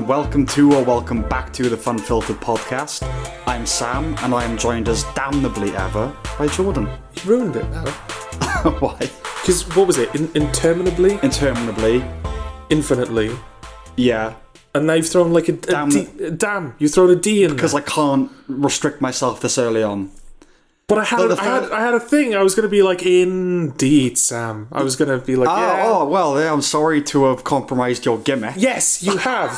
welcome to or welcome back to the Funfiltered podcast. I'm Sam, and I am joined as damnably ever by Jordan. You ruined it now. Why? Because, what was it? Interminably? Interminably. Infinitely. Yeah. And now you've thrown like a damn. You've thrown a D in because there. I can't restrict myself this early on. But I had a thing. I was going to be like, indeed, Sam. I was going to be like, yeah. Oh, well, I'm sorry to have compromised your gimmick. Yes, you have.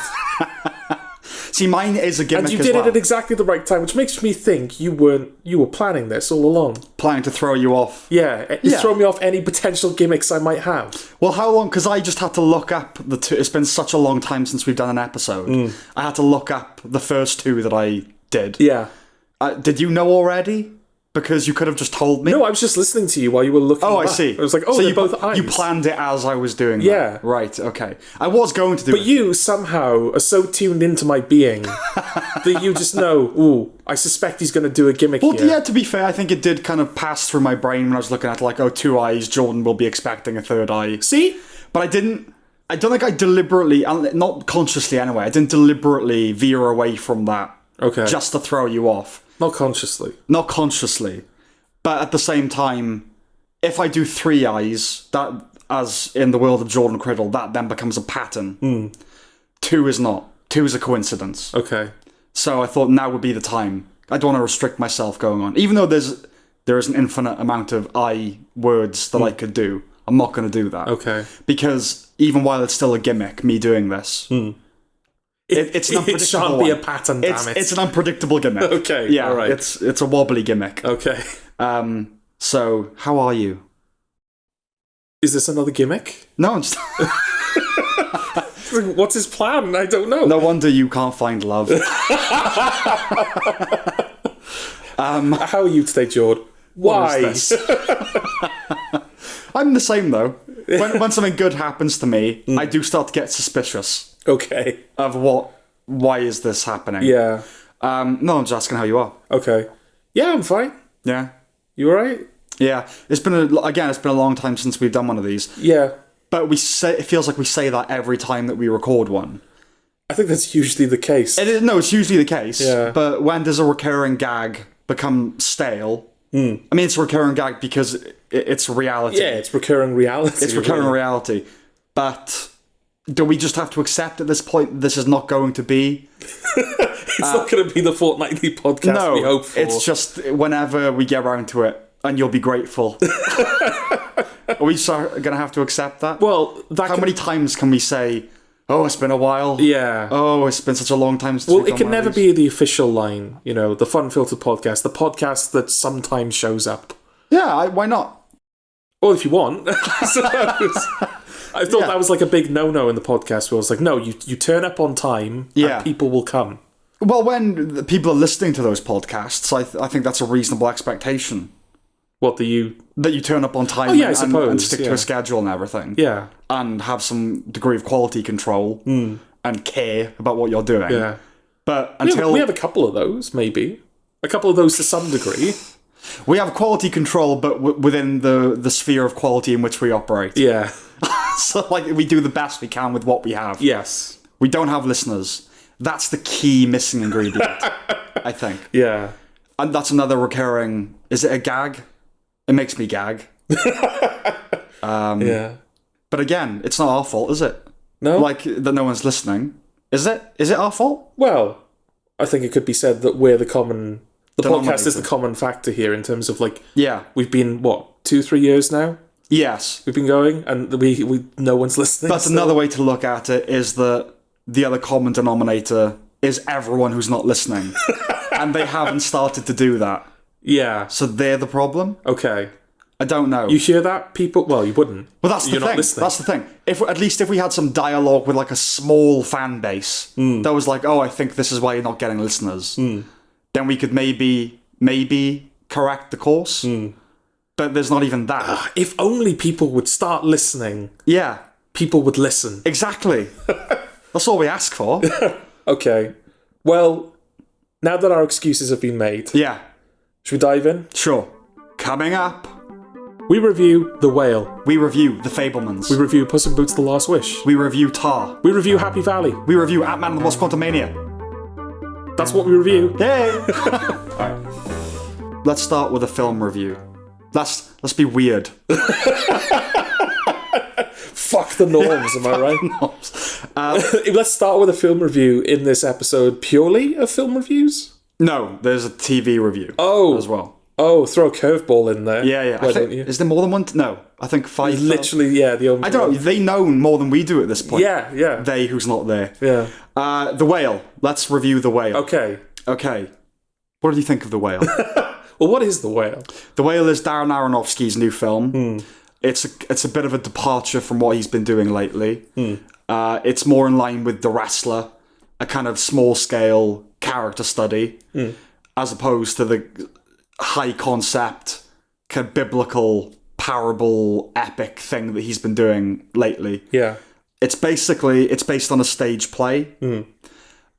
See, mine is a gimmick as well. And you did it at exactly the right time, which makes me think you were planning this all along. Planning to throw you off. Yeah, throw me off any potential gimmicks I might have. Well, how long? Because I just had to look up the two. It's been such a long time since we've done an episode. I had to look up the first two that I did. Yeah. Did you know already? Because you could have just told me. No, I was just listening to you while you were looking. Oh, I see. I was like, so they're both eyes. You planned it as I was doing that. Yeah. Right, okay. I was going to do it. But you somehow are so tuned into my being that you just know, ooh, I suspect he's going to do a gimmick here. Well, yeah, to be fair, I think it did kind of pass through my brain when I was looking at like, oh, two eyes, Jordan will be expecting a third eye. See? But I don't think I deliberately, not consciously anyway, I didn't deliberately veer away from that. Okay. Just to throw you off. Not consciously. Not consciously. But at the same time, if I do three eyes, that, as in the world of Jordan Criddle, that then becomes a pattern. Two is not. Two is a coincidence. Okay. So I thought now would be the time. I don't want to restrict myself going on. Even though there is an infinite amount of I words that I could do, I'm not going to do that. Okay. Because even while it's still a gimmick, me doing this, it's an unpredictable it shan't be a pattern, damn it. It's an unpredictable gimmick. Okay, yeah, all right. It's a wobbly gimmick. Okay. So, how are you? Is this another gimmick? No, I'm just... What's his plan? I don't know. No wonder you can't find love. How are you today, Jord? Why? What is this? I'm the same, though. When something good happens to me, I do start to get suspicious. Okay. Of why is this happening? Yeah. No, I'm just asking how you are. Okay. Yeah, I'm fine. Yeah. You alright? Yeah. It's been a long time since we've done one of these. Yeah. But it feels like we say that every time that we record one. I think that's usually the case. It's usually the case. Yeah. But when does a recurring gag become stale? I mean, it's a recurring gag because it's reality. Yeah, it's recurring reality. It's recurring reality. But do we just have to accept at this point this is not going to be? It's not going to be the fortnightly podcast we hope for. It's just whenever we get around to it, and you'll be grateful. Are we going to have to accept that? Well, how many times can we say, oh, it's been a while? Yeah. Oh, it's been such a long time since Well, we've it can done never one of these. be the official line, the Funfiltered podcast, the podcast that sometimes shows up. Yeah, why not? Well, if you want. I thought that was like a big no-no in the podcast where I was like, no, you turn up on time and people will come. Well, when the people are listening to those podcasts, I think that's a reasonable expectation. What, that you turn up on time and stick to a schedule and everything. Yeah. And have some degree of quality control and care about what you're doing. Yeah. But until... We have a couple of those, maybe. A couple of those to some degree. We have quality control, but within the sphere of quality in which we operate. Yeah. So, we do the best we can with what we have. Yes. We don't have listeners. That's the key missing ingredient, I think. Yeah. And that's another recurring... Is it a gag? It makes me gag. Yeah. But again, it's not our fault, is it? No? That no one's listening. Is it? Is it our fault? Well, I think it could be said that we're the common... The podcast is the common factor here in terms of, Yeah. We've been, 2-3 years now? Yes. We've been going, and we no one's listening. That's another way to look at it, is that the other common denominator is everyone who's not listening. And they haven't started to do that. Yeah. So they're the problem? Okay. I don't know. You hear that, people? Well, you wouldn't. Well, that's the thing. Not listening. That's the thing. At least if we had some dialogue with a small fan base that was like, oh, I think this is why you're not getting listeners, then we could maybe correct the course. But there's not even that. If only people would start listening. Yeah. People would listen. Exactly. That's all we ask for. Okay. Well, now that our excuses have been made, Yeah. should we dive in? Sure. Coming up. We review The Whale. We review The Fabelmans. We review Puss in Boots: The Last Wish. We review Tar. We review Happy Valley. We review Ant-Man and the Wasp: Quantumania. That's what we review. Yay! Let's start with a film review. Let's be weird. Fuck the norms, am I right? Let's start with a film review in this episode purely of film reviews? No, there's a TV review as well. Oh, throw a curveball in there. Yeah. Why don't you? Is there more than one? No, I think 5. Literally, yeah. The only I don't know. They know more than we do at this point. Yeah. They who's not there. Yeah. The Whale. Let's review The Whale. Okay. What do you think of The Whale? Well, what is The Whale? The Whale is Darren Aronofsky's new film. It's a bit of a departure from what he's been doing lately. It's more in line with The Wrestler, a kind of small-scale character study, as opposed to the high-concept, kind of biblical, parable, epic thing that he's been doing lately. Yeah. It's based on a stage play,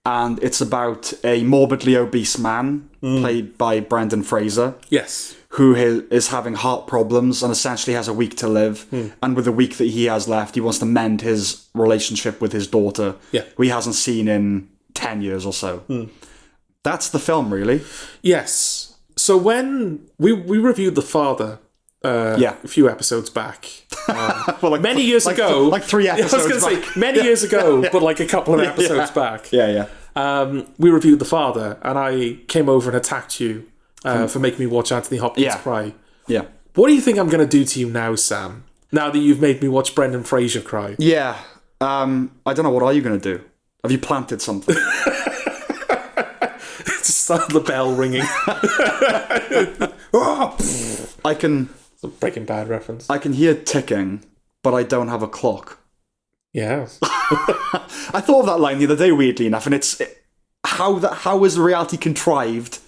and it's about a morbidly obese man, played by Brendan Fraser. Yes. Who is having heart problems and essentially has a week to live. And with the week that he has left, he wants to mend his relationship with his daughter, who he hasn't seen in 10 years or so. That's the film, really. Yes. So when we reviewed The Father a few episodes back, many years ago. Like 3 episodes I was going to say, many years ago, but like a couple of episodes back. Yeah. We reviewed The Father, and I came over and attacked you for making me watch Anthony Hopkins cry. Yeah. What do you think I'm going to do to you now, Sam? Now that you've made me watch Brendan Fraser cry? Yeah. I don't know. What are you going to do? Have you planted something? Just start the bell ringing. I can... It's a Breaking Bad reference. I can hear ticking, but I don't have a clock. Yeah. I thought of that line the other day, weirdly enough, and how is reality contrived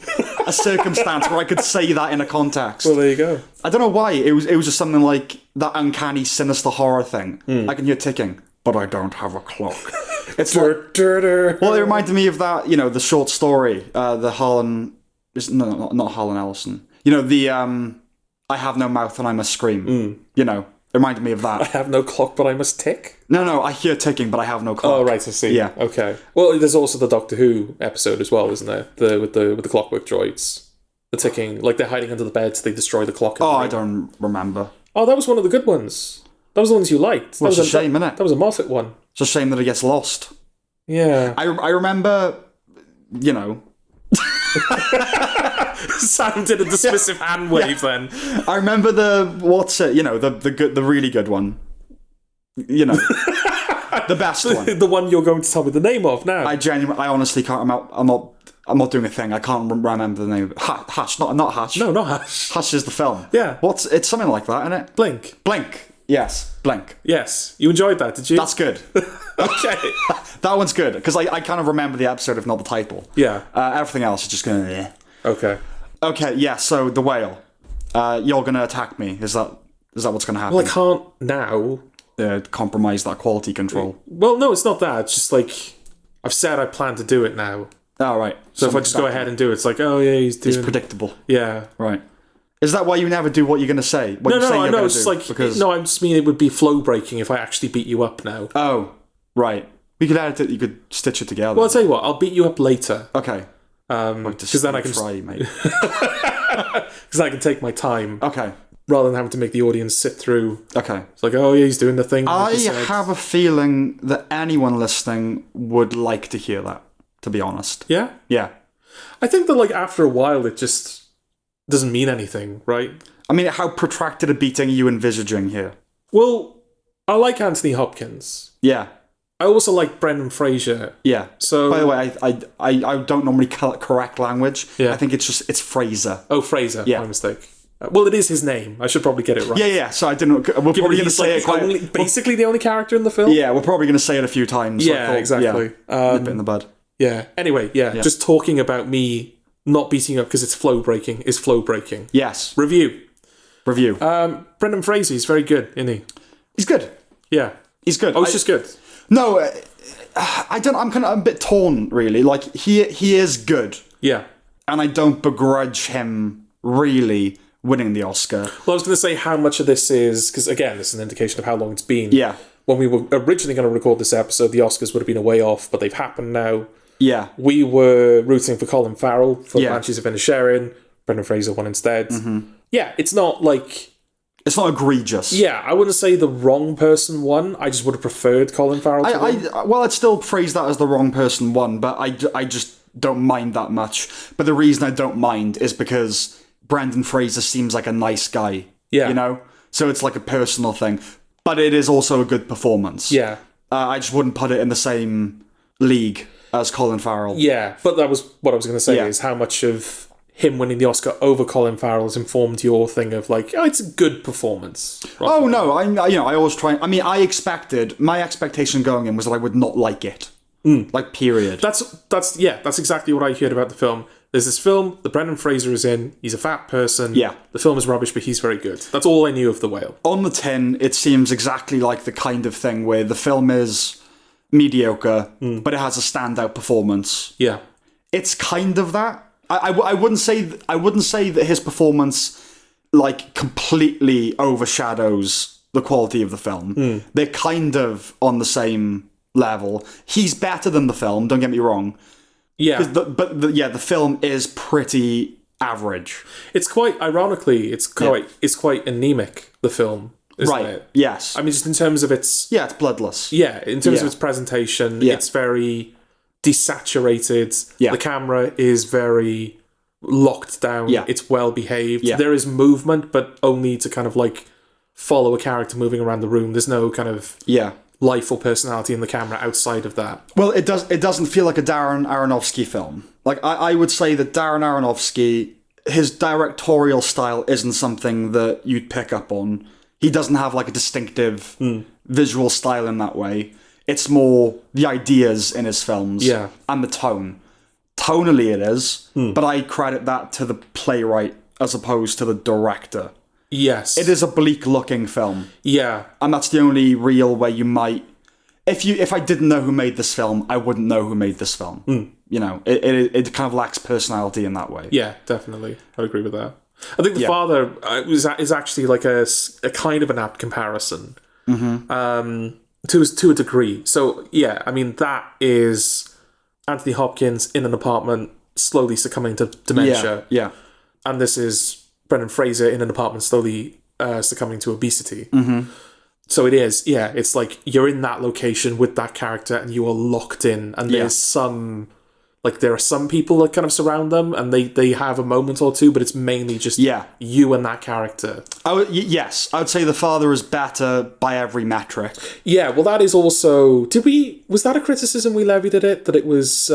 a circumstance where I could say that in a context? Well, there you go. I don't know why. It was just something like that uncanny, sinister horror thing. I can hear ticking, but I don't have a clock. It's like, well, it reminded me of that, the short story, the Harlan... not Harlan Ellison. The I have no mouth and I must scream. It reminded me of that. I have no clock, but I must tick? No, I hear ticking, but I have no clock. Oh, right, I see. Yeah. Okay. Well, there's also the Doctor Who episode as well, isn't there? With the clockwork droids. The ticking. Like, they're hiding under the bed, so they destroy the clock. I don't remember. Oh, that was one of the good ones. That was the ones you liked. Well, it's a shame, innit? That was a Moffat one. It's a shame that it gets lost. Yeah. I remember, Sam did a dismissive hand wave then. I remember the really good one. The best one. The one you're going to tell me the name of now. I honestly can't remember. I'm not doing a thing. I can't remember the name of it. Hush, not Hush. No, not Hush. Hush is the film. Yeah. It's something like that, isn't it? Blink. Yes, Blink. Yes. You enjoyed that, did you? That's good. Okay. That one's good, because I kind of remember the episode, if not the title. Yeah. Everything else is just going to... Okay, yeah, so The Whale. You're going to attack me. Is that what's going to happen? Well, I can't now. Compromise that quality control. Well, no, it's not that. It's just like, I've said I plan to do it now. Oh, right. So if I just go ahead and do it, it's like, oh yeah, he's doing... It's predictable. Yeah. Right. Is that why you never do what you're going to say? No, it's just like... Because... No, I just mean it would be flow breaking if I actually beat you up now. Oh, right. We could edit it, you could stitch it together. Well, I'll tell you what, I'll beat you up later. Okay. Because then I can... try, mate. Because I can take my time. Okay. Rather than having to make the audience sit through. Okay. It's like, oh yeah, he's doing the thing. I have a feeling that anyone listening would like to hear that, to be honest. Yeah? Yeah. I think that, like, after a while, it just doesn't mean anything, right? I mean, how protracted a beating are you envisaging here? Well, I like Anthony Hopkins. Yeah. I also like Brendan Fraser. Yeah. So, by the way, I don't normally correct language. Yeah. I think it's Fraser. Oh, Fraser. Yeah. My mistake. Well, it is his name. I should probably get it right. Yeah. So I didn't... We're probably going to say it quite... basically the only character in the film? Yeah, we're probably going to say it a few times. Yeah, exactly. Nip it in the bud. Yeah. Anyway, just talking about me not beating up because it's flow breaking is flow breaking. Yes. Review. Brendan Fraser, he's very good, isn't he? He's good. Yeah. He's good. Oh, he's just good. No, I'm kind of a bit torn, really. Like, he is good. Yeah. And I don't begrudge him, really, winning the Oscar. Well, I was going to say how much of this is, because again, this is an indication of how long it's been. Yeah. When we were originally going to record this episode, the Oscars would have been a way off, but they've happened now. Yeah. We were rooting for Colin Farrell for Banshees of Inisherin. Brendan Fraser won instead. Yeah, it's not like... It's not egregious. Yeah, I wouldn't say the wrong person won. I just would have preferred Colin Farrell to win. Well, I'd still phrase that as the wrong person won, but I just don't mind that much. But the reason I don't mind is because Brendan Fraser seems like a nice guy. Yeah. You know? So it's like a personal thing. But it is also a good performance. Yeah. I just wouldn't put it in the same league as Colin Farrell. Yeah, but that was what I was going to say, is how much of him winning the Oscar over Colin Farrell has informed your thing of like, oh, it's a good performance. Oh no, I always try. I mean, my expectation going in was that I would not like it. Like, period. That's exactly what I heard about the film. There's this film that Brendan Fraser is in. He's a fat person. Yeah. The film is rubbish, but he's very good. That's all I knew of The Whale. On the tin, it seems exactly like the kind of thing where the film is mediocre, but it has a standout performance. Yeah. It's kind of that. I wouldn't say that his performance like completely overshadows the quality of the film. They're kind of on the same level. He's better than the film, don't get me wrong. Yeah. The film is pretty average. It's quite, ironically, it's quite anemic, the film, isn't it? Yes. I mean, just in terms of its... Yeah, it's bloodless. Yeah, in terms of its presentation, it's very desaturated. Yeah. The camera is very locked down. Yeah. It's well behaved. Yeah. There is movement, but only to kind of like follow a character moving around the room. There's no kind of life or personality in the camera outside of that. Well, it doesn't feel like a Darren Aronofsky film. Like, I would say that Darren Aronofsky, his directorial style isn't something that you'd pick up on. He doesn't have like a distinctive visual style in that way. It's more the ideas in his films and the tone. Tonally it is, but I credit that to the playwright as opposed to the director. Yes. It is a bleak-looking film. Yeah. And that's the only real way you might... If I didn't know who made this film, I wouldn't know who made this film. You know, it kind of lacks personality in that way. Yeah, definitely. I'd agree with that. I think The Father is actually like a kind of an apt comparison. To a degree. So, yeah, I mean, that is Anthony Hopkins in an apartment slowly succumbing to dementia. Yeah. And this is Brendan Fraser in an apartment slowly succumbing to obesity. So it is, it's like you're in that location with that character and you are locked in, and there's some... Like, there are some people that kind of surround them, and they have a moment or two, but it's mainly just you and that character. Yes, I would say The Father is better by every metric. Yeah, well, that is also... Was that a criticism we levied at it? That it was...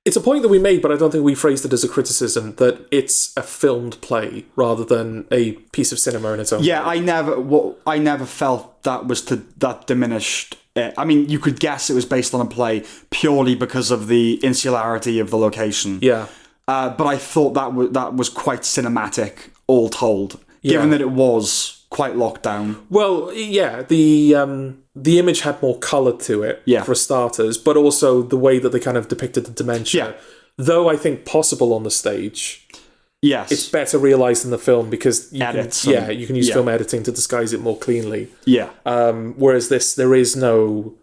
It's a point that we made, but I don't think we phrased it as a criticism, that it's a filmed play rather than a piece of cinema in its own way. I never felt that diminished it. I mean, you could guess it was based on a play purely because of the insularity of the location. Yeah. But I thought that was quite cinematic, all told, given that it was quite locked down. Well, yeah, the image had more colour to it, for starters, but also the way that they kind of depicted the dementia. Though I think possible on the stage, it's better realised in the film because you can use film editing to disguise it more cleanly. Yeah. Whereas the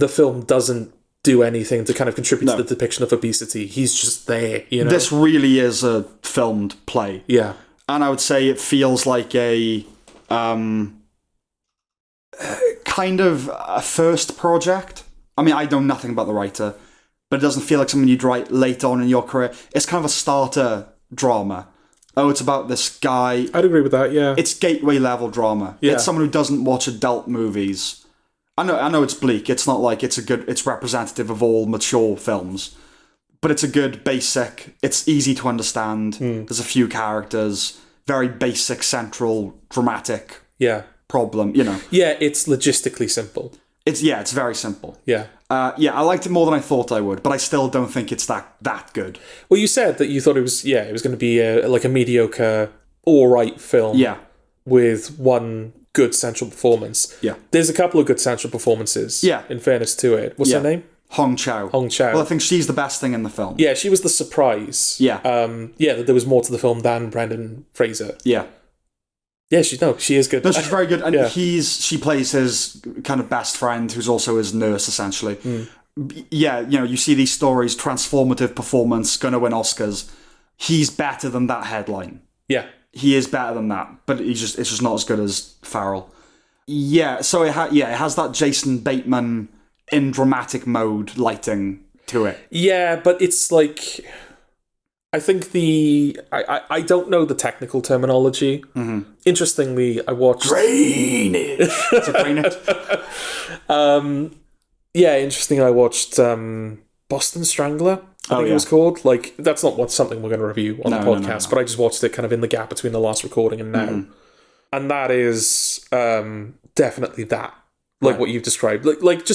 film doesn't do anything to kind of contribute to the depiction of obesity. He's just there, you know? This really is a filmed play. Yeah. And I would say it feels like a... kind of a first project. I mean, I know nothing about the writer, but it doesn't feel like something you'd write late on in your career. It's kind of a starter drama. Oh, it's about this guy. I'd agree with that, yeah. It's gateway level drama. Yeah. It's someone who doesn't watch adult movies. I know it's bleak. It's not like it's representative of all mature films, but it's a good basic. It's easy to understand. There's a few characters, very basic, central, dramatic. Problem, you know. Yeah, it's logistically simple. It's very simple. Yeah. I liked it more than I thought I would, but I still don't think it's that good. Well, you said that you thought it was going to be a mediocre, all right film. Yeah. With one good central performance. Yeah. There's a couple of good central performances. Yeah. In fairness to it. What's her name? Hong Chow. Well, I think she's the best thing in the film. Yeah, she was the surprise. Yeah. That there was more to the film than Brendan Fraser. Yeah. Yeah, she is good. No, she's very good. And she plays his kind of best friend, who's also his nurse, essentially. Yeah, you see these stories, transformative performance, gonna win Oscars. He's better than that headline. Yeah. He is better than that, but it's just not as good as Farrell. Yeah, so it has that Jason Bateman in dramatic mode lighting to it. Yeah, but it's like, I think I don't know the technical terminology. Interestingly, I watched drainage. It's a drainage. Interestingly, I watched Boston Strangler. I think it was called. Like, that's not something we're going to review on the podcast, but I just watched it kind of in the gap between the last recording and now, and that is definitely that. Like what you've described, like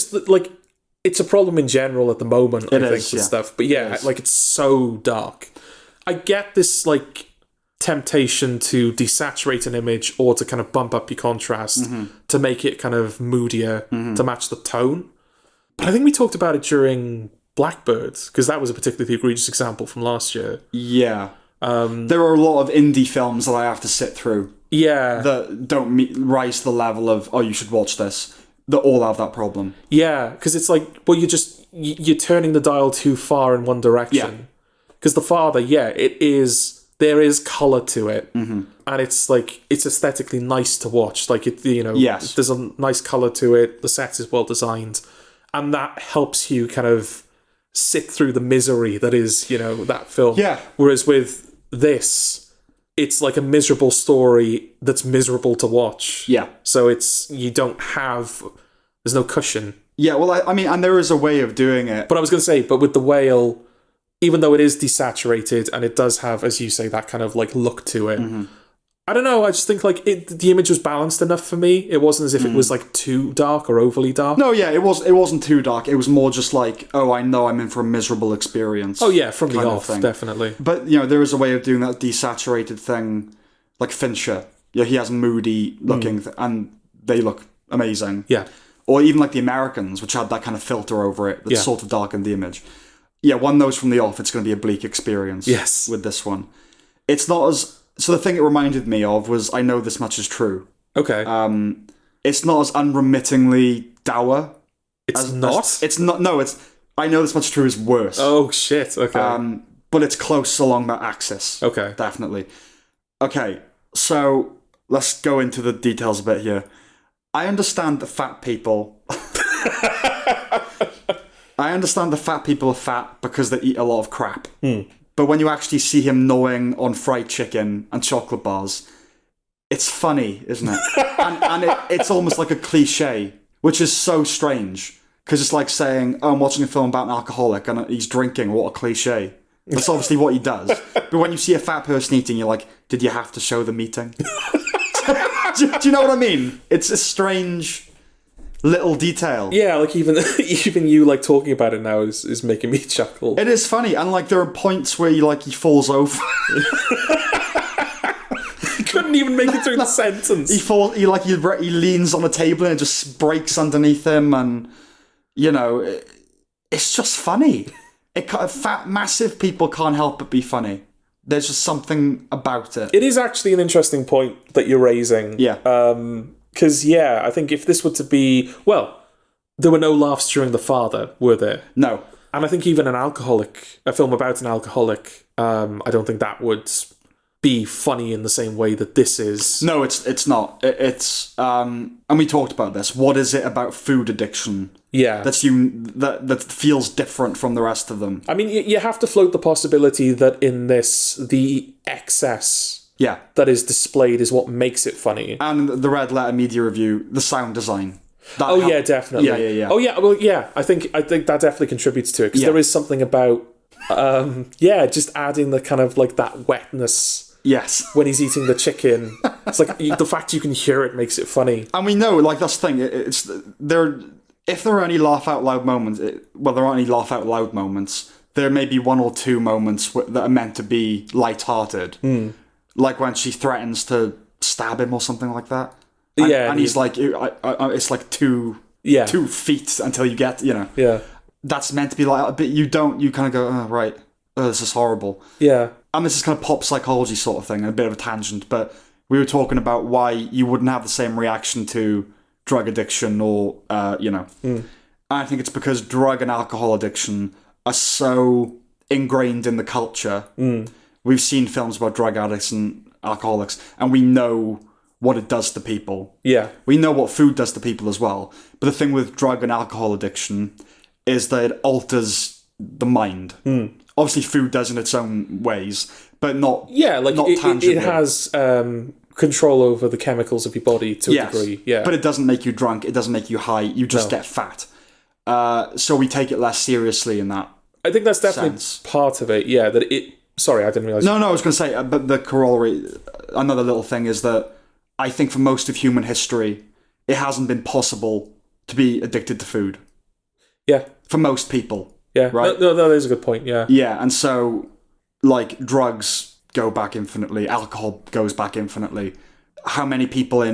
it's a problem in general at the moment. I think with stuff, but it's so dark. I get this like temptation to desaturate an image or to kind of bump up your contrast to make it kind of moodier to match the tone. But I think we talked about it during Blackbird, because that was a particularly egregious example from last year. Yeah, there are a lot of indie films that I have to sit through. Yeah, that don't rise to the level of you should watch this. That all have that problem. Yeah, because it's like, well, you're turning the dial too far in one direction. Because the Father, there is colour to it, and it's like it's aesthetically nice to watch. Like there's a nice colour to it. The set is well designed, and that helps you kind of sit through the misery that is that film. Yeah. Whereas with this, it's like a miserable story that's miserable to watch. Yeah. So there's no cushion. Yeah, well, I mean, and there is a way of doing it. But I was going to say, but with The Whale, even though it is desaturated and it does have, as you say, that kind of like look to it, I don't know, I just think like the image was balanced enough for me. It wasn't as if it was like too dark or overly dark. No, yeah, it wasn't too dark. It was more just like, I know I'm in for a miserable experience. Oh yeah, from the off, definitely. But, there is a way of doing that desaturated thing, like Fincher. Yeah, he has moody looking, and they look amazing. Yeah. Or even like The Americans, which had that kind of filter over it that sort of darkened the image. Yeah, one knows from the off it's going to be a bleak experience. Yes. With this one. It's not as... So the thing it reminded me of was I Know This Much Is True. Okay. It's not as unremittingly dour. It's not? It's not... No, it's... I Know This Much Is True is worse. Oh, shit. Okay. But it's close along that axis. Okay. Definitely. Okay, so let's go into the details a bit here. I understand that fat people... I understand the fat people are fat because they eat a lot of crap. But when you actually see him gnawing on fried chicken and chocolate bars, it's funny, isn't it? and it's almost like a cliche, which is so strange. Because it's like saying, I'm watching a film about an alcoholic and he's drinking, what a cliche. That's obviously what he does. But when you see a fat person eating, you're like, did you have to show them eating? do you know what I mean? It's a strange... little detail. Yeah, like even you like talking about it now is making me chuckle. It is funny, and like there are points where he falls over. He couldn't even make it through the sentence. He leans on the table and it just breaks underneath him, and it's just funny. Fat, massive people can't help but be funny. There's just something about it. It is actually an interesting point that you're raising. Yeah. Because, I think if this were to be... Well, there were no laughs during The Father, were there? No. And I think even a film about an alcoholic, I don't think that would be funny in the same way that this is. No, it's not. It's and we talked about this. What is it about food addiction? Yeah. That feels different from the rest of them. I mean, you have to float the possibility that in this, the excess... Yeah, that is displayed is what makes it funny. And the Red Letter Media Review, the sound design. Yeah, definitely. Yeah. Oh yeah, well, yeah. I think that definitely contributes to it because there is something about, just adding the kind of like that wetness. Yes. When he's eating the chicken, it's like the fact you can hear it makes it funny. And we know, like that's the thing. If there are any laugh out loud moments, there aren't any laugh out loud moments. There may be one or two moments that are meant to be lighthearted. Like when she threatens to stab him or something like that. And he's like, it's like 2 feet until you get, Yeah. that's meant to be like, but you kind of go, oh, right, oh, this is horrible. Yeah. And this is kind of pop psychology sort of thing, a bit of a tangent, but we were talking about why you wouldn't have the same reaction to drug addiction or, And I think it's because drug and alcohol addiction are so ingrained in the culture. We've seen films about drug addicts and alcoholics, and we know what it does to people. Yeah. We know what food does to people as well. But the thing with drug and alcohol addiction is that it alters the mind. Obviously, food does in its own ways, but not not tangibly. It has control over the chemicals of your body to a degree. Yeah, but it doesn't make you drunk. It doesn't make you high. You just get fat. So we take it less seriously in that. I think that's definitely part of it. Yeah, that it. Sorry, I didn't realize. No, I was going to say, but the corollary, another little thing is that I think for most of human history, it hasn't been possible to be addicted to food. Yeah, for most people. Yeah, right. No, that is a good point. Yeah, yeah, and so like drugs go back infinitely, alcohol goes back infinitely. How many people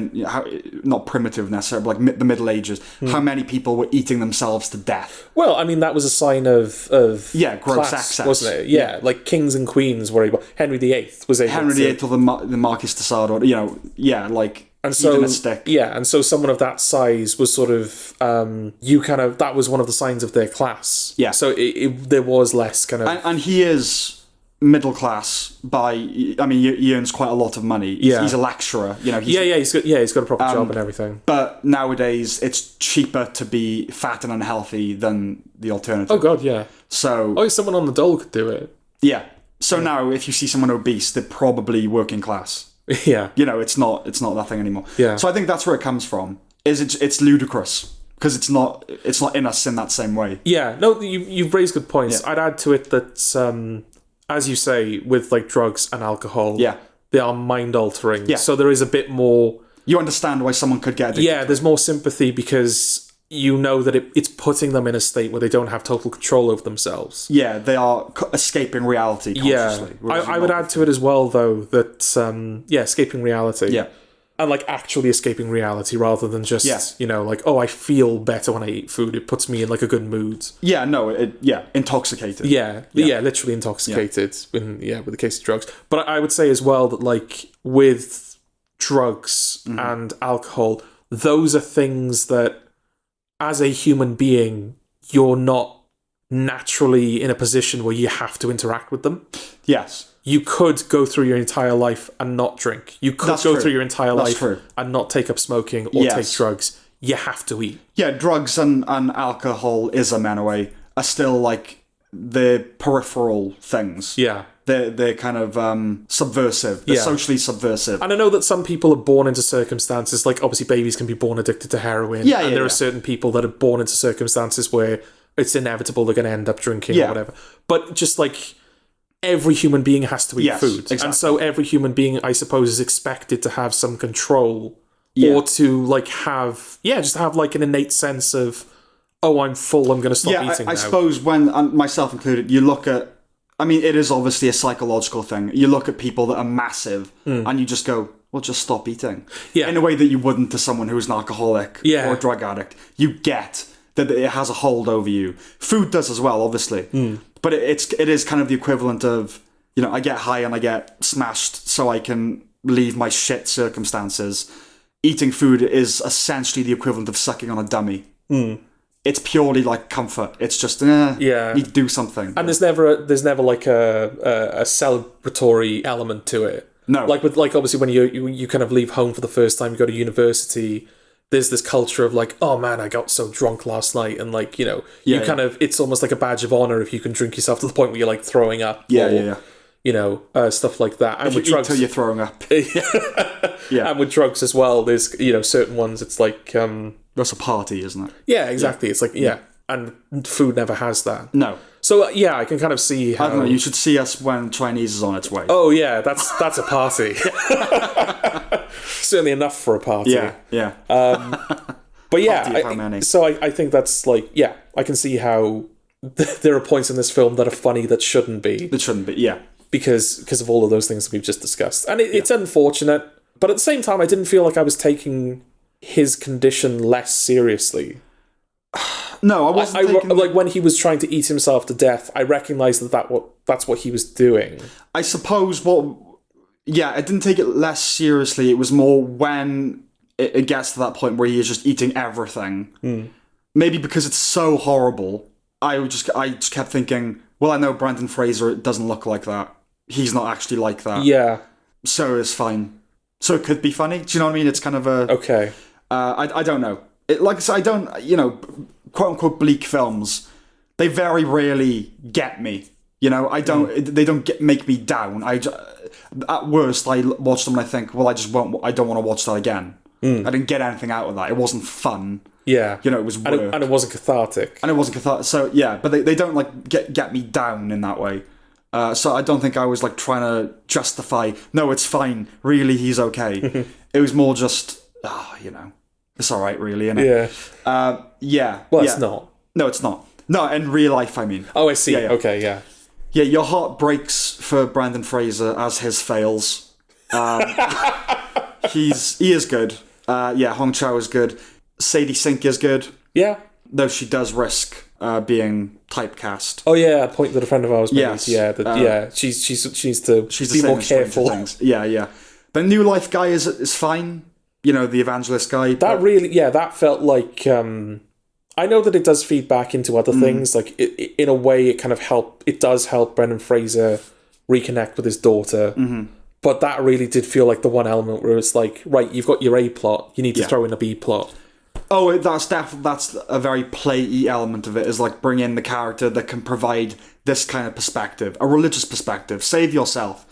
not primitive necessarily, but like the Middle Ages, how many people were eating themselves to death? Well, I mean, that was a sign of gross class, excess, wasn't it? Yeah, like kings and queens were able. Henry VIII was able. Henry VIII or the Marquis de Sade, or and so eating a stick. Yeah, and so someone of that size was sort of that was one of the signs of their class. Yeah, so there was less kind of, and he is middle class he earns quite a lot of money. He's a lecturer, he's got a proper job and everything. But nowadays it's cheaper to be fat and unhealthy than the alternative. Oh god, yeah. So someone on the dole could do it. Yeah. So now if you see someone obese, they're probably working class. Yeah. It's not that thing anymore. Yeah. So I think that's where it comes from. It's ludicrous because it's not in us in that same way. Yeah. No, you've raised good points. Yeah. I'd add to it that as you say, with like drugs and alcohol, they are mind altering. Yeah. So there is a bit more. You understand why someone could get addicted. Yeah, there's more sympathy because you know that it's putting them in a state where they don't have total control over themselves. Yeah, they are escaping reality consciously. Yeah, I would add to it as well, though, that escaping reality. Yeah. And like actually escaping reality rather than just, I feel better when I eat food. It puts me in like a good mood. Yeah, no, intoxicated. Yeah, literally intoxicated with the case of drugs. But I would say as well that like with drugs and alcohol, those are things that as a human being, you're not naturally in a position where you have to interact with them. Yes. You could go through your entire life and not drink. You could go through your entire life and not take up smoking or take drugs. You have to eat. Yeah, drugs and alcoholism, anyway, are still like the peripheral things. Yeah. They're kind of subversive. They're socially subversive. And I know that some people are born into circumstances, like obviously babies can be born addicted to heroin. Yeah, and there are certain people that are born into circumstances where it's inevitable they're going to end up drinking or whatever. But just like every human being has to eat food. Exactly. And so every human being, I suppose, is expected to have some control or to like have, just have like an innate sense of, oh, I'm full, I'm going to stop eating now. I suppose when, myself included, you look at, it is obviously a psychological thing. You look at people that are massive and you just go, well, just stop eating. Yeah. In a way that you wouldn't to someone who's an alcoholic or a drug addict. You get that it has a hold over you. Food does as well, obviously. But it is kind of the equivalent of, I get high and I get smashed so I can leave my shit circumstances. Eating food is essentially the equivalent of sucking on a dummy. It's purely like comfort. It's just, need to do something. And there's never like a celebratory element to it. No. Like obviously when you kind of leave home for the first time, you go to university, there's this culture of like, oh man, I got so drunk last night, and like, it's almost like a badge of honor if you can drink yourself to the point where you're like throwing up. Stuff like that. And with drugs, until you're throwing up. And with drugs as well, there's certain ones. It's like that's a party, isn't it? Yeah, exactly. It's like and food never has that. No. So I can kind of see how. I don't know. You should see us when Chinese is on its way. Oh yeah, that's a party. Certainly enough for a party. Yeah. But yeah, so I think that's like, I can see how there are points in this film that are funny that shouldn't be. That shouldn't be, yeah. Because of all of those things that we've just discussed. And it's unfortunate, but at the same time, I didn't feel like I was taking his condition less seriously. No, I wasn't like when he was trying to eat himself to death, I recognised that's what he was doing. I suppose I didn't take it less seriously. It was more when it gets to that point where he is just eating everything. Maybe because it's so horrible, I just kept thinking, well, I know Brendan Fraser doesn't look like that. He's not actually like that. Yeah. So it's fine. So it could be funny. Do you know what I mean? It's kind of a... Okay. I don't know. Like I said, I don't, quote-unquote bleak films, they very rarely get me. They don't make me down. At worst, I watch them and I think, well, I don't want to watch that again. I didn't get anything out of that. It wasn't fun. Yeah. It was work. And it wasn't cathartic. So, yeah, but they don't, like, get me down in that way. So I don't think I was, like, trying to justify, no, it's fine. Really, he's okay. It was more just, it's all right, really, isn't it? Yeah. Yeah. Well, it's not. No, it's not. No, in real life, I mean. Oh, I see. Yeah. Okay, yeah. Yeah, your heart breaks for Brendan Fraser as his fails. He is good. Hong Chow is good. Sadie Sink is good. Yeah. Though she does risk being typecast. Oh yeah, a point that a friend of ours made. Yes. Yeah, she needs to be more careful. Yeah. The New Life guy is fine. The evangelist guy. That felt like... I know that it does feed back into other things. Like, in a way, it does help Brendan Fraser reconnect with his daughter. Mm-hmm. But that really did feel like the one element where it's like, right, you've got your A plot, you need to throw in a B plot. Oh, that's a very play-y element of it, is like bring in the character that can provide this kind of perspective, a religious perspective. Save yourself.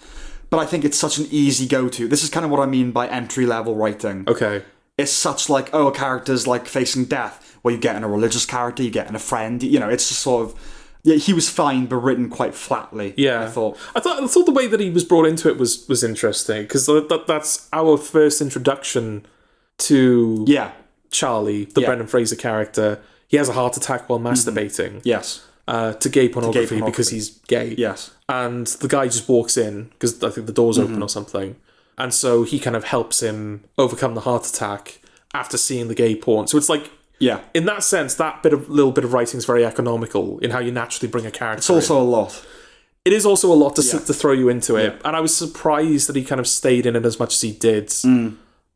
But I think it's such an easy go-to. This is kind of what I mean by entry-level writing. Okay. It's such like, a character's like facing death. Well, you get in a religious character, you get in a friend. It's just sort of... Yeah, he was fine, but written quite flatly. Yeah. I thought the way that he was brought into it was interesting, because that's our first introduction to Charlie, the Brendan Fraser character. He has a heart attack while masturbating. Yes. To gay pornography because he's gay. Yes. And the guy just walks in, because I think the door's open or something. And so he kind of helps him overcome the heart attack after seeing the gay porn. So it's like... Yeah. In that sense, that little bit of writing is very economical in how you naturally bring a character. It's also a lot. It is also a lot to throw you into it. And I was surprised that he kind of stayed in it as much as he did.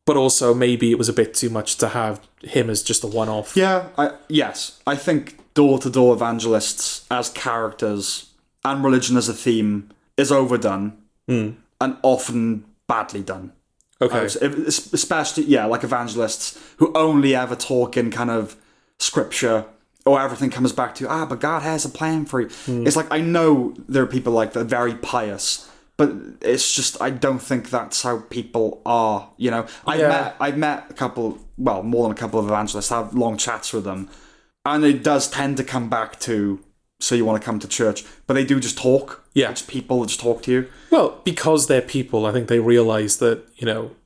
But also maybe it was a bit too much to have him as just a one-off. Yeah. I think door-to-door evangelists as characters and religion as a theme is overdone and often badly done. Okay. Especially, like evangelists who only ever talk in kind of scripture, or everything comes back to, but God has a plan for you. It's like, I know there are people like that, very pious, but it's just, I don't think that's how people are, I've met a couple, well, more than a couple of evangelists, have long chats with them, and it does tend to come back to, so you want to come to church, but they do just talk. Yeah. It's people that just talk to you. Well, because they're people, I think they realise that,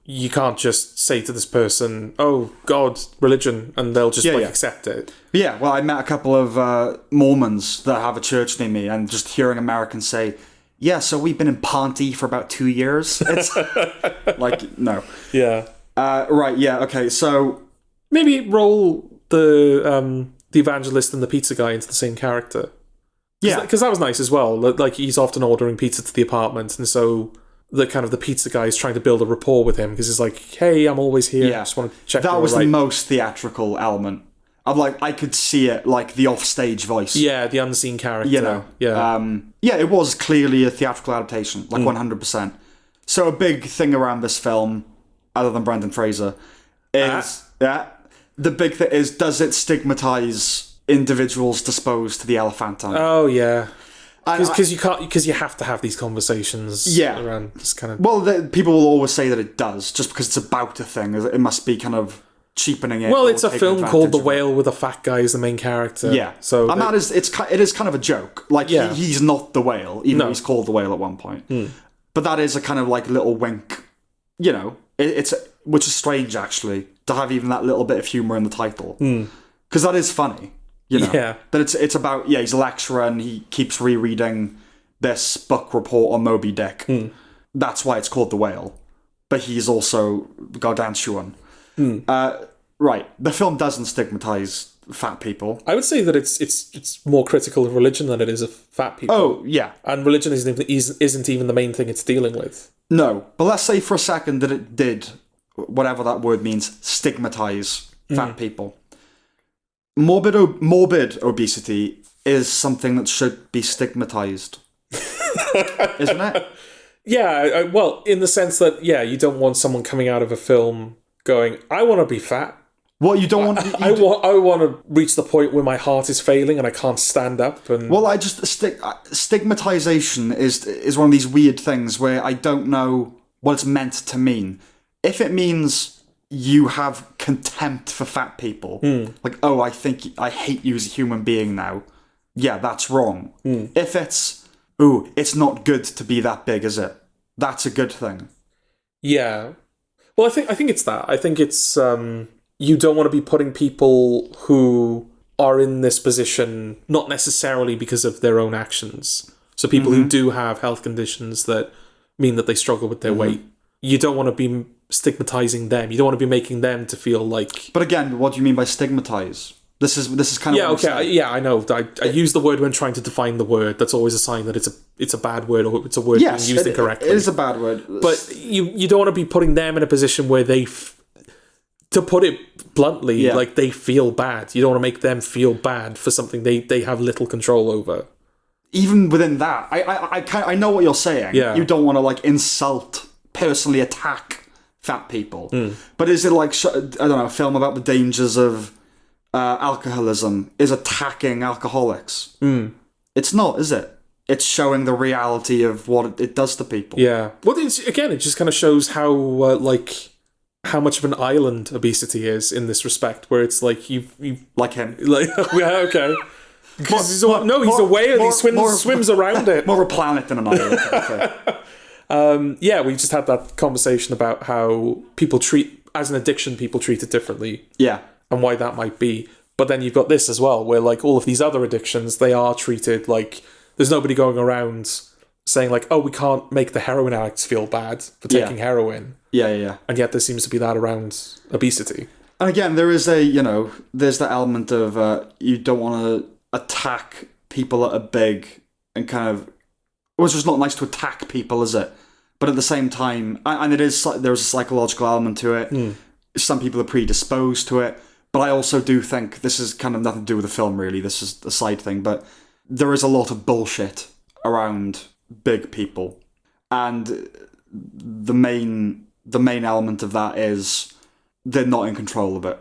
you can't just say to this person, oh, God, religion, and they'll just accept it. Yeah, well, I met a couple of Mormons that have a church near me, and just hearing Americans say, yeah, so we've been in Ponty for about 2 years. It's like, no. Yeah. Right, yeah, okay, so... Maybe roll the evangelist and the pizza guy into the same character. Yeah. Because that was nice as well. Like, he's often ordering pizza to the apartment, and so the pizza guy is trying to build a rapport with him, because he's like, hey, I'm always here. I just want to check. That was the most theatrical element. I could see it, like, the offstage voice. Yeah, the unseen character. It was clearly a theatrical adaptation, like 100%. So a big thing around this film, other than Brendan Fraser, is... the big thing is, does it stigmatise individuals disposed to the elephantine? Oh yeah, because you have to have these conversations. Around this kind of. Well, people will always say that it does, just because it's about a thing. It must be kind of cheapening it. Well, it's a film called The Whale with a fat guy as the main character. Yeah, so and it is kind of a joke. Like he's not the whale, even though he's called the whale at one point. But that is a kind of like little wink. It's which is strange actually to have even that little bit of humor in the title, because that is funny. That it's about, he's a lecturer and he keeps rereading this book report on Moby Dick. That's why it's called The Whale. But he's also gargantuan. Right. The film doesn't stigmatise fat people. I would say that it's more critical of religion than it is of fat people. Oh, yeah. And religion isn't even the main thing it's dealing with. No, but let's say for a second that it did, whatever that word means, stigmatize fat people. Morbid obesity is something that should be stigmatized, isn't it? Yeah, well, in the sense that, you don't want someone coming out of a film going, I want to be fat. Well, you don't want... I want to reach the point where my heart is failing and I can't stand up. And well, stigmatization is one of these weird things where I don't know what it's meant to mean. If it means you have contempt for fat people, like, oh, I hate you as a human being now, yeah, that's wrong. If it's, it's not good to be that big, is it? That's a good thing. Yeah. Well, I think it's that. I think it's... you don't want to be putting people who are in this position, not necessarily because of their own actions. So people who do have health conditions that mean that they struggle with their weight. You don't want to be stigmatizing them. You don't want to be making them to feel like... But again, what do you mean by stigmatize? This is kind of... Yeah, okay, yeah, I know. I use the word when trying to define the word. That's always a sign that it's a bad word or it's a word being used incorrectly. It is a bad word. But you don't want to be putting them in a position where they... to put it bluntly, like, they feel bad. You don't want to make them feel bad for something they have little control over. Even within that, I know what you're saying. Yeah. You don't want to, like, insult, personally attack fat people. But is it like, I don't know, a film about the dangers of alcoholism is attacking alcoholics? It's not, is it? It's showing the reality of what it does to people. Yeah. Well, it just kind of shows how, how much of an island obesity is in this respect, where it's like you like him, like yeah, okay. He's a whale. He swims around it. More a planet than an island. Okay. We just had that conversation about how people as an addiction, people treat it differently. Yeah, and why that might be. But then you've got this as well, where like all of these other addictions, they are treated like there's nobody going around saying like, oh, we can't make the heroin addicts feel bad for taking heroin. Yeah. And yet there seems to be that around obesity. And again, there is there's the element of you don't want to attack people that are big and kind of... Well, it's just not nice to attack people, is it? But at the same time, and there's a psychological element to it. Some people are predisposed to it. But I also do think this is kind of nothing to do with the film, really. This is a side thing. But there is a lot of bullshit around big people. And the main element of that is they're not in control of it.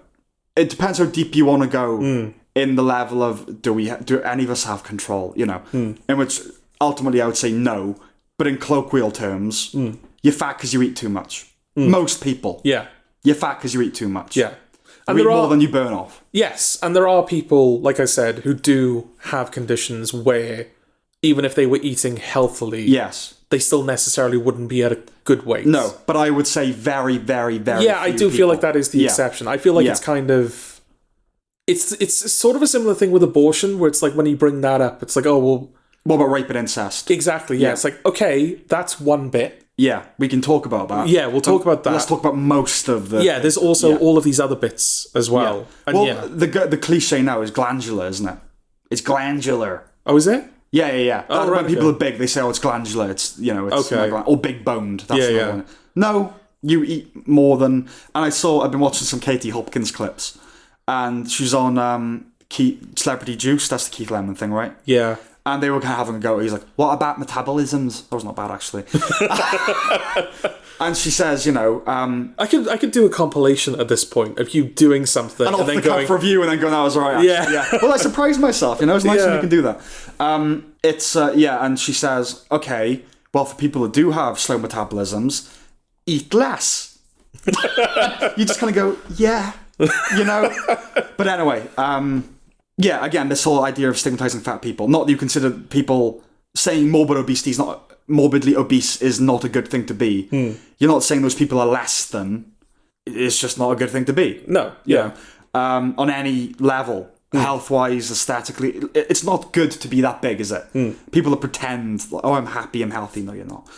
It depends how deep you want to go in the level of do any of us have control, in which ultimately I would say no, but in colloquial terms, you're fat because you eat too much. Most people. Yeah. You're fat because you eat too much. Yeah. And you eat more than you burn off. Yes, and there are people, like I said, who do have conditions where even if they were eating healthily... Yes. They still necessarily wouldn't be at a good weight. No, but I would say very, very, very few I do feel like that is the exception. I feel like it's kind of... It's sort of a similar thing with abortion, where it's like when you bring that up, it's like, oh, well... What about rape and incest? Exactly, yeah. It's like, okay, that's one bit. Yeah, we can talk about that. Yeah, we'll talk about that. Let's talk about most of the... Yeah, there's also all of these other bits as well. Yeah. And the cliche now is glandular, isn't it? It's glandular. Oh, is it? Yeah. Oh, when people are big, they say, "Oh, it's glandular." It's okay. Or big boned. That's another one. No, you eat more than. And I've been watching some Katie Hopkins clips, and she's on Celebrity Juice. That's the Keith Lemon thing, right? Yeah. And they were kind of having a go. He's like, "What about metabolisms?" That was not bad, actually. And she says, I could do a compilation at this point of you doing something and then the going cup review and then going, "That was right." Yeah. Well, I surprised myself. It's nice when you can do that. And she says, "Okay, well, for people that do have slow metabolisms, eat less." You just kind of go, "Yeah," But anyway, again, this whole idea of stigmatizing fat people. Not that you consider people saying morbidly obese is not a good thing to be. You're not saying those people are less than. It's just not a good thing to be. No. Yeah. On any level, health-wise, aesthetically, it's not good to be that big, is it? People that pretend, "Oh, I'm happy, I'm healthy." No, you're not.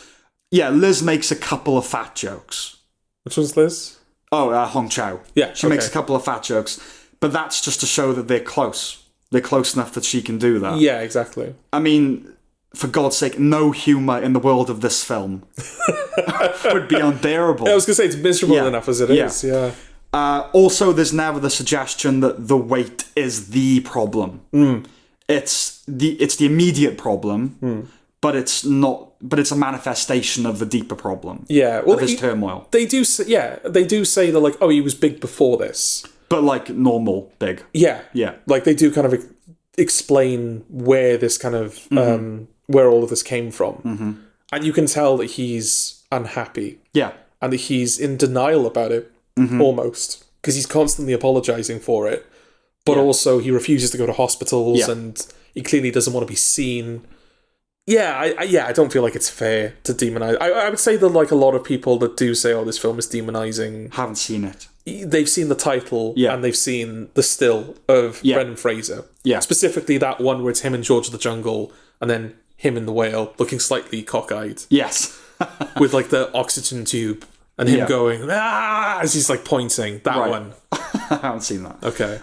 Yeah, Liz makes a couple of fat jokes. Which one's Liz? Oh, Hong Chow. Yeah, She makes a couple of fat jokes. But that's just to show that they're close. They're close enough that she can do that. Yeah, exactly. I mean, for God's sake, no humour in the world of this film would be unbearable. I was going to say, it's miserable enough as it is, yeah. Also, there's never the suggestion that the weight is the problem. It's the immediate problem, but it's not. But it's a manifestation of the deeper problem. Yeah, well, of his turmoil. They do say that, like, oh, he was big before this, but like normal big. Yeah, yeah. Like they do kind of explain where this kind of where all of this came from, and you can tell that he's unhappy. Yeah, and that he's in denial about it almost, because he's constantly apologizing for it, but also he refuses to go to hospitals, and he clearly doesn't want to be seen. Yeah, I don't feel like it's fair to demonize. I would say that, like, a lot of people that do say, "Oh, this film is demonizing," haven't seen it. They've seen the title, and they've seen the still of Brendan Fraser. Yeah, specifically that one where it's him in George of the Jungle, and then him in The Whale, looking slightly cockeyed. Yes, with like the oxygen tube, and him going as he's like pointing. That one. I haven't seen that. Okay.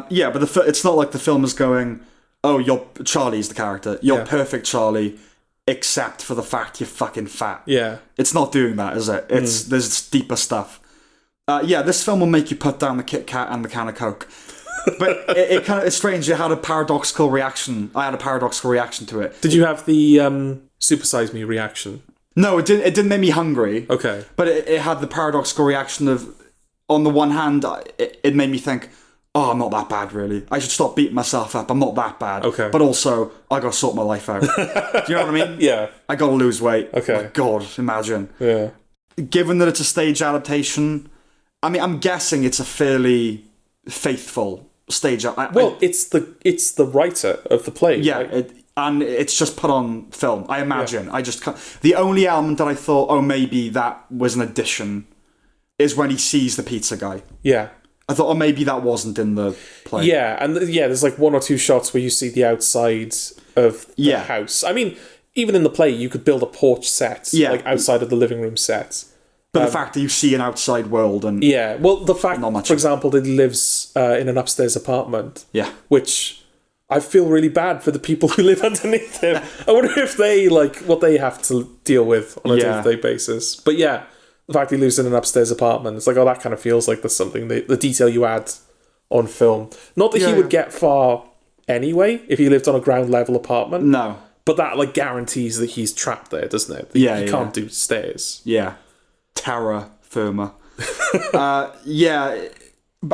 Yeah, but it's not like the film is going, "Oh, Charlie's the character. You're perfect, Charlie, except for the fact you're fucking fat." Yeah. It's not doing that, is it? There's deeper stuff. This film will make you put down the Kit Kat and the can of Coke. But it's strange. It had a paradoxical reaction. I had a paradoxical reaction to it. Did you have the supersize me reaction? No, it didn't make me hungry. Okay. But it had the paradoxical reaction of, on the one hand, it made me think, oh, I'm not that bad, really. I should stop beating myself up. I'm not that bad. Okay. But also, I got to sort my life out. Do you know what I mean? Yeah. I got to lose weight. Okay. My God, imagine. Yeah. Given that it's a stage adaptation, I mean, I'm guessing it's a fairly faithful stage. It's the writer of the play. Yeah, right? And it's just put on film. I imagine. Yeah. I just can't. The only element that I thought, oh, maybe that was an addition, is when he sees the pizza guy. Yeah. I thought, oh, maybe that wasn't in the play. Yeah, and there's like one or two shots where you see the outside of the house. I mean, even in the play, you could build a porch set, like outside of the living room set. But the fact that you see an outside world and the fact, for example, that he lives in an upstairs apartment, which I feel really bad for the people who live underneath him. I wonder if they what they have to deal with on a day-to-day basis. But yeah, the fact he lives in an upstairs apartment, it's like, oh, that kind of feels like there's something the detail you add on film. Not that he would get far anyway if he lived on a ground level apartment. No, but that guarantees that he's trapped there, doesn't it? He can't do stairs. Yeah. Terra firma.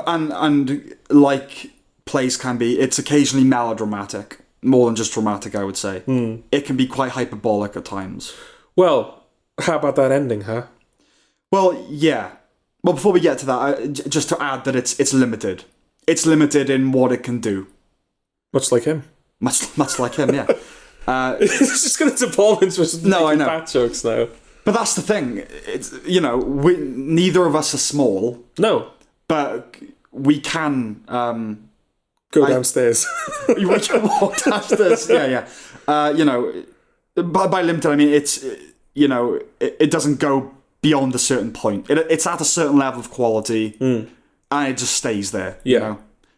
And like plays can be, it's occasionally melodramatic, more than just dramatic, I would say. It can be quite hyperbolic at times. Well, how about that ending, huh? Well, yeah. Well, before we get to that, just to add that it's limited. It's limited in what it can do. Much like him. Much like him, yeah. It's just going to performance with fat jokes now. But that's the thing. It's neither of us are small. No, but we can go downstairs. We can walk downstairs. Yeah. By limited, I mean it doesn't go beyond a certain point. It's at a certain level of quality, and it just stays there. Yeah.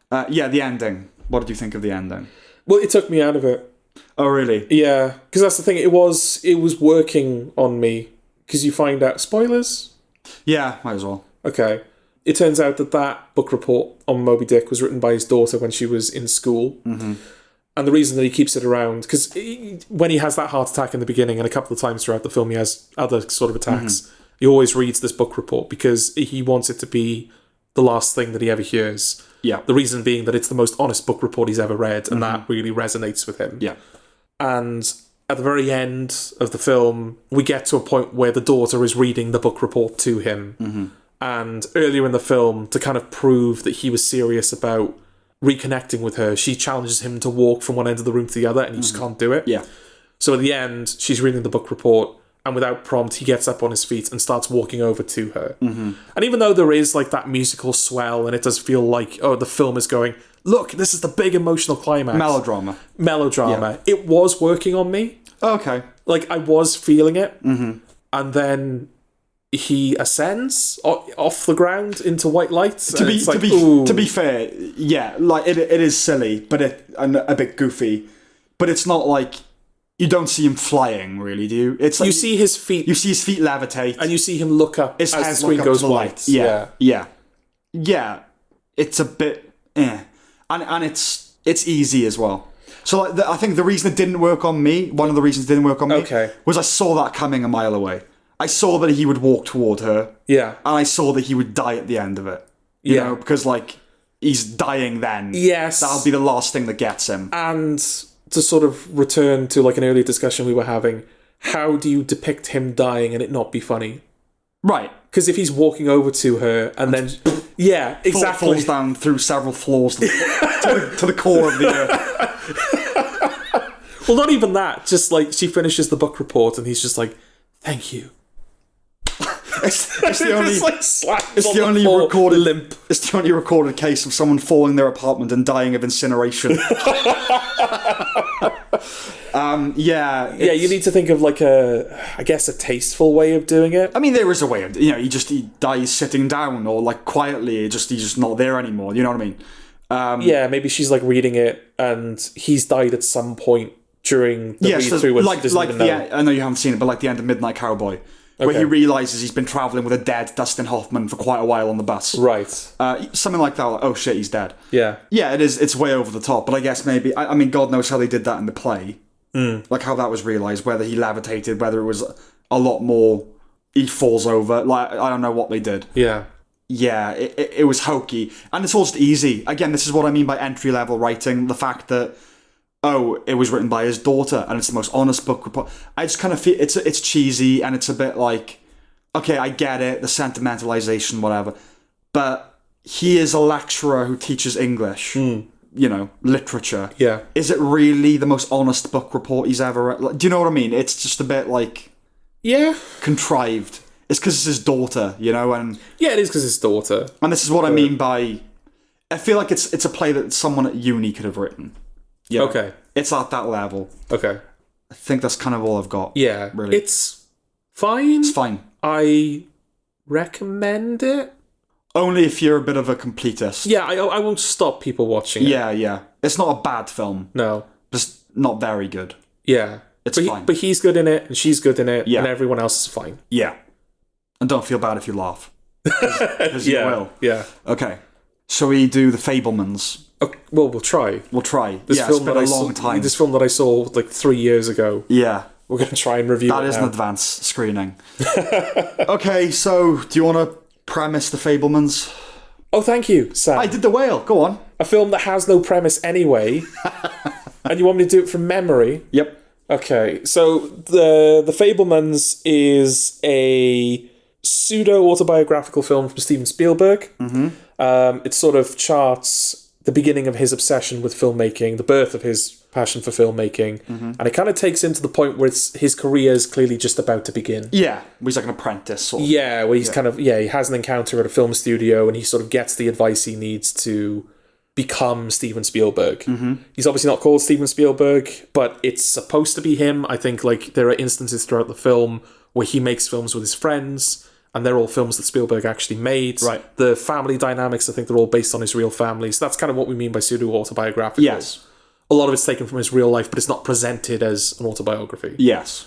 The ending. What did you think of the ending? Well, it took me out of it. Oh, really? Yeah, because that's the thing. It was working on me. Because you find out... Spoilers? Yeah, might as well. Okay. It turns out that book report on Moby Dick was written by his daughter when she was in school. Mm-hmm. And the reason that he keeps it around... Because when he has that heart attack in the beginning, and a couple of times throughout the film he has other sort of attacks, he always reads this book report because he wants it to be the last thing that he ever hears. Yeah. The reason being that it's the most honest book report he's ever read, and that really resonates with him. Yeah. And... at the very end of the film, we get to a point where the daughter is reading the book report to him. Mm-hmm. And earlier in the film, to kind of prove that he was serious about reconnecting with her, she challenges him to walk from one end of the room to the other, and he just can't do it. Yeah. So at the end, she's reading the book report, and without prompt, he gets up on his feet and starts walking over to her. Mm-hmm. And even though there is that musical swell, and it does feel like, oh, the film is going... look, this is the big emotional climax. Melodrama. Yeah. It was working on me. Okay. I was feeling it. Mm-hmm. And then he ascends off the ground into white light. To be fair, yeah, like it is silly, but and a bit goofy, but it's not like you don't see him flying, really, do you? It's like, you see his feet. You see his feet levitate, and you see him look up as the screen goes white. Yeah. It's a bit, and it's easy as well. So like, I think the reason it didn't work on me, one of the reasons it didn't work on me, was I saw that coming a mile away. I saw that he would walk toward her. Yeah. And I saw that he would die at the end of it. You know, because, like, he's dying then. Yes. That'll be the last thing that gets him. And to sort of return to, like, an earlier discussion we were having, how do you depict him dying and it not be funny? Right. Because if he's walking over to her and then... Yeah, exactly. Falls down through several floors to the core of the earth. Well, not even that. Just, like, she finishes the book report and he's just like, thank you. It's the only recorded case of someone falling in their apartment and dying of incineration. You need to think of like a tasteful way of doing it. I mean, there is a way of, he dies sitting down or like quietly. He's just not there anymore. You know what I mean? Maybe she's like reading it and he's died at some point during the read through. I know you haven't seen it, but like the end of Midnight Cowboy. Where he realises he's been travelling with a dead Dustin Hoffman for quite a while on the bus. Right. Something like that, like, oh shit, he's dead. Yeah. Yeah, it is. It's way over the top, but I guess maybe... I mean, God knows how they did that in the play. Like how that was realised, whether he levitated, whether it was a lot more... He falls over. Like, I don't know what they did. Yeah. Yeah, it was hokey. And it's all just easy. Again, this is what I mean by entry-level writing. The fact that... it was written by his daughter, and it's the most honest book report. I just kind of feel it's cheesy, and it's a bit like, okay, I get it, the sentimentalization, whatever, but he is a lecturer who teaches English, literature. Yeah. Is it really the most honest book report he's ever read? Like, do you know what I mean? It's just a bit like, contrived. It's because it's his daughter, and it is because it's his daughter. And this is what I mean by, I feel like it's a play that someone at uni could have written. Yeah. Okay. It's at that level. Okay. I think that's kind of all I've got. Yeah. Really. It's fine. It's fine. I recommend it. Only if you're a bit of a completist. Yeah, I won't stop people watching it. Yeah. It's not a bad film. No. Just not very good. Yeah. It's fine. But he's good in it, and she's good in it, and everyone else is fine. Yeah. And don't feel bad if you laugh. Because you will. Yeah. Okay. Shall we do The Fabelmans? Okay, well, we'll try. This film it's been a long time. This film that I saw like 3 years ago. Yeah. We're going to try and review it. That is an advance screening. Okay, so do you want to premise The Fabelmans? Oh, thank you, Sam. I did The Whale. Go on. A film that has no premise anyway. And you want me to do it from memory? Yep. Okay, so The Fabelmans is a pseudo-autobiographical film from Steven Spielberg. Mm-hmm. It sort of charts the beginning of his obsession with filmmaking, the birth of his passion for filmmaking, and it kind of takes him to the point where his career is clearly just about to begin. Yeah, he's like an apprentice, sort of. Yeah, where he's he has an encounter at a film studio and he sort of gets the advice he needs to become Steven Spielberg. Mm-hmm. He's obviously not called Steven Spielberg, but it's supposed to be him. I think like there are instances throughout the film where he makes films with his friends, and they're all films that Spielberg actually made. Right. The family dynamics, I think they're all based on his real family. So that's kind of what we mean by pseudo-autobiographical. Yes. A lot of it's taken from his real life, but it's not presented as an autobiography. Yes.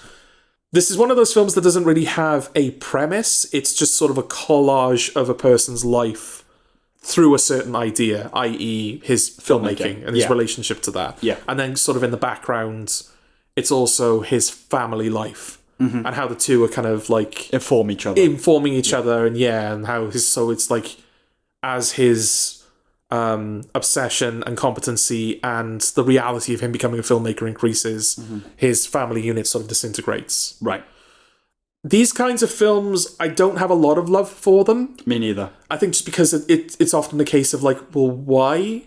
This is one of those films that doesn't really have a premise. It's just sort of a collage of a person's life through a certain idea, i.e. his filmmaking and his relationship to that. Yeah. And then sort of in the background, it's also his family life. Mm-hmm. And how the two are kind of like informing each other, and how it's like as his obsession and competency and the reality of him becoming a filmmaker increases, his family unit sort of disintegrates. Right. These kinds of films, I don't have a lot of love for them. Me neither. I think just because it's often the case of like, well, why?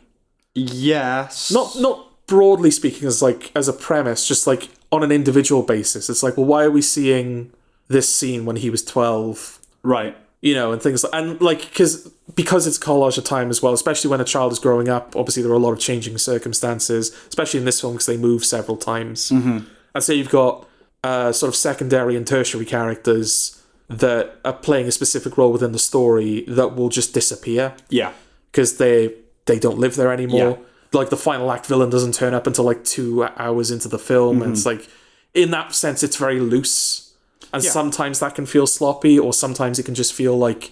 Yes. Not broadly speaking as a premise, just like on an individual basis. It's like, well, why are we seeing this scene when he was 12? Right. And things like, and like, because it's collage of time as well, especially when a child is growing up, obviously there are a lot of changing circumstances, especially in this film because they move several times. Mm-hmm. And so you've got sort of secondary and tertiary characters that are playing a specific role within the story that will just disappear. Yeah. Because they don't live there anymore. Yeah. Like, the final act villain doesn't turn up until, like, 2 hours into the film. And it's like, in that sense, it's very loose. And sometimes that can feel sloppy, or sometimes it can just feel like,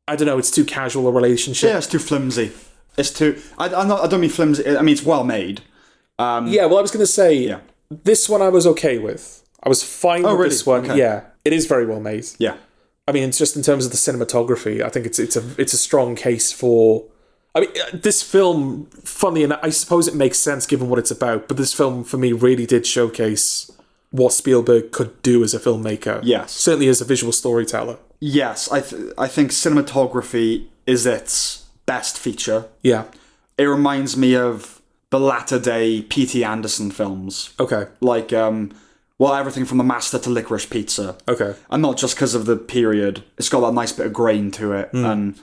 I don't know, it's too casual a relationship. Yeah, it's too flimsy. It's too... I don't mean flimsy. I mean, it's well made. Yeah, well, I was going to say, this one I was okay with. I was fine with this one. Okay. Yeah, it is very well made. Yeah. I mean, it's just in terms of the cinematography, I think it's a strong case for... I mean, this film, funnily enough, I suppose it makes sense given what it's about, but this film, for me, really did showcase what Spielberg could do as a filmmaker. Yes. Certainly as a visual storyteller. Yes, I think cinematography is its best feature. Yeah. It reminds me of the latter-day P.T. Anderson films. Okay. Like, everything from The Master to Licorice Pizza. Okay. And not just because of the period. It's got that nice bit of grain to it. And,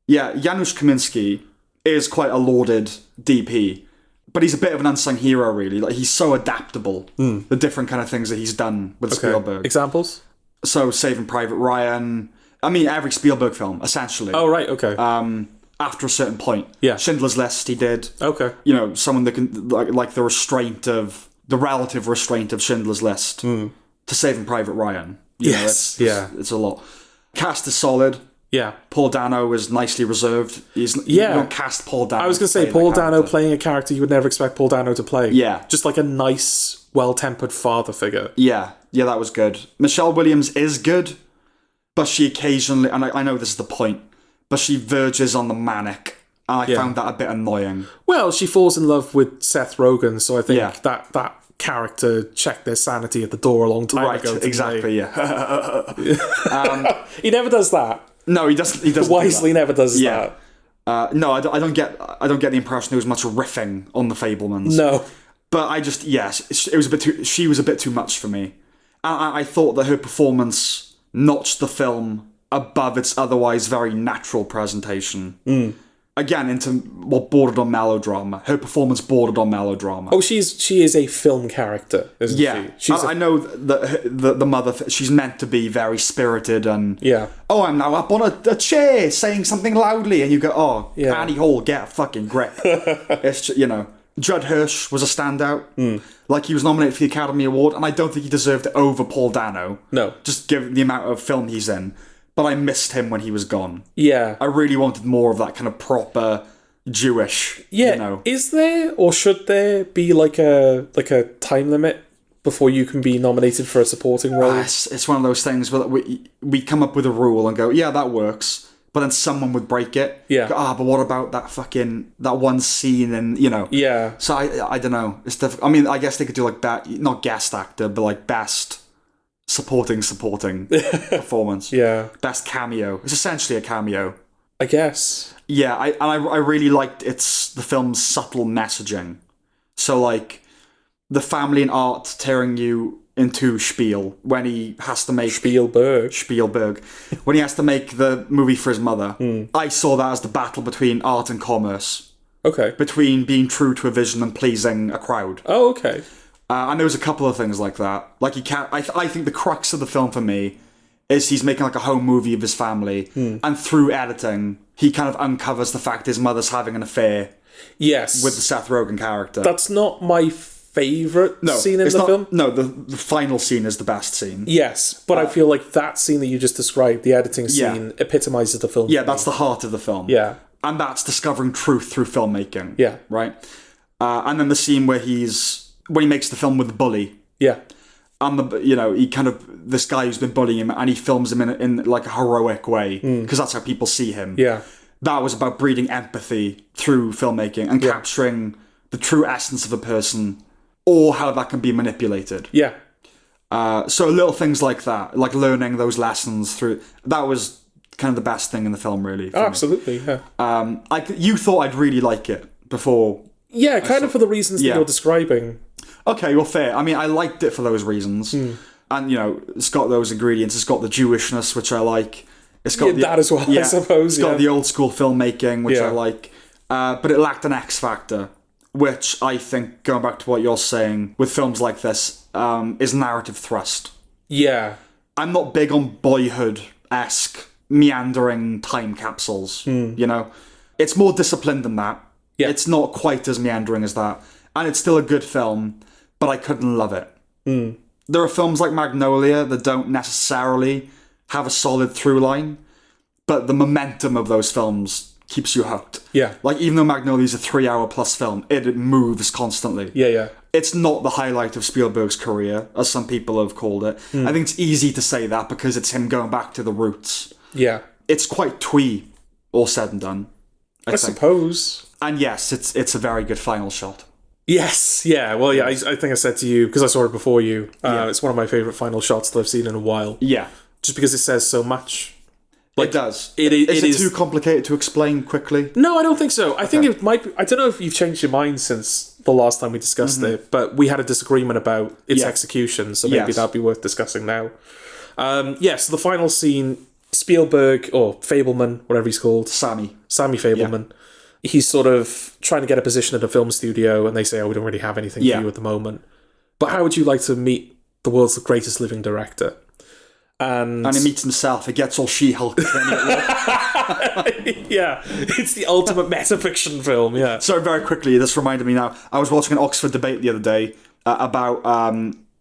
Janusz Kaminski is quite a lauded DP. But he's a bit of an unsung hero, really. Like, he's so adaptable. The different kind of things that he's done with Spielberg. Examples? So, Saving Private Ryan. I mean, every Spielberg film, essentially. Oh, right, okay. After a certain point. Yeah. Schindler's List, he did. Okay. You know, someone that can, like the relative restraint of Schindler's List to Saving Private Ryan. Yes. It's a lot. Cast is solid. Yeah. Paul Dano is nicely reserved. You don't cast Paul Dano. I was going to say, Paul Dano playing a character you would never expect Paul Dano to play. Yeah. Just like a nice, well-tempered father figure. Yeah. Yeah, that was good. Michelle Williams is good, but she occasionally, and I know this is the point, but she verges on the manic. And I found that a bit annoying. Well, she falls in love with Seth Rogen, so I think that character checked their sanity at the door a long time ago. Right, exactly, yeah. He never does that. No, he doesn't. He doesn't. Wisely never does that. No, I don't get the impression there was much riffing on the Fabelmans. No, but it was a bit too. She was a bit too much for me. I thought that her performance notched the film above its otherwise very natural presentation. Again, into what bordered on melodrama. Her performance bordered on melodrama. Oh, she is a film character, isn't she? I know that the mother, she's meant to be very spirited and... Yeah. Oh, I'm now up on a chair saying something loudly, and you go, oh, Annie Hall, get a fucking grip. It's just, Judd Hirsch was a standout. Like, he was nominated for the Academy Award, and I don't think he deserved it over Paul Dano. No. Just given the amount of film he's in. But I missed him when he was gone. Yeah. I really wanted more of that kind of proper Jewish, Is there, or should there be like a time limit before you can be nominated for a supporting role? It's one of those things where we come up with a rule and go, yeah, that works. But then someone would break it. Yeah. Go, but what about that one scene and, Yeah. So I don't know. It's difficult. I mean, I guess they could do like that, not guest actor, but like best supporting performance. Yeah. Best cameo. It's essentially a cameo. I guess. Yeah, I really liked the film's subtle messaging. So, like, the family and art tearing you into spiel when he has to make... Spielberg. When he has to make the movie for his mother. I saw that as the battle between art and commerce. Okay. Between being true to a vision and pleasing a crowd. Oh, okay. And there was a couple of things like that. Like, I think the crux of the film for me is he's making like a home movie of his family, and through editing, he kind of uncovers the fact his mother's having an affair. Yes. With the Seth Rogen character. That's not my favourite scene in the film. No, the final scene is the best scene. Yes, but I feel like that scene that you just described, the editing scene, epitomises the film. Yeah, that's the heart of the film. Yeah. And that's discovering truth through filmmaking. Yeah. Right? And then the scene where when he makes the film with the bully. Yeah. And he kind of, this guy who's been bullying him, and he films him in like a heroic way, because that's how people see him. Yeah. That was about breeding empathy through filmmaking and capturing the true essence of a person, or how that can be manipulated. Yeah. So little things like that, like learning those lessons through, that was kind of the best thing in the film, really. Oh, absolutely, yeah. You thought I'd really like it before. Yeah, kind of for the reasons that you're describing. Okay, well, fair. I mean, I liked it for those reasons. And, it's got those ingredients. It's got the Jewishness, which I like. It's got that as well, I suppose. It's got the old school filmmaking, which I like. But it lacked an X factor, which I think, going back to what you're saying, with films like this, is narrative thrust. Yeah. I'm not big on Boyhood-esque meandering time capsules, you know? It's more disciplined than that. Yeah. It's not quite as meandering as that. And it's still a good film, but I couldn't love it. There are films like Magnolia that don't necessarily have a solid through line, but the momentum of those films keeps you hooked. Yeah. Like, even though Magnolia is a 3-hour plus film, it moves constantly. Yeah. It's not the highlight of Spielberg's career, as some people have called it. I think it's easy to say that because it's him going back to the roots. Yeah. It's quite twee, all said and done. I suppose. And yes, it's a very good final shot. Yes, yeah. Well, yeah, I think I said to you, because I saw it before you, it's one of my favourite final shots that I've seen in a while. Yeah. Just because it says so much. Like, it does. Is it too complicated to explain quickly? No, I don't think so. I think it might be... I don't know if you've changed your mind since the last time we discussed it, but we had a disagreement about its execution, so maybe that'd be worth discussing now. So the final scene, Spielberg, or Fabelman, whatever he's called. Sammy Fabelman. Yeah. He's sort of trying to get a position at a film studio, and they say, we don't really have anything for you at the moment. But how would you like to meet the world's greatest living director? And he meets himself. He gets all She-Hulk. Yeah, it's the ultimate metafiction film, yeah. So very quickly, this reminded me now, I was watching an Oxford debate the other day about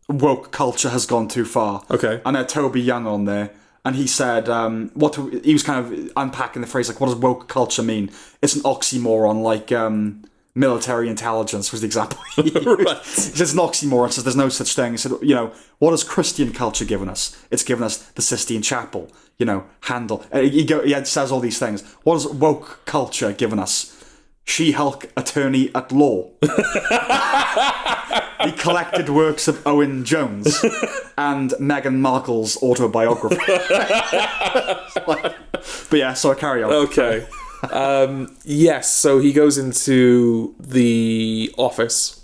woke culture has gone too far. Okay. And had Toby Young on there. And he said, he was kind of unpacking the phrase, like, what does woke culture mean? It's an oxymoron, like military intelligence was the example he used. Right. He says it's an oxymoron, says there's no such thing. He said, what has Christian culture given us? It's given us the Sistine Chapel, Handel. He says all these things. What has woke culture given us? She-Hulk attorney at law. The collected works of Owen Jones and Meghan Markle's autobiography. But yeah, so I carry on. Okay. Yes, so he goes into the office,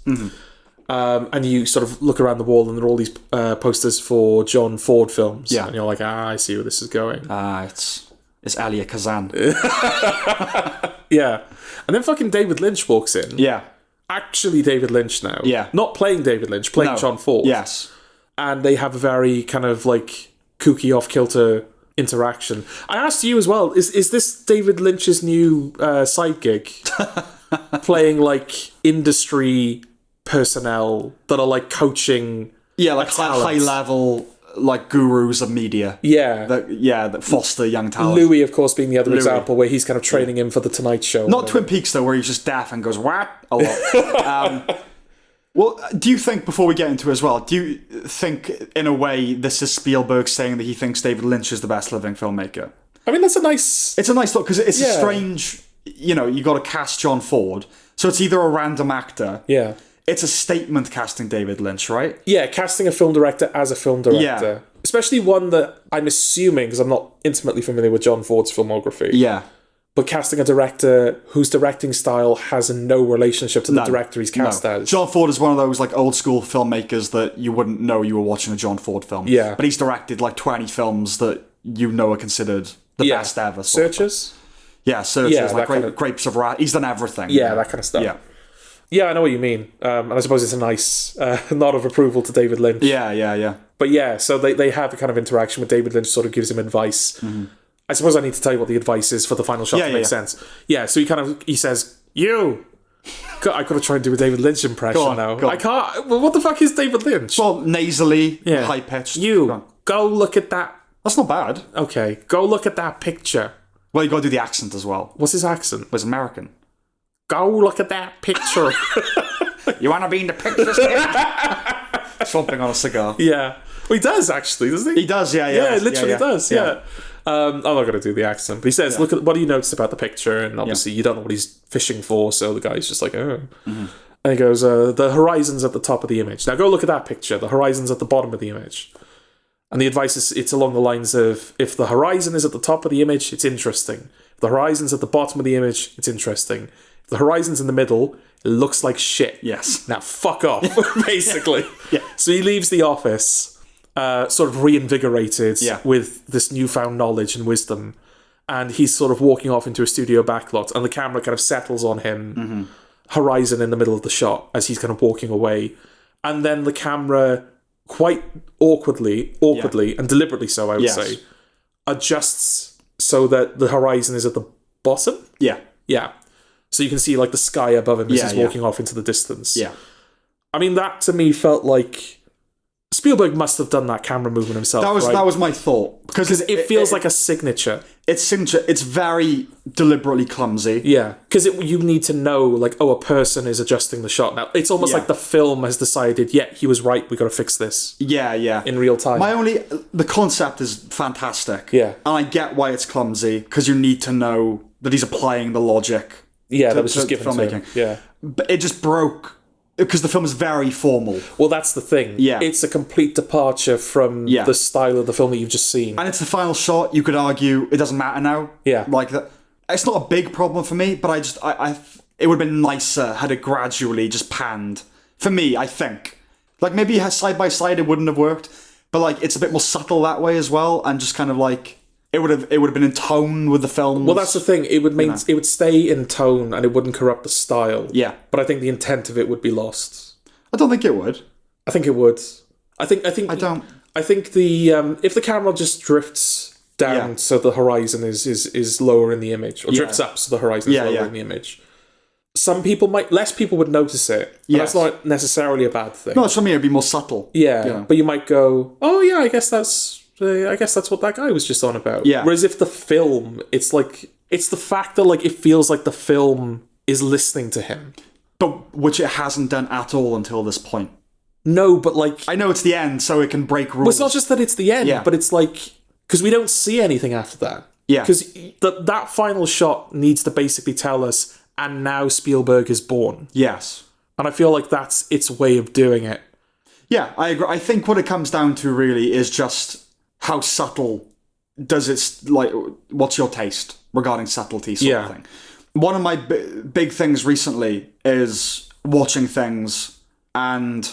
and you sort of look around the wall, and there are all these posters for John Ford films. Yeah. And you're like, I see where this is going. It's Elia Kazan. Yeah. And then fucking David Lynch walks in. Yeah. Actually David Lynch now. Yeah. Not playing David Lynch, playing John Ford. Yes. And they have a very kind of like kooky off-kilter interaction. I asked you as well, is this David Lynch's new side gig? Playing like industry personnel that are like coaching like high level like gurus of media. Yeah. That foster young talent. Louis, of course, being the other example where he's kind of training him for the Tonight Show. Not Twin Peaks, though, where he's just deaf and goes, what? A lot. Well, do you think, before we get into it as well, do you think, in a way, this is Spielberg saying that he thinks David Lynch is the best living filmmaker? I mean, that's a nice... It's a nice thought, because it's a strange... you got to cast John Ford, so it's either a random actor... Yeah. It's a statement casting David Lynch, right? Yeah, casting a film director as a film director. Yeah. Especially one that I'm assuming, because I'm not intimately familiar with John Ford's filmography. Yeah. But casting a director whose directing style has no relationship to the director he's cast as. John Ford is one of those like old school filmmakers that you wouldn't know you were watching a John Ford film. Yeah. But he's directed like 20 films that are considered the best ever. Searchers? Yeah, Searchers, like Grapes of Wrath. He's done everything. Yeah, that kind of stuff. Yeah. Yeah, I know what you mean. And I suppose it's a nice nod of approval to David Lynch. Yeah. But yeah, so they have a kind of interaction with David Lynch, sort of gives him advice. Mm-hmm. I suppose I need to tell you what the advice is for the final shot to make sense. Yeah, so he says, you! God, I got to try and do a David Lynch impression now. I can't. Well, what the fuck is David Lynch? Well, nasally, high-pitched. Go look at that. That's not bad. Okay, go look at that picture. Well, you got to do the accent as well. What's his accent? Well, it's American. Go look at that picture. You want to be in the picture? Something on a cigar. Yeah. Well, he does, actually, doesn't he? He does, yeah. Yeah, literally does, yeah. I'm not going to do the accent, but he says, look at what do you notice about the picture? And obviously you don't know what he's fishing for, so the guy's just like, oh. Mm-hmm. And he goes, the horizon's at the top of the image. Now go look at that picture. The horizon's at the bottom of the image. And the advice is, it's along the lines of, if the horizon is at the top of the image, it's interesting. If the horizon's at the bottom of the image, it's interesting. If the horizon's in the middle, it looks like shit. Yes. Now fuck off, basically. Yeah. So he leaves the office, sort of reinvigorated with this newfound knowledge and wisdom. And he's sort of walking off into a studio backlot, and the camera kind of settles on him, horizon in the middle of the shot, as he's kind of walking away. And then the camera quite awkwardly, and deliberately so, I would say, adjusts so that the horizon is at the bottom. Yeah. Yeah. So you can see like the sky above him as he's walking off into the distance. Yeah. I mean, that to me felt like Spielberg must have done that camera movement himself. That was my thought, because it feels like a signature. It's very deliberately clumsy. Yeah, because you need to know, like, a person is adjusting the shot now. It's almost like the film has decided, he was right. We got to fix this. Yeah, in real time. The concept is fantastic. Yeah, and I get why it's clumsy, because you need to know that he's applying the logic. Yeah, that was just given to him. Yeah, but it just broke. Because the film is very formal. Well, that's the thing. Yeah. It's a complete departure from the style of the film that you've just seen. And it's the final shot. You could argue it doesn't matter now. Yeah. Like that. It's not a big problem for me, but it would have been nicer had it gradually just panned. For me, I think. Like, maybe side by side it wouldn't have worked, but like it's a bit more subtle that way as well, and just kind of like it would have been in tone with the film. Well, that's the thing. It would stay in tone and it wouldn't corrupt the style. Yeah. But I think the intent of it would be lost. I don't think it would. I think it would. I think I don't. I think the if the camera just drifts down so the horizon is lower in the image, or drifts up so the horizon is lower in the image, less people would notice it. And that's not necessarily a bad thing. No, for me it'd be more subtle. Yeah. But you might go, oh yeah, I guess that's what that guy was just on about. Yeah. Whereas if the film, it's the fact that like it feels like the film is listening to him, but which it hasn't done at all until this point. No, but like I know it's the end, so it can break rules. Well, it's not just that it's the end, but it's like because we don't see anything after that. Yeah. Because that final shot needs to basically tell us, and now Spielberg is born. Yes. And I feel like that's its way of doing it. Yeah, I agree. I think what it comes down to really is just how subtle does it, like, what's your taste regarding subtlety sort of thing. One of my big things recently is watching things and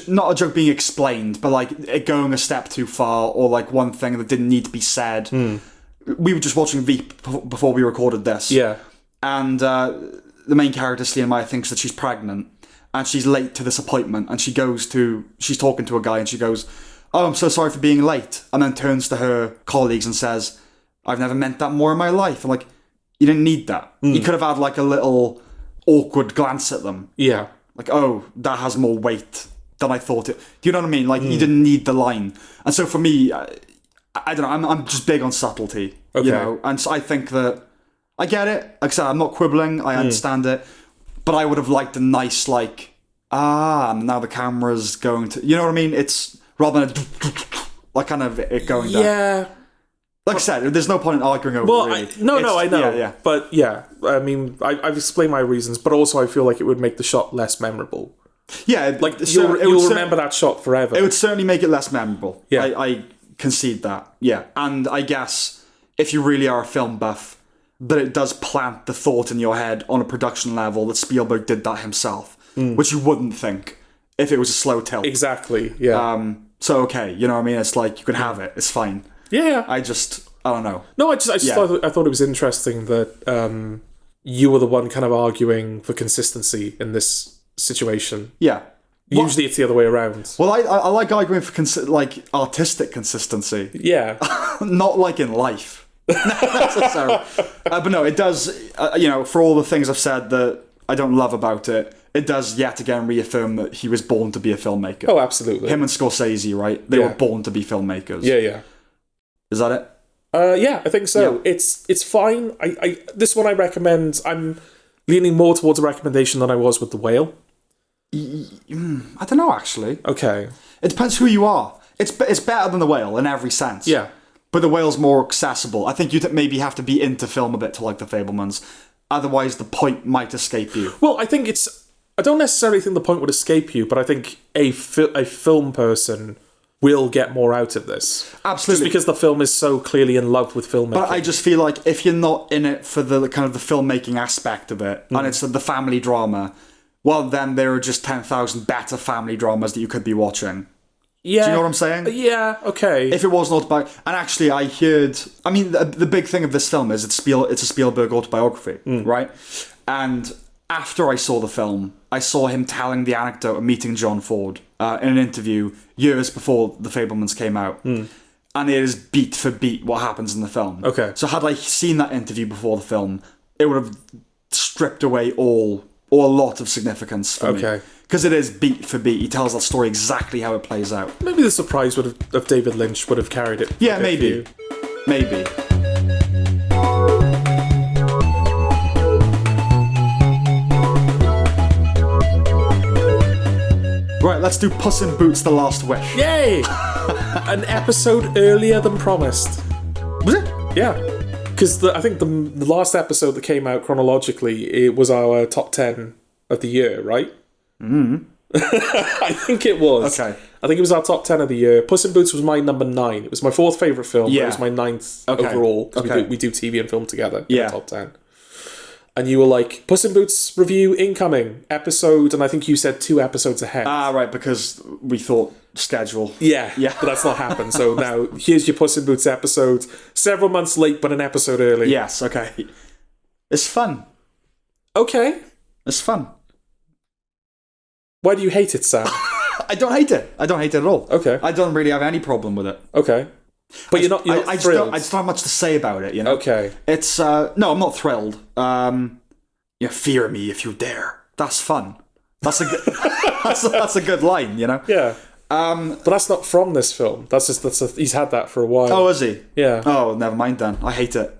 not a joke being explained, but like it going a step too far, or like one thing that didn't need to be said. We were just watching Veep before we recorded this. Yeah. And the main character, Celine Meyer, thinks that she's pregnant and she's late to this appointment, and she's talking to a guy and she goes, "Oh, I'm so sorry for being late," and then turns to her colleagues and says, "I've never meant that more in my life." And like, you didn't need that. You could have had like a little awkward glance at them. Yeah. Like, oh, that has more weight than I thought it. Do you know what I mean? Like, you didn't need the line. And so for me, I don't know, I'm just big on subtlety. Okay. You know? And so I think that I get it. Like I said, I'm not quibbling. I understand it. But I would have liked a nice, like, and now the camera's going to... You know what I mean? It's rather than like kind of it going down. Yeah. Like I said, there's no point in arguing over it, really. I know. Yeah. But yeah, I mean, I've explained my reasons, but also I feel like it would make the shot less memorable. Yeah. Like, you'll remember that shot forever. It would certainly make it less memorable. Yeah. I concede that. Yeah. And I guess if you really are a film buff, that it does plant the thought in your head on a production level that Spielberg did that himself, which you wouldn't think if it was a slow tilt. Exactly, yeah. So, okay, you know what I mean? It's like, you can have it. It's fine. Yeah. I don't know. No, I thought it was interesting that you were the one kind of arguing for consistency in this situation. Yeah. Usually it's the other way around. Well, I like arguing for artistic consistency. Yeah. Not like in life. Necessarily. But no, it does, for all the things I've said that I don't love about it, it does yet again reaffirm that he was born to be a filmmaker. Oh, absolutely. Him and Scorsese, right? They were born to be filmmakers. Yeah. Is that it? Yeah, I think so. Yeah. It's fine. This one I recommend. I'm leaning more towards a recommendation than I was with The Whale. I don't know, actually. Okay. It depends who you are. It's better than The Whale in every sense. Yeah. But The Whale's more accessible. I think you'd maybe have to be into film a bit to like The Fabelmans. Otherwise, the point might escape you. Well, I think I don't necessarily think the point would escape you, but I think a film person will get more out of this. Absolutely. Just because the film is so clearly in love with filmmaking. But I just feel like if you're not in it for the kind of the filmmaking aspect of it, and it's the family drama, well, then there are just 10,000 better family dramas that you could be watching. Yeah. Do you know what I'm saying? Yeah, okay. If it was not about... And actually, the big thing of this film is it's a Spielberg autobiography, right? And after I saw the film, I saw him telling the anecdote of meeting John Ford in an interview years before the Fabelmans came out. And it is beat for beat what happens in the film. Okay. So had I seen that interview before the film, it would have stripped away all or a lot of significance for me. Because it is beat for beat. He tells that story exactly how it plays out. Maybe the surprise of David Lynch would have carried it. Yeah, maybe. Maybe. Right, let's do Puss in Boots: The Last Wish. Yay! An episode earlier than promised. Was it? Yeah. Because I think the last episode that came out chronologically, it was our top 10 of the year, right? I think it was. Okay. I think it was our top 10 of the year. Puss in Boots was my number 9. It was my 4th favourite film, but it was my 9th overall. Because we do TV and film together in the top 10. And you were like, Puss in Boots review incoming, episode, and I think you said 2 episodes ahead. Ah, right, because we thought schedule. Yeah, but that's not happened. So now, here's your Puss in Boots episode, several months late, but an episode early. Yes, okay. It's fun. Okay. It's fun. Why do you hate it, Sam? I don't hate it. I don't hate it at all. Okay. I don't really have any problem with it. Okay. But you're not thrilled. I just don't have much to say about it, you know? Okay. It's, no, I'm not thrilled. Fear me if you dare. That's fun. That's a good, that's a good line, you know? Yeah. But that's not from this film. He's had that for a while. Oh, is he? Yeah. Oh, never mind then. I hate it.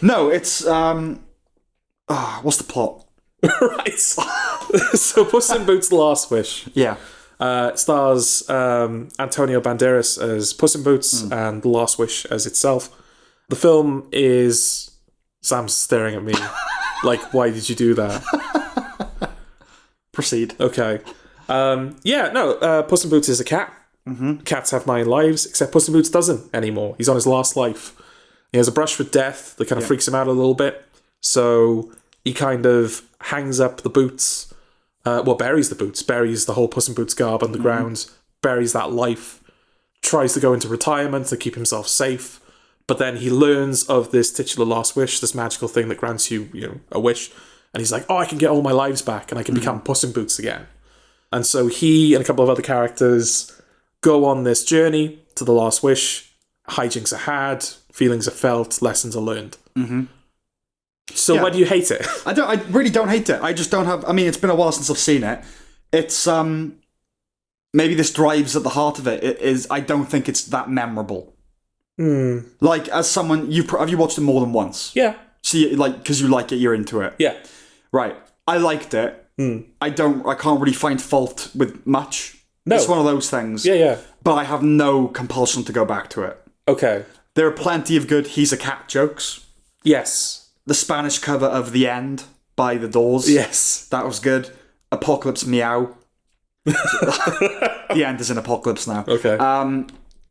No, it's, what's the plot? Right. So Puss in Boots: The Last Wish. Yeah. Stars Antonio Banderas as Puss in Boots and The Last Wish as itself. The film is... Sam's staring at me like, why did you do that? Proceed. Okay. Puss in Boots is a cat. Cats have 9 lives, except Puss in Boots doesn't anymore. He's on his last life. He has a brush with death that kind of freaks him out a little bit. So he kind of hangs up the boots... buries the boots, buries the whole Puss in Boots garb underground, buries that life, tries to go into retirement to keep himself safe, but then he learns of this titular last wish, this magical thing that grants you, a wish, and he's like, oh, I can get all my lives back and I can become Puss in Boots again. And so he and a couple of other characters go on this journey to the last wish. Hijinks are had, feelings are felt, lessons are learned. So why do you hate it? I really don't hate it. I just don't have... I mean, it's been a while since I've seen it. It's, maybe this drives at the heart of it. It is, I don't think it's that memorable. Like, as someone... Have you watched it more than once? Yeah. So, because you like it, you're into it? Yeah. Right. I liked it. I can't really find fault with much. No. It's one of those things. Yeah. But I have no compulsion to go back to it. Okay. There are plenty of good He's a Cat jokes. Yes. The Spanish cover of The End by The Doors. Yes. That was good. Apocalypse Meow. The End is in Apocalypse now. Okay.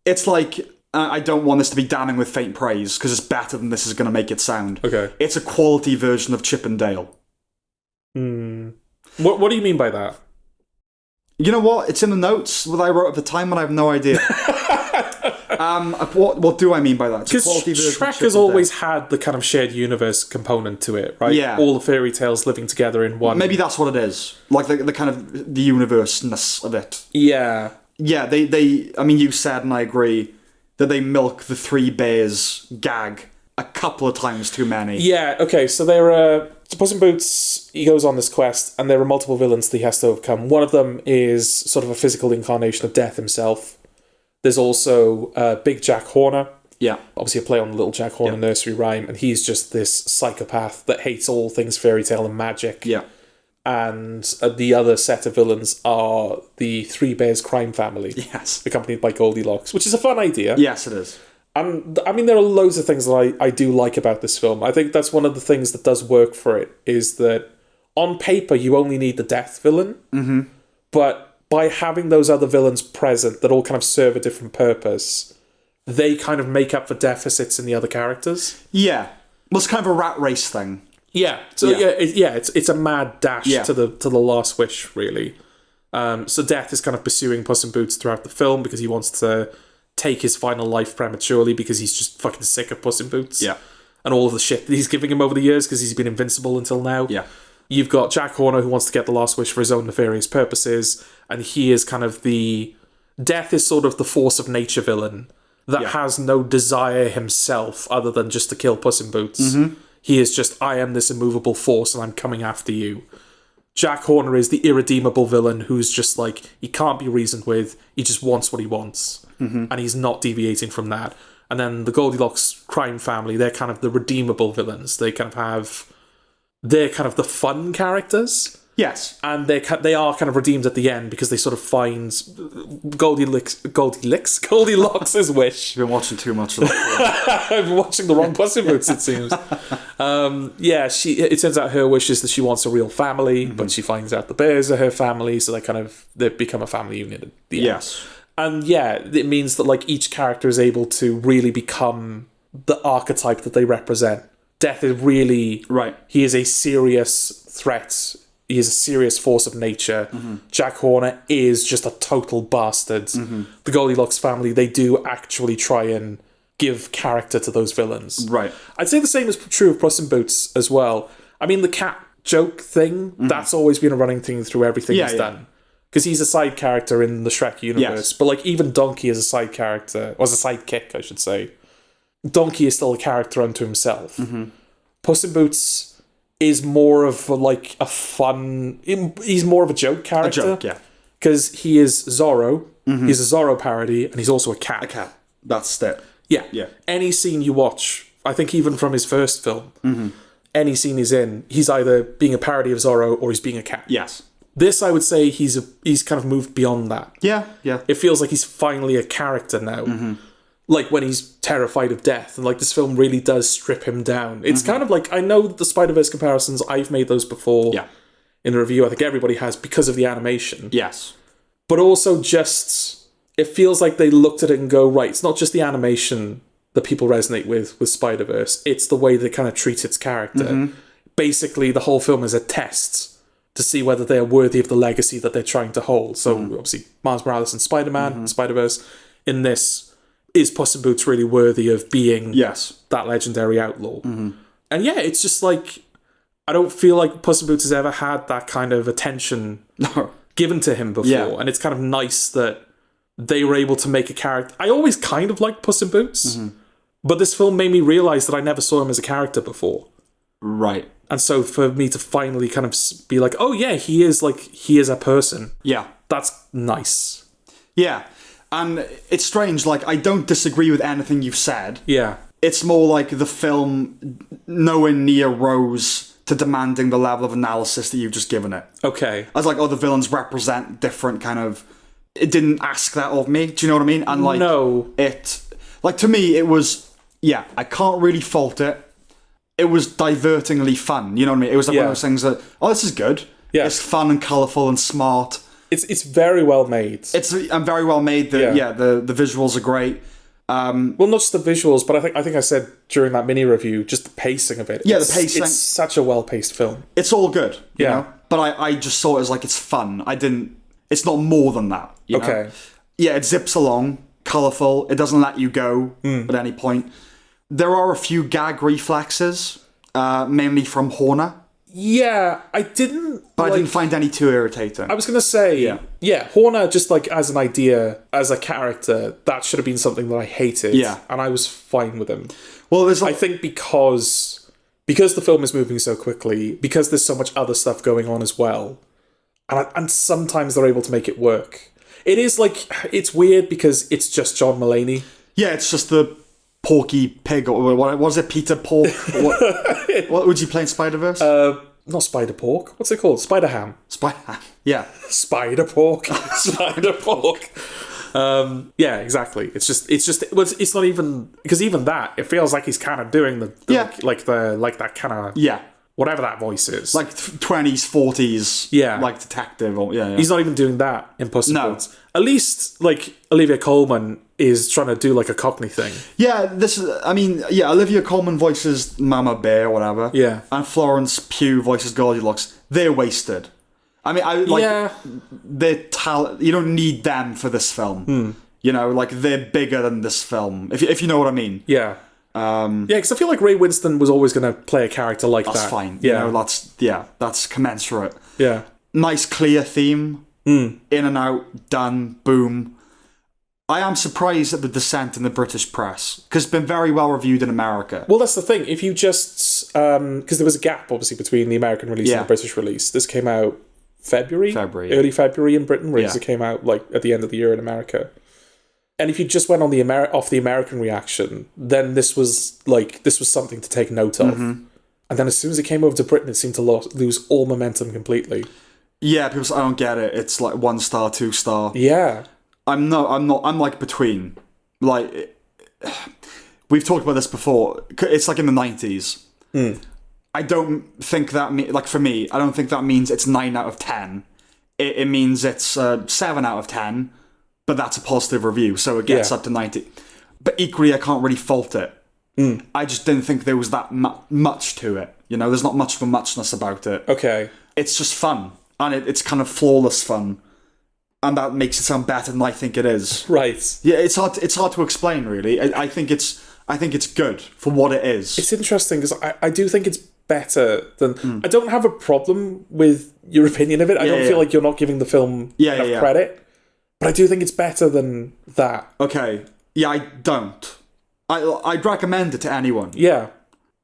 It's like, I don't want this to be damning with faint praise, because it's better than this is going to make it sound. Okay. It's a quality version of Chip and Dale. What do you mean by that? You know what? It's in the notes that I wrote at the time, and I have no idea. What do I mean by that? Because Shrek has always had the kind of shared universe component to it, right? Yeah. All the fairy tales living together in one. Maybe that's what it is. Like the kind of the universeness of it. Yeah. Yeah, they I mean, you said, and I agree, that they milk the 3 bears gag a couple of times too many. Yeah, okay, so there are... Puss in Boots, he goes on this quest, and there are multiple villains that he has to overcome. One of them is sort of a physical incarnation of Death himself. There's also Big Jack Horner. Yeah. Obviously a play on the Little Jack Horner nursery rhyme, and he's just this psychopath that hates all things fairy tale and magic. Yeah. And the other set of villains are the 3 Bears crime family. Yes. Accompanied by Goldilocks, which is a fun idea. Yes, it is. And, I mean, there are loads of things that I do like about this film. I think that's one of the things that does work for it, is that on paper you only need the death villain, but by having those other villains present that all kind of serve a different purpose, they kind of make up for deficits in the other characters. Yeah. Well, it's kind of a rat race thing. Yeah. So it's a mad dash to the last wish, really. So Death is kind of pursuing Puss in Boots throughout the film because he wants to take his final life prematurely because he's just fucking sick of Puss in Boots. Yeah. and all of the shit that he's giving him over the years because he's been invincible until now. Yeah. You've got Jack Horner who wants to get the last wish for his own nefarious purposes, and he is kind of Death is sort of the force of nature villain that has no desire himself other than just to kill Puss in Boots. He is just, I am this immovable force and I'm coming after you. Jack Horner is the irredeemable villain who's just like, he can't be reasoned with, he just wants what he wants. And he's not deviating from that. And then the Goldilocks crime family, they're kind of the redeemable villains. They're kind of the fun characters. Yes. And they are kind of redeemed at the end because they sort of find Goldilocks' wish. You've been watching too much of that. I've been watching the wrong Puss in Boots, it seems. It turns out her wish is that she wants a real family, but she finds out the bears are her family, so they become a family unit at the end. Yes. And it means that like each character is able to really become the archetype that they represent. Death is really... Right. He is a serious threat. He is a serious force of nature. Jack Horner is just a total bastard. The Goldilocks family, they do actually try and give character to those villains. Right. I'd say the same is true of Puss in Boots as well. I mean, the cat joke thing, that's always been a running thing through everything he's done. Because he's a side character in the Shrek universe. But like even Donkey is a side character, or as a sidekick, I should say. Donkey is still a character unto himself. Puss in Boots is more of a fun... He's more of a joke character. A joke, yeah. Because he is Zorro. He's a Zorro parody, and he's also a cat. A cat. That's it. Yeah. Yeah. Any scene you watch, I think even from his first film, any scene he's in, he's either being a parody of Zorro or he's being a cat. Yes. This, I would say, he's kind of moved beyond that. Yeah, yeah. It feels like he's finally a character now. Like when he's terrified of death, and like this film really does strip him down. It's kind of like, I know the Spider-Verse comparisons, I've made those before in the review. I think everybody has because of the animation. Yes. But also just, it feels like they looked at it and go, right, it's not just the animation that people resonate with Spider-Verse, it's the way they kind of treat its character. Basically, the whole film is a test to see whether they are worthy of the legacy that they're trying to hold. So obviously, Miles Morales and Spider-Man, Spider-Verse, in this, is Puss in Boots really worthy of being that legendary outlaw? And it's just like, I don't feel like Puss in Boots has ever had that kind of attention given to him before. And it's kind of nice that they were able to make a character. I always kind of liked Puss in Boots, but this film made me realise that I never saw him as a character before. Right. And so for me to finally kind of be like, oh yeah, he is a person. Yeah. That's nice. Yeah. And it's strange, like, I don't disagree with anything you've said. Yeah. It's more like the film nowhere near rose to demanding the level of analysis that you've just given it. Okay. I was like, oh, the villains represent different kind of... It didn't ask that of me, do you know what I mean? And like, no. To me, it was... Yeah, I can't really fault it. It was divertingly fun, you know what I mean? It was like one of those things that, oh, this is good. Yeah. It's fun and colourful and smart. It's very well made. It's very well made. The visuals are great. Well, not just the visuals, but I think I said during that mini review, just the pacing of it. Yeah, the pacing. It's such a well-paced film. It's all good, you know? But I just saw it as like, it's fun. It's not more than that, you know? Yeah, it zips along, colourful. It doesn't let you go at any point. There are a few gag reflexes, mainly from Horner. Yeah, I didn't... But I didn't find any too irritating. I was going to say, Horner, just like as an idea, as a character, that should have been something that I hated. Yeah. And I was fine with him. Well, I think because the film is moving so quickly, because there's so much other stuff going on as well, and sometimes they're able to make it work. It is like, it's weird because it's just John Mulaney. Yeah, it's just the Porky Pig, or what was it, Peter Pork? What would you play in Spider-Verse? Not Spider Pork. What's it called? Spider Ham. Spider Ham. Yeah. Spider Pork. Spider Pork. Yeah, exactly. It's not even, because even that, it feels like he's kind of doing like that kind of whatever that voice is, like 20s, 40s, like detective, or he's not even doing that in Puss in Boots. At least like Olivia Colman is trying to do like a Cockney thing. Yeah, Olivia Colman voices Mama Bear or whatever. Yeah. And Florence Pugh voices Goldilocks. They're wasted. I mean, their talent, you don't need them for this film. You know, like, they're bigger than this film, if you know what I mean. Yeah. because I feel like Ray Winston was always going to play a character like that. That's fine. Yeah. You know, that's commensurate. Yeah. Nice, clear theme. In and out, done, boom. I am surprised at the dissent in the British press, because it's been very well reviewed in America. Well, that's the thing. If you just... Because there was a gap, obviously, between the American release and the British release. This came out February, early February in Britain, whereas it came out like at the end of the year in America. And if you just went on off the American reaction, then this was something to take note of. And then as soon as it came over to Britain, it seemed to lose all momentum completely. Yeah, people say, I don't get it. It's like 1 star, 2 star. Yeah. I'm like between. Like, we've talked about this before. It's like in the 90s. I don't think that for me, I don't think that means it's 9 out of 10. It means it's 7 out of 10, but that's a positive review, so it gets up to 90. But equally, I can't really fault it. I just didn't think there was that much to it. You know, there's not much of a muchness about it. Okay. It's just fun, and it's kind of flawless fun. And that makes it sound better than I think it is. Right. Yeah, it's hard to explain, really. I think it's good for what it is. It's interesting because I do think it's better than... I don't have a problem with your opinion of it. I don't feel like you're not giving the film enough credit. But I do think it's better than that. Okay. Yeah, I don't. I'd recommend it to anyone. Yeah.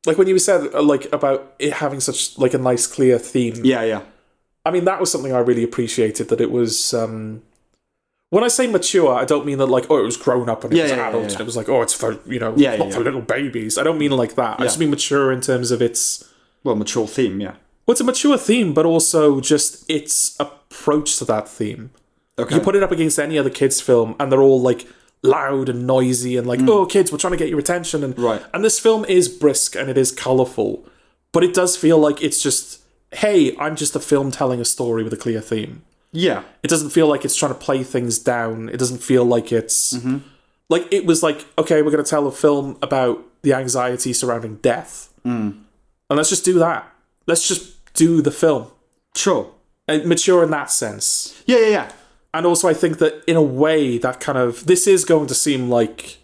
Like when you said about it having such a nice clear theme. Yeah. I mean, that was something I really appreciated, that it was... when I say mature, I don't mean that it was grown up and it was adult and it was it's for, not for little babies. I don't mean like that. I just mean mature in terms of its... Well, mature theme, yeah. Well, it's a mature theme, but also just its approach to that theme. Okay. You put it up against any other kids' film and they're all loud and noisy and oh, kids, we're trying to get your attention. And this film is brisk and it is colourful, but it does feel like it's just... hey, I'm just a film telling a story with a clear theme. Yeah. It doesn't feel like it's trying to play things down. It doesn't feel like it's... it was okay, we're going to tell a film about the anxiety surrounding death. And let's just do that. Let's just do the film. Sure. And mature in that sense. Yeah. And also I think that in a way that kind of... This is going to seem like...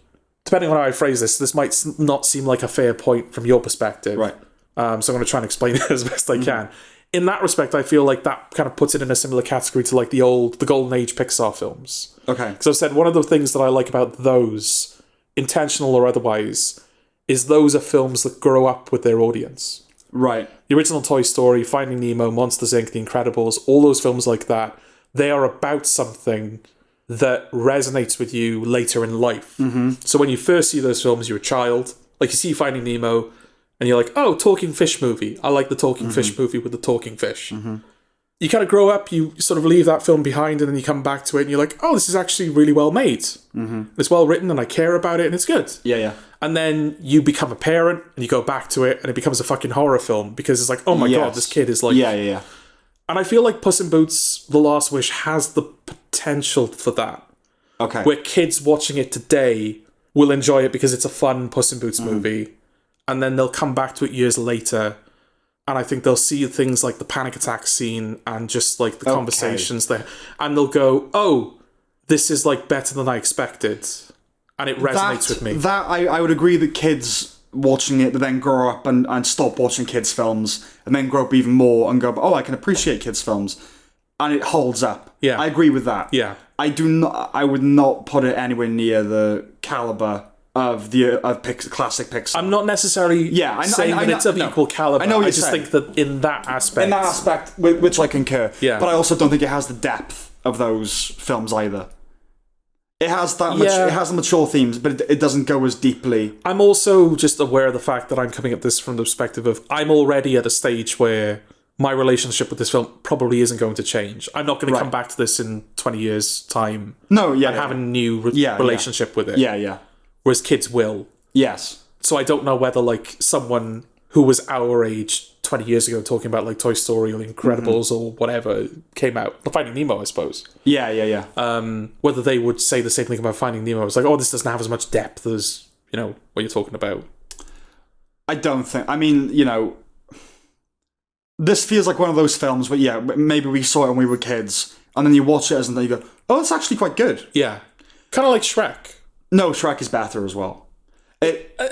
Depending on how I phrase this might not seem like a fair point from your perspective. Right. So I'm going to try and explain it as best I can. In that respect, I feel like that kind of puts it in a similar category to the Golden Age Pixar films. Okay. Because I've said one of the things that I like about those, intentional or otherwise, is those are films that grow up with their audience. Right. The original Toy Story, Finding Nemo, Monsters, Inc., The Incredibles, all those films like that, they are about something that resonates with you later in life. So when you first see those films, you're a child. Like you see Finding Nemo, and you're like, oh, talking fish movie. I like the talking fish movie with the talking fish. You kind of grow up, you sort of leave that film behind, and then you come back to it, and you're like, oh, this is actually really well made. It's well written, and I care about it, and it's good. Yeah. And then you become a parent, and you go back to it, and it becomes a fucking horror film, because it's like, oh my God, this kid is like... Yeah. And I feel like Puss in Boots, The Last Wish, has the potential for that. Okay. Where kids watching it today will enjoy it because it's a fun Puss in Boots movie. And then they'll come back to it years later, and I think they'll see things like the panic attack scene and just the conversations there, and they'll go, oh, this is better than I expected, and it resonates with me. That I would agree that kids watching it then grow up and stop watching kids' films, and then grow up even more and go, oh, I can appreciate kids' films, and it holds up. Yeah. I agree with that. Yeah. I would not put it anywhere near the caliber of classic Pixar. I'm not necessarily saying that it's of equal caliber. I know what I just think that in that aspect... which I concur. Yeah. But I also don't think it has the depth of those films either. It has that much. It has the mature themes, but it doesn't go as deeply. I'm also just aware of the fact that I'm coming at this from the perspective of I'm already at a stage where my relationship with this film probably isn't going to change. I'm not going to come back to this in 20 years' time. No, and have a new relationship with it. Yeah. Whereas kids will. Yes. So I don't know whether someone who was our age 20 years ago talking about Toy Story or Incredibles or whatever came out. Finding Nemo, I suppose. Yeah. Whether they would say the same thing about Finding Nemo. It's oh, this doesn't have as much depth as, what you're talking about. I don't think... I mean, this feels like one of those films where, maybe we saw it when we were kids, and then you watch it and then you go, oh, it's actually quite good. Yeah. Kind of like Shrek. No, Shrek is better as well.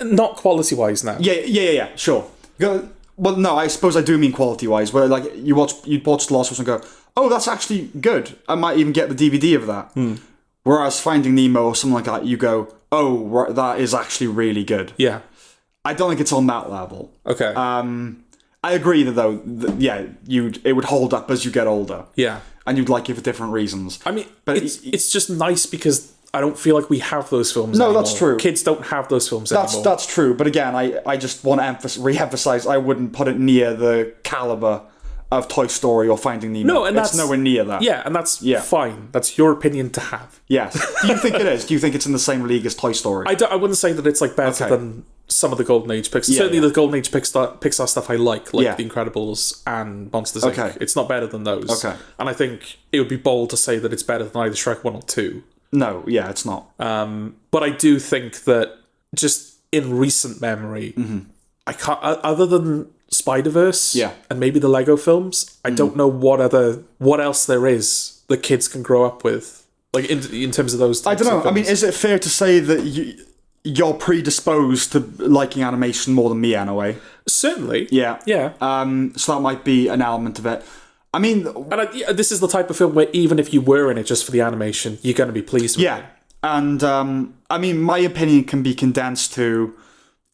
Not quality-wise now. Yeah, sure. Well, no, I suppose I do mean quality-wise, where like you watch The Lost Ocean and go, oh, that's actually good. I might even get the DVD of that. Whereas Finding Nemo or something like that, you go, oh, that is actually really good. Yeah. I don't think it's on that level. Okay. I agree though, it would hold up as you get older. Yeah. And you'd like it for different reasons. I mean, but it's just nice because I don't feel like we have those films anymore. That's true. Kids don't have those films anymore. That's true. But again, I just want to re-emphasize, I wouldn't put it near the caliber of Toy Story or Finding Nemo. No, and it's nowhere near that. Yeah, and that's fine. That's your opinion to have. Yes. Do you think it is? Do you think it's in the same league as Toy Story? I wouldn't say that it's like better than some of the Golden Age Pixar. Certainly the Golden Age Pixar stuff I like The Incredibles and Monsters Inc. It's not better than those. Okay. And I think it would be bold to say that it's better than either Shrek 1 or 2. No, it's not. But I do think that just in recent memory, I can't, other than Spider-Verse and maybe the Lego films, I don't know what else there is that kids can grow up with, like in terms of those types I don't know. of films. I mean, is it fair to say that you're predisposed to liking animation more than me anyway? Certainly. Yeah. So that might be an element of it. I mean... And this is the type of film where even if you were in it just for the animation, you're going to be pleased with it. Yeah. And, I mean, my opinion can be condensed to...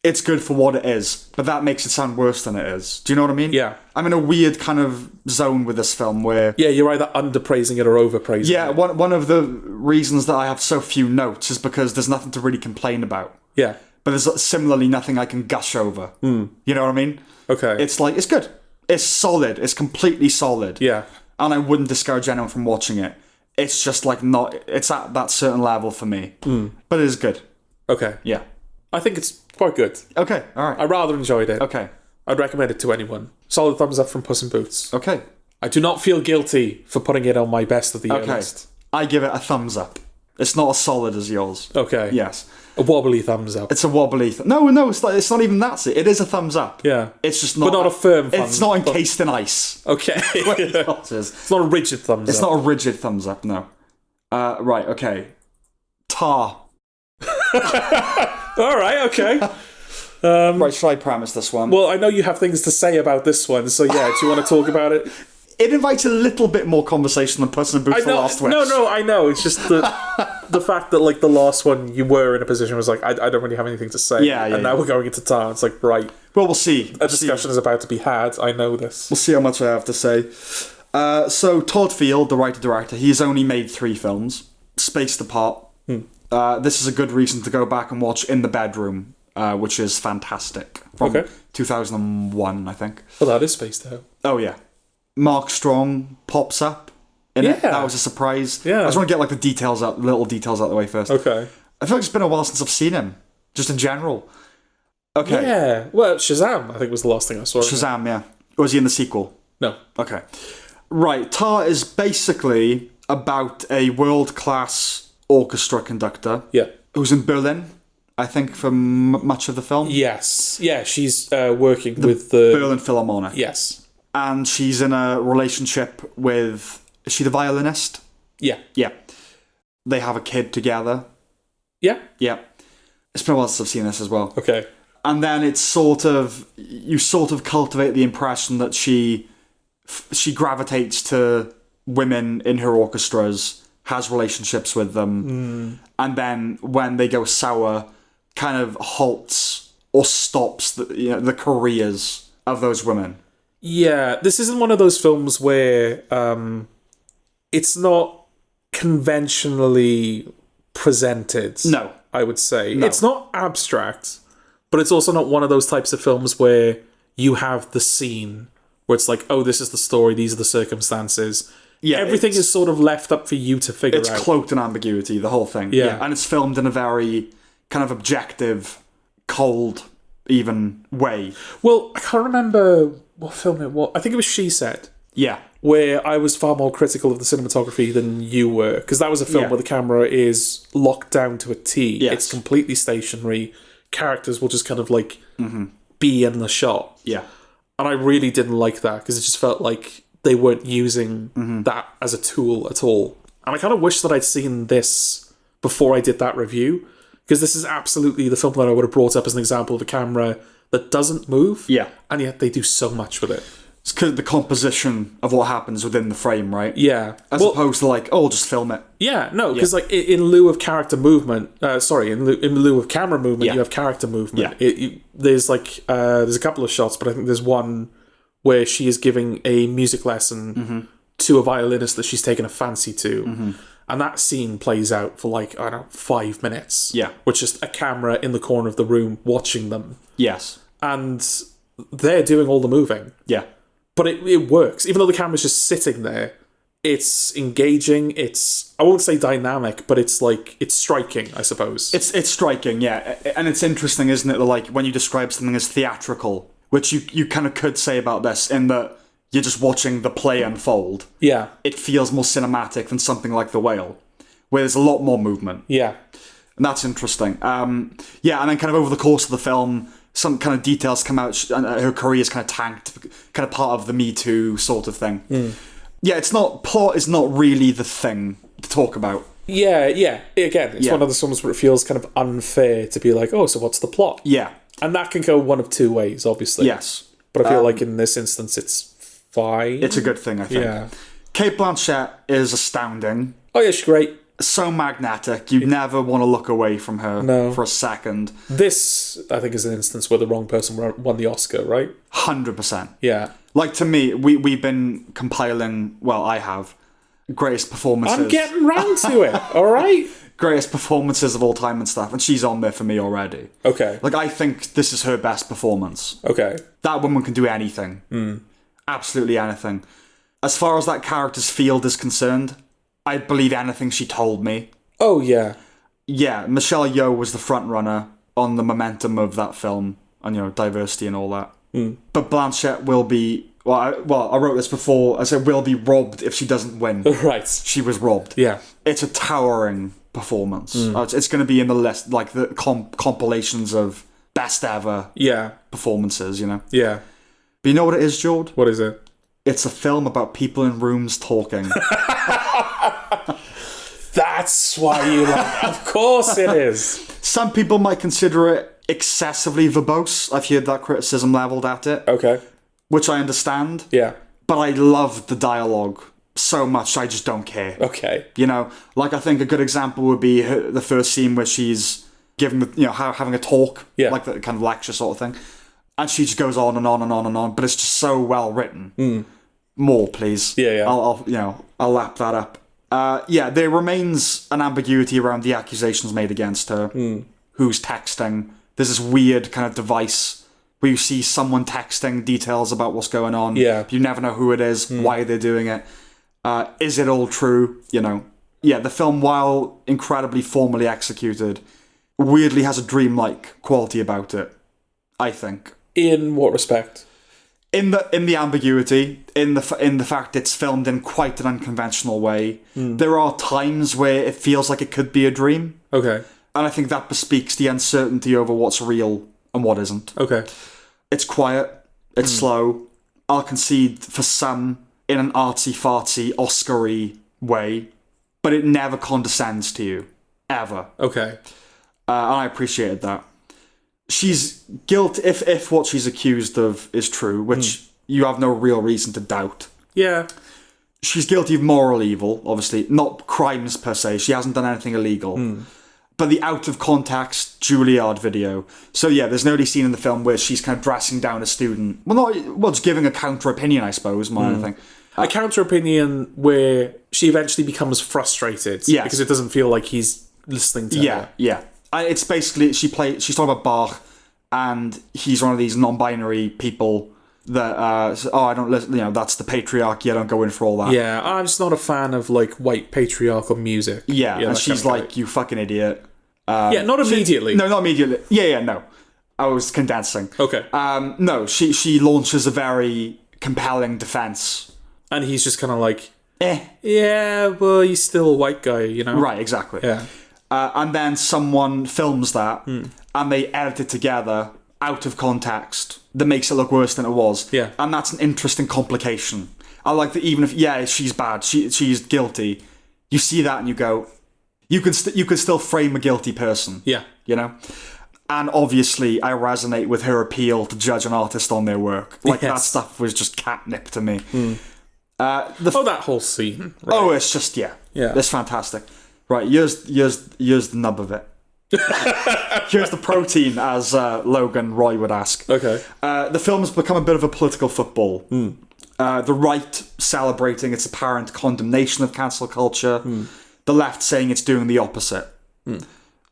It's good for what it is, but that makes it sound worse than it is. Do you know what I mean? Yeah. I'm in a weird kind of zone with this film where... Yeah, you're either underpraising it or overpraising it. Yeah, one of the reasons that I have so few notes is because there's nothing to really complain about. Yeah. But there's similarly nothing I can gush over. You know what I mean? Okay. It's like, it's good. It's solid. It's completely solid. Yeah. And I wouldn't discourage anyone from watching it. It's just like not... It's at that certain level for me. But it is good. Okay. Yeah. I think it's quite good. Okay, all right. I rather enjoyed it. Okay. I'd recommend it to anyone. Solid thumbs up from Puss in Boots. Okay. I do not feel guilty for putting it on my best of the year list. I give it a thumbs up. It's not as solid as yours. Okay. Yes. A wobbly thumbs up. It's a wobbly... No, it's not even that. It is a thumbs up. Yeah. It's just not... But not a firm thumbs up. It's not encased in ice. Okay. It's not a rigid thumbs up. It's not a rigid thumbs up, no. Right, okay. Tar. All right, okay. Right, shall I premise this one? Well, I know you have things to say about this one, so yeah, do you want to talk about it? It invites a little bit more conversation than Puss in Boots for Last Wish. No, I know. It's just the fact that, like, the last one you were in a position was like, I don't really have anything to say. Yeah. And now we're going into Tar. It's like, right. Well, we'll see. A discussion is about to be had. I know this. We'll see how much I have to say. So, Todd Field, the writer-director, he's only made 3 films, spaced apart. This is a good reason to go back and watch In the Bedroom, which is fantastic. From 2001, I think. Well, that is spaced out. Oh, yeah. Mark Strong pops up in it. That was a surprise. Yeah. I just want to get like little details out of the way first. Okay. I feel like it's been a while since I've seen him, just in general. Okay. Yeah. Well, Shazam, I think, was the last thing I saw. Shazam, yeah. Or was he in the sequel? No. Okay. Right. Tar is basically about a world-class orchestra conductor. Yeah. Who's in Berlin, I think, for much of the film. Yes. Yeah, she's working with the... Berlin Philharmonic. Yes. And she's in a relationship with... Is she the violinist? Yeah. Yeah. They have a kid together. Yeah. Yeah. It's been a while since I've seen this as well. Okay. And then it's you sort of cultivate the impression that she gravitates to women in her orchestras, has relationships with them, and then when they go sour, kind of halts or stops the careers of those women. Yeah, this isn't one of those films where it's not conventionally presented. No. I would say. No. It's not abstract, but it's also not one of those types of films where you have the scene where it's like, oh, this is the story, these are the circumstances. Yeah, everything is sort of left up for you to figure out. It's cloaked in ambiguity, the whole thing. Yeah. And it's filmed in a very kind of objective, cold, even way. Well, I can't remember what film it was. I think it was She Said. Yeah. Where I was far more critical of the cinematography than you were. Because that was a film where the camera is locked down to a T. Yes. It's completely stationary. Characters will just kind of like be in the shot. Yeah. And I really didn't like that because it just felt like they weren't using that as a tool at all. And I kind of wish that I'd seen this before I did that review. Because this is absolutely the film that I would have brought up as an example of a camera that doesn't move. Yeah. And yet they do so much with it. It's because of the composition of what happens within the frame, right? Yeah. As opposed to I'll just film it. Yeah, no, because in lieu of character movement, in lieu of camera movement, you have character movement. Yeah. There's there's a couple of shots, but I think there's one where she is giving a music lesson to a violinist that she's taken a fancy to. And that scene plays out for 5 minutes. Yeah. With just a camera in the corner of the room watching them. Yes. And they're doing all the moving. Yeah. But it works. Even though the camera's just sitting there, it's engaging, I won't say dynamic, but it's striking, I suppose. It's striking, yeah. And it's interesting, isn't it, that when you describe something as theatrical, which you kind of could say about this, in that you're just watching the play unfold. Yeah. It feels more cinematic than something like The Whale, where there's a lot more movement. Yeah. And that's interesting. And then kind of over the course of the film, some kind of details come out, and her career is kind of tanked, kind of part of the Me Too sort of thing. Yeah, plot is not really the thing to talk about. Yeah. Again, it's one of those films where it feels kind of unfair to be so what's the plot? Yeah. And that can go one of two ways, obviously. Yes. But I feel in this instance, it's fine. It's a good thing, I think. Yeah. Cate Blanchett is astounding. Oh, yeah, she's great. So magnetic. You never want to look away from her for a second. This, I think, is an instance where the wrong person won the Oscar, right? 100%. Yeah. To me, we've been compiling, I have, greatest performances. I'm getting round to it, all right? Greatest performances of all time and stuff, and she's on there for me already. Okay. I think this is her best performance. Okay. That woman can do anything. Absolutely anything. As far as that character's field is concerned, I'd believe anything she told me. Oh, yeah. Yeah, Michelle Yeoh was the front runner on the momentum of that film, and, diversity and all that. But Blanchett will be... I wrote this before. I said, will be robbed if she doesn't win. Right. She was robbed. Yeah. It's a towering performance. It's going to be in the list, the compilations of best ever performances, Yeah. But you know what it is, Jord? What is it? It's a film about people in rooms talking. That's why you like it. Of course it is. Some people might consider it excessively verbose. I've heard that criticism levelled at it. Okay. Which I understand. Yeah. But I love the dialogue so much, I just don't care. Okay. I think a good example would be the first scene where she's giving having a talk. Yeah. The kind of lecture sort of thing. And she just goes on and on and on and on, but it's just so well written. More, please. Yeah. I'll lap that up. There remains an ambiguity around the accusations made against her. Who's texting? There's this weird kind of device where you see someone texting details about what's going on. Yeah. You never know who it is, why they're doing it. Is it all true? The film, while incredibly formally executed, weirdly has a dreamlike quality about it, I think. In what respect? In the ambiguity, in the fact it's filmed in quite an unconventional way. There are times where it feels like it could be a dream. Okay. And I think that bespeaks the uncertainty over what's real and what isn't. Okay. It's quiet. It's slow. I'll concede for some in an artsy-fartsy, Oscar-y way, but it never condescends to you. Ever. Okay. And I appreciated that. She's guilty, if what she's accused of is true, which you have no real reason to doubt. Yeah. She's guilty of moral evil, obviously. Not crimes per se. She hasn't done anything illegal. But the out-of-context Juilliard video. So yeah, there's an early scene in the film where she's kind of dressing down a student. Just giving a counter-opinion, I suppose, more than anything. A counter-opinion where she eventually becomes frustrated. Yes. Because it doesn't feel like he's listening to her. Yeah. It's basically, she's talking about Bach, and he's one of these non-binary people that, I don't listen, that's the patriarchy, I don't go in for all that. Yeah, I'm just not a fan of, white patriarchal music. Yeah, and she's like, you fucking idiot. Not immediately. No, not immediately. Yeah, no. I was condensing. Okay. No, she launches a very compelling defense. And he's just kind of like, yeah, well, he's still a white guy, Right, exactly. Yeah. And then someone films that, and they edit it together out of context that makes it look worse than it was. Yeah. And that's an interesting complication. I like that even if, she's bad, she's guilty, you see that and you go, You could still frame a guilty person. Yeah. You know? And obviously, I resonate with her appeal to judge an artist on their work. Like, that stuff was just catnip to me. That whole scene. Right? Oh, it's just, yeah. It's fantastic. Right, here's the nub of it. Here's the protein, as Logan Roy would ask. Okay. The film has become a bit of a political football. The right celebrating its apparent condemnation of cancel culture. The left saying it's doing the opposite.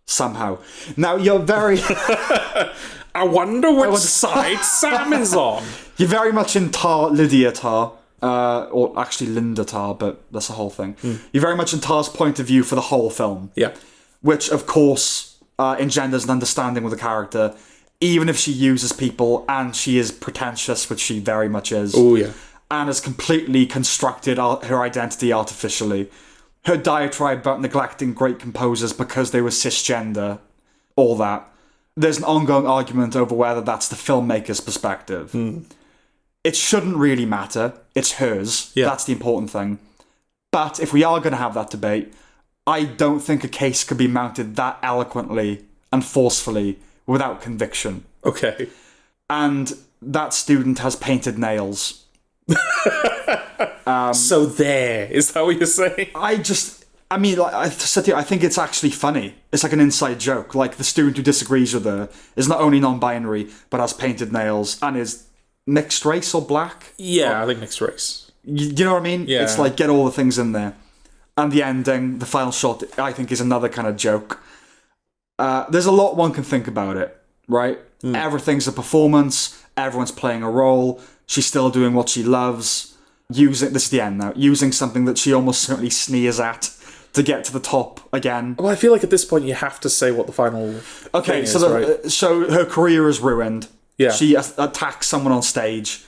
Somehow. Now, you're very... I wonder which side Sam is on. You're very much in Lydia Tarr. Or actually Linda Tarr, but that's the whole thing. You're very much in Tarr's point of view for the whole film. Yeah. Which, of course, engenders an understanding with the character, even if she uses people and she is pretentious, which she very much is. Oh, yeah. And has completely constructed her identity artificially. Her diatribe about neglecting great composers because they were cisgender, all that. There's an ongoing argument over whether that's the filmmaker's perspective. It shouldn't really matter. It's hers. Yeah. That's the important thing. But if we are going to have that debate, I don't think a case could be mounted that eloquently and forcefully without conviction. Okay. And that student has painted nails. So there, is that what you're saying? I said to you, I think it's actually funny. It's like an inside joke. Like, the student who disagrees with her is not only non-binary, but has painted nails and is mixed race or black. Yeah, I think mixed race. You know what I mean? Yeah. It's like, get all the things in there. And the ending, the final shot, I think is another kind of joke. There's a lot one can think about it, right? Everything's a performance. Everyone's playing a role. She's still doing what she loves. This is the end now. Using something that she almost certainly sneers at to get to the top again. Well, I feel like at this point you have to say what the final thing is, so her career is ruined. Yeah. She attacks someone on stage,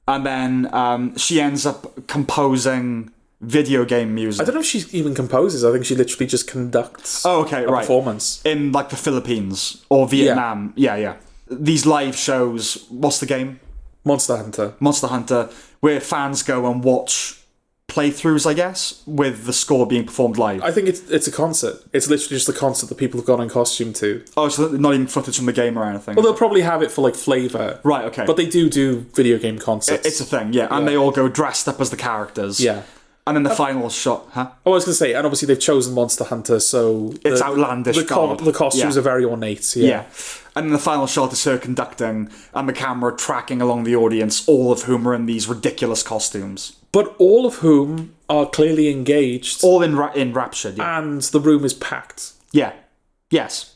and then she ends up composing video game music. I don't know if she even composes. I think she literally just conducts a performance. In, like, the Philippines or Vietnam. Yeah. These live shows, what's the game? Monster Hunter, where fans go and watch playthroughs, I guess, with the score being performed live. I think it's a concert. It's literally just a concert that people have gone in costume to. Oh, so not even footage from the game or anything? Well, they'll probably have it for, like, flavour. Right, okay. But they do video game concerts. It's a thing, yeah. And they all go dressed up as the characters. Yeah. And then the final shot, huh? Oh, I was going to say, and obviously they've chosen Monster Hunter, so... It's outlandish. The costumes are very ornate, yeah. And then the final shot is her conducting, and the camera tracking along the audience, all of whom are in these ridiculous costumes. But all of whom are clearly engaged. All enraptured, yeah. And the room is packed. Yeah. Yes.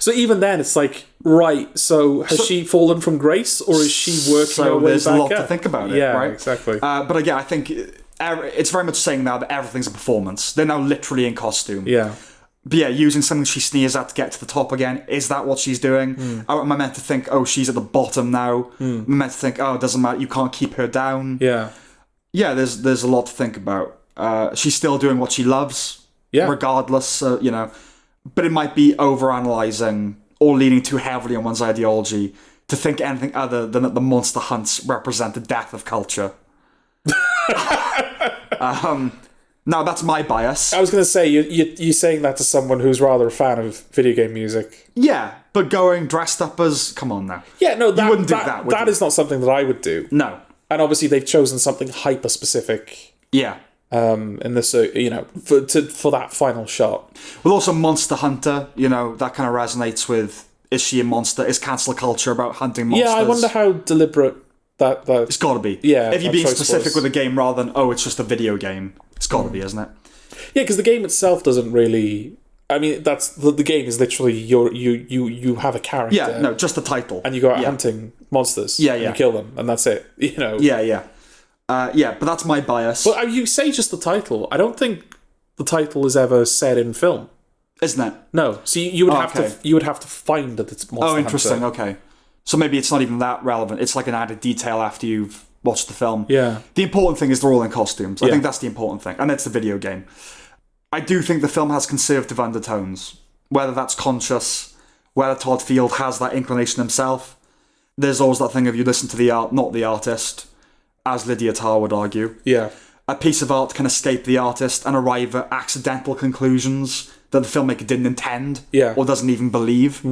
So even then, it's like, right, so has she fallen from grace, or is she working her way back up? So there's a lot to think about it, right? Yeah, exactly. But again, I think... it's very much saying now that everything's a performance. They're now literally in costume. Yeah. But yeah, using something she sneers at to get to the top again. Is that what she's doing? Am I meant to think, oh, she's at the bottom now? Am I meant to think, oh, it doesn't matter, you can't keep her down? Yeah. Yeah, there's a lot to think about. She's still doing what she loves, regardless, you know. But it might be overanalyzing or leaning too heavily on one's ideology to think anything other than that the monster hunts represent the death of culture. Now that's my bias. I was going to say, you're saying that to someone who's rather a fan of video game music. Yeah, but going dressed up as... Come on now. Yeah, no, you wouldn't do that, would That you? is not something that I would do. No. And obviously they've chosen something hyper-specific. Yeah. In this, you know, for that final shot. Well, also Monster Hunter, you know, that kind of resonates with, is she a monster? Is cancel culture about hunting monsters? Yeah, I wonder how deliberate that it's got to be. Yeah. If you're being specific with a game rather than, oh, it's just a video game, it's got to be, isn't it? Yeah, because the game itself doesn't really... I mean, that's the game is literally you have a character. Yeah, no, just the title. And you go out hunting monsters. Yeah, and you kill them, and that's it. You know. Yeah. But that's my bias. But you say just the title. I don't think the title is ever said in film. Isn't it? No. So you would have to find that it's Monster Hunter. Oh, interesting. Hunter. Okay. So maybe it's not even that relevant. It's like an added detail after you've watched the film. Yeah. The important thing is they're all in costumes. I think that's the important thing. And it's the video game. I do think the film has conservative undertones. Whether that's conscious, whether Todd Field has that inclination himself. There's always that thing of you listen to the art, not the artist, as Lydia Tarr would argue. Yeah. A piece of art can escape the artist and arrive at accidental conclusions that the filmmaker didn't intend Yeah. or doesn't even believe.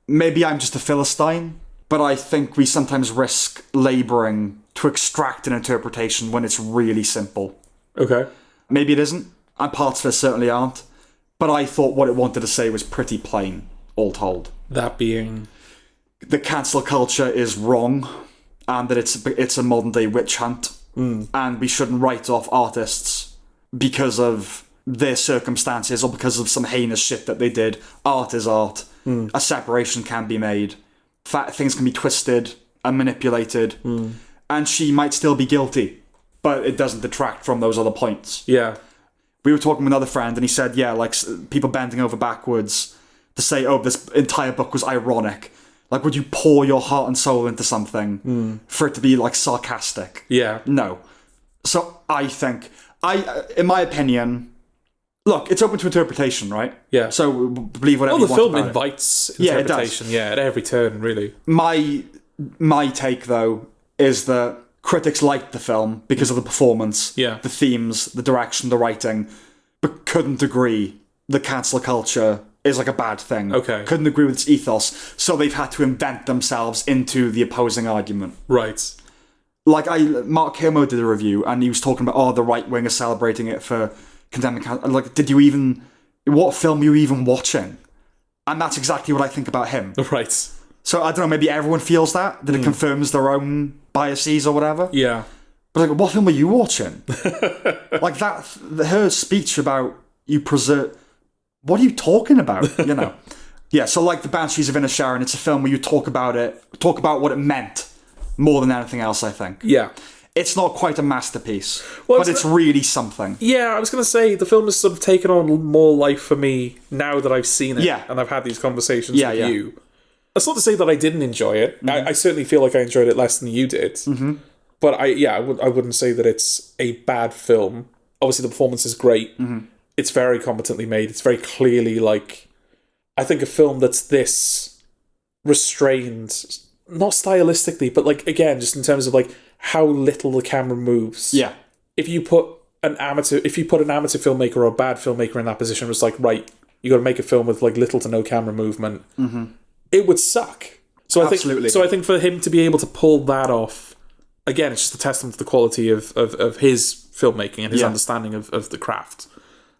Maybe I'm just a Philistine, but I think we sometimes risk labouring to extract an interpretation when it's really simple. Okay. Maybe it isn't, and parts of it certainly aren't, but I thought what it wanted to say was pretty plain, all told. That being? The cancel culture is wrong, and that it's a modern-day witch hunt, and we shouldn't write off artists because of their circumstances or because of some heinous shit that they did. Art is art. A separation can be made. Things can be twisted and manipulated, and she might still be guilty, but it doesn't detract from those other points. Yeah. We were talking with another friend, and he said, yeah, like people bending over backwards to say, oh, this entire book was ironic. Like, would you pour your heart and soul into something for it to be, like, sarcastic? Yeah. No. So I think, in my opinion, look, it's open to interpretation, right? Yeah. So believe whatever you want the film about invites it. interpretation, at every turn, really. My take, though, is that critics liked the film because of the performance, the themes, the direction, the writing, but couldn't agree the cancel culture is like a bad thing. Okay. Couldn't agree with its ethos, so they've had to invent themselves into the opposing argument. Right. Like, Mark Kermode did a review, and he was talking about, the right wing is celebrating it for condemning cancel. Like, what film were you even watching? And that's exactly what I think about him. Right. So, I don't know, maybe everyone feels that it confirms their own biases or whatever. Yeah. But, like, what film were you watching? Like, her speech about you preserve... What are you talking about? You know? Yeah, so like The Banshees of Inisherin, it's a film where you talk about what it meant more than anything else, I think. Yeah. It's not quite a masterpiece, but it's really something. Yeah, I was going to say, the film has sort of taken on more life for me now that I've seen it, and I've had these conversations with you. That's not to say that I didn't enjoy it. I certainly feel like I enjoyed it less than you did. But I wouldn't say that it's a bad film. Obviously, the performance is great. It's very competently made. It's very clearly, like, I think a film that's this restrained, not stylistically, but, like, again, just in terms of, like, how little the camera moves. Yeah. If you put an amateur filmmaker or a bad filmmaker in that position, it's like, right, you got to make a film with, like, little to no camera movement. It would suck. So I think for him to be able to pull that off, again, it's just a testament to the quality of his filmmaking and his understanding of the craft.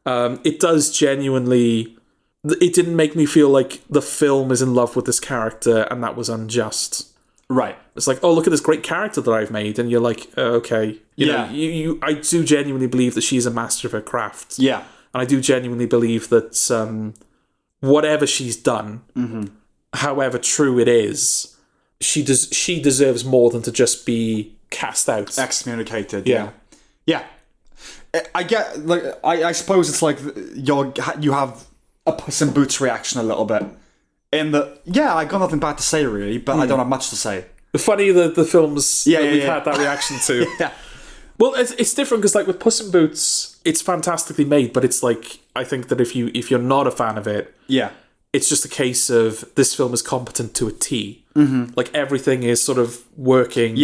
It does genuinely... It didn't make me feel like the film is in love with this character and that was unjust. Right. It's like, oh, look at this great character that I've made, and you're like, okay. You know, I do genuinely believe that she's a master of her craft. Yeah. And I do genuinely believe that whatever she's done, however true it is, she deserves more than to just be cast out. Excommunicated. Yeah. I get, like, I suppose it's like you have a Puss in Boots reaction a little bit. In that, I got nothing bad to say really, but I don't have much to say. Funny the films that we've had that reaction to. Well, it's different because, like, with Puss in Boots, it's fantastically made, but it's like, I think that if you're not a fan of it, it's just a case of this film is competent to a T. Like, everything is sort of working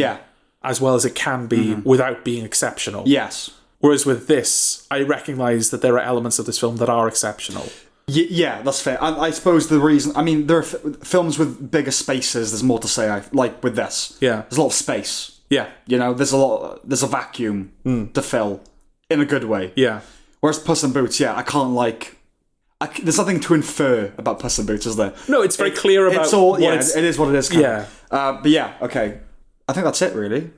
as well as it can be without being exceptional. Yes. Whereas with this, I recognise that there are elements of this film that are exceptional. Yeah, that's fair. I suppose the reason... I mean, there are films with bigger spaces, there's more to say, like with this. Yeah. There's a lot of space. Yeah. You know, there's a vacuum to fill, in a good way. Yeah. Whereas Puss in Boots, I can't, like... there's nothing to infer about Puss in Boots, is there? No, it's very clear about it's all, it is what it is. Yeah. But okay. I think that's it, really.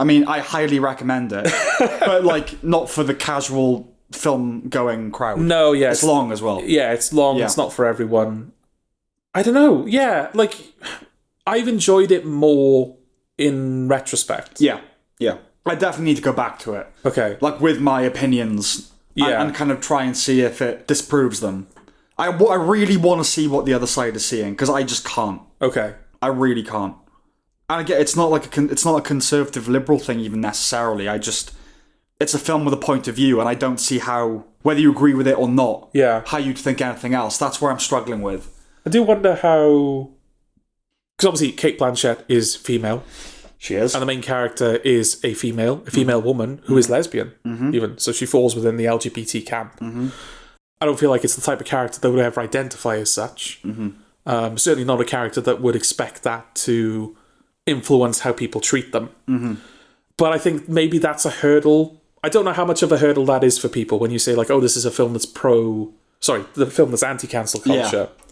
I mean, I highly recommend it. But, like, not for the casual film-going crowd. No, yeah. It's long as well. Yeah, it's long. It's not for everyone. I don't know. Yeah, like, I've enjoyed it more in retrospect. Yeah. I definitely need to go back to it. Okay. Like, with my opinions. And kind of try and see if it disproves them. I really want to see what the other side is seeing, because I just can't. Okay. I really can't. And again, it's not a conservative liberal thing even necessarily. It's a film with a point of view, and I don't see how, whether you agree with it or not, how you'd think anything else. That's where I'm struggling with. I do wonder how... Because obviously Cate Blanchett is female. She is. And the main character is a female woman who is lesbian, even. So she falls within the LGBT camp. I don't feel like it's the type of character that would ever identify as such. Mm-hmm. Certainly not a character that would expect that to influence how people treat them. Mm-hmm. But I think maybe that's a hurdle. I don't know how much of a hurdle that is for people when you say, like, oh, this is a film that's the film that's anti-cancel culture. Yeah.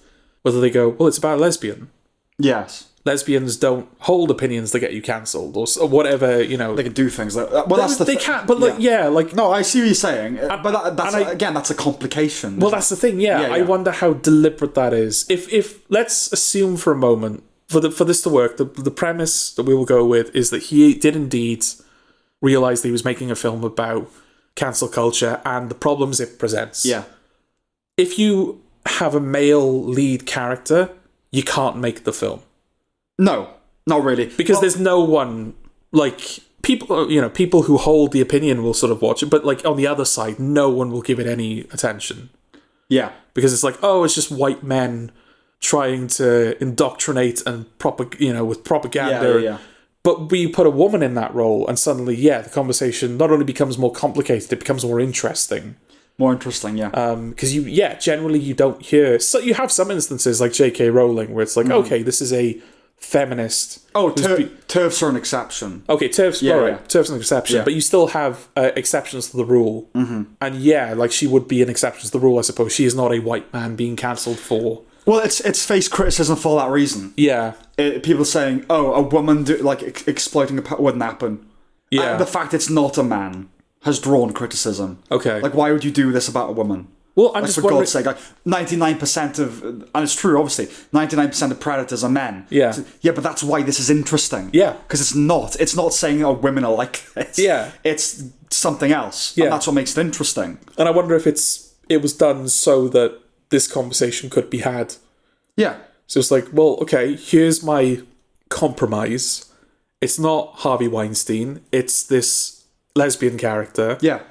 Whether they go, well, it's about a lesbian. Yes. Lesbians don't hold opinions that get you cancelled, or whatever, you know. They can do things like that. Well, they can't, but like... No, I see what you're saying, but that's a complication. Well, that's the thing, yeah. I wonder how deliberate that is. If let's assume for a moment, for this to work, the premise that we will go with is that he did indeed realise that he was making a film about cancel culture and the problems it presents. Yeah. If you have a male lead character, you can't make the film. No, not really. Because there's no one, like, people who hold the opinion will sort of watch it, but, like, on the other side, no one will give it any attention. Yeah. Because it's like, oh, it's just white men trying to indoctrinate and with propaganda. Yeah. But we put a woman in that role, and suddenly, the conversation not only becomes more complicated, it becomes more interesting. More interesting, yeah. Because generally you don't hear... So you have some instances like J.K. Rowling where it's like, okay, this is a feminist... Oh, TERFs are an exception. Okay, TERFs are an exception, but you still have exceptions to the rule. Mm-hmm. And like she would be an exception to the rule, I suppose. She is not a white man being cancelled for... Well, it's faced criticism for that reason. Yeah. People saying, oh, a woman exploiting wouldn't happen. Yeah. And the fact it's not a man has drawn criticism. Okay. Like, why would you do this about a woman? Well, I'm just wondering... For God's sake, like, 99% of... And it's true, obviously. 99% of predators are men. Yeah. So, yeah, but that's why this is interesting. Yeah. Because it's not saying, oh, women are like this. Yeah. It's something else. Yeah. And that's what makes it interesting. And I wonder if it was done so that this conversation could be had. Yeah. So it's like, well, okay, here's my compromise. It's not Harvey Weinstein. It's this lesbian character. Yeah.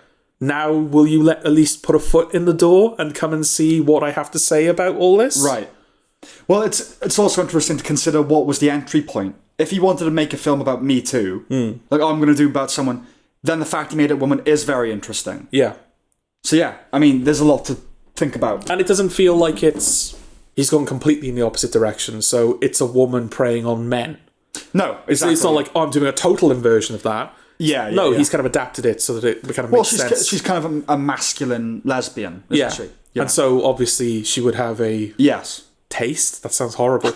Now, will you at least put a foot in the door and come and see what I have to say about all this? Right. Well, it's also interesting to consider what was the entry point. If he wanted to make a film about Me Too, like, oh, I'm going to do about someone, then the fact he made it a woman is very interesting. Yeah. So yeah, I mean, there's a lot to think about. And it doesn't feel like he's gone completely in the opposite direction, so it's a woman preying on men. No, exactly. It's not like, oh, I'm doing a total inversion of that. Yeah. No, he's kind of adapted it so that it kind of makes sense. She's kind of a masculine lesbian, isn't she? Yeah. And so obviously she would have a taste. That sounds horrible.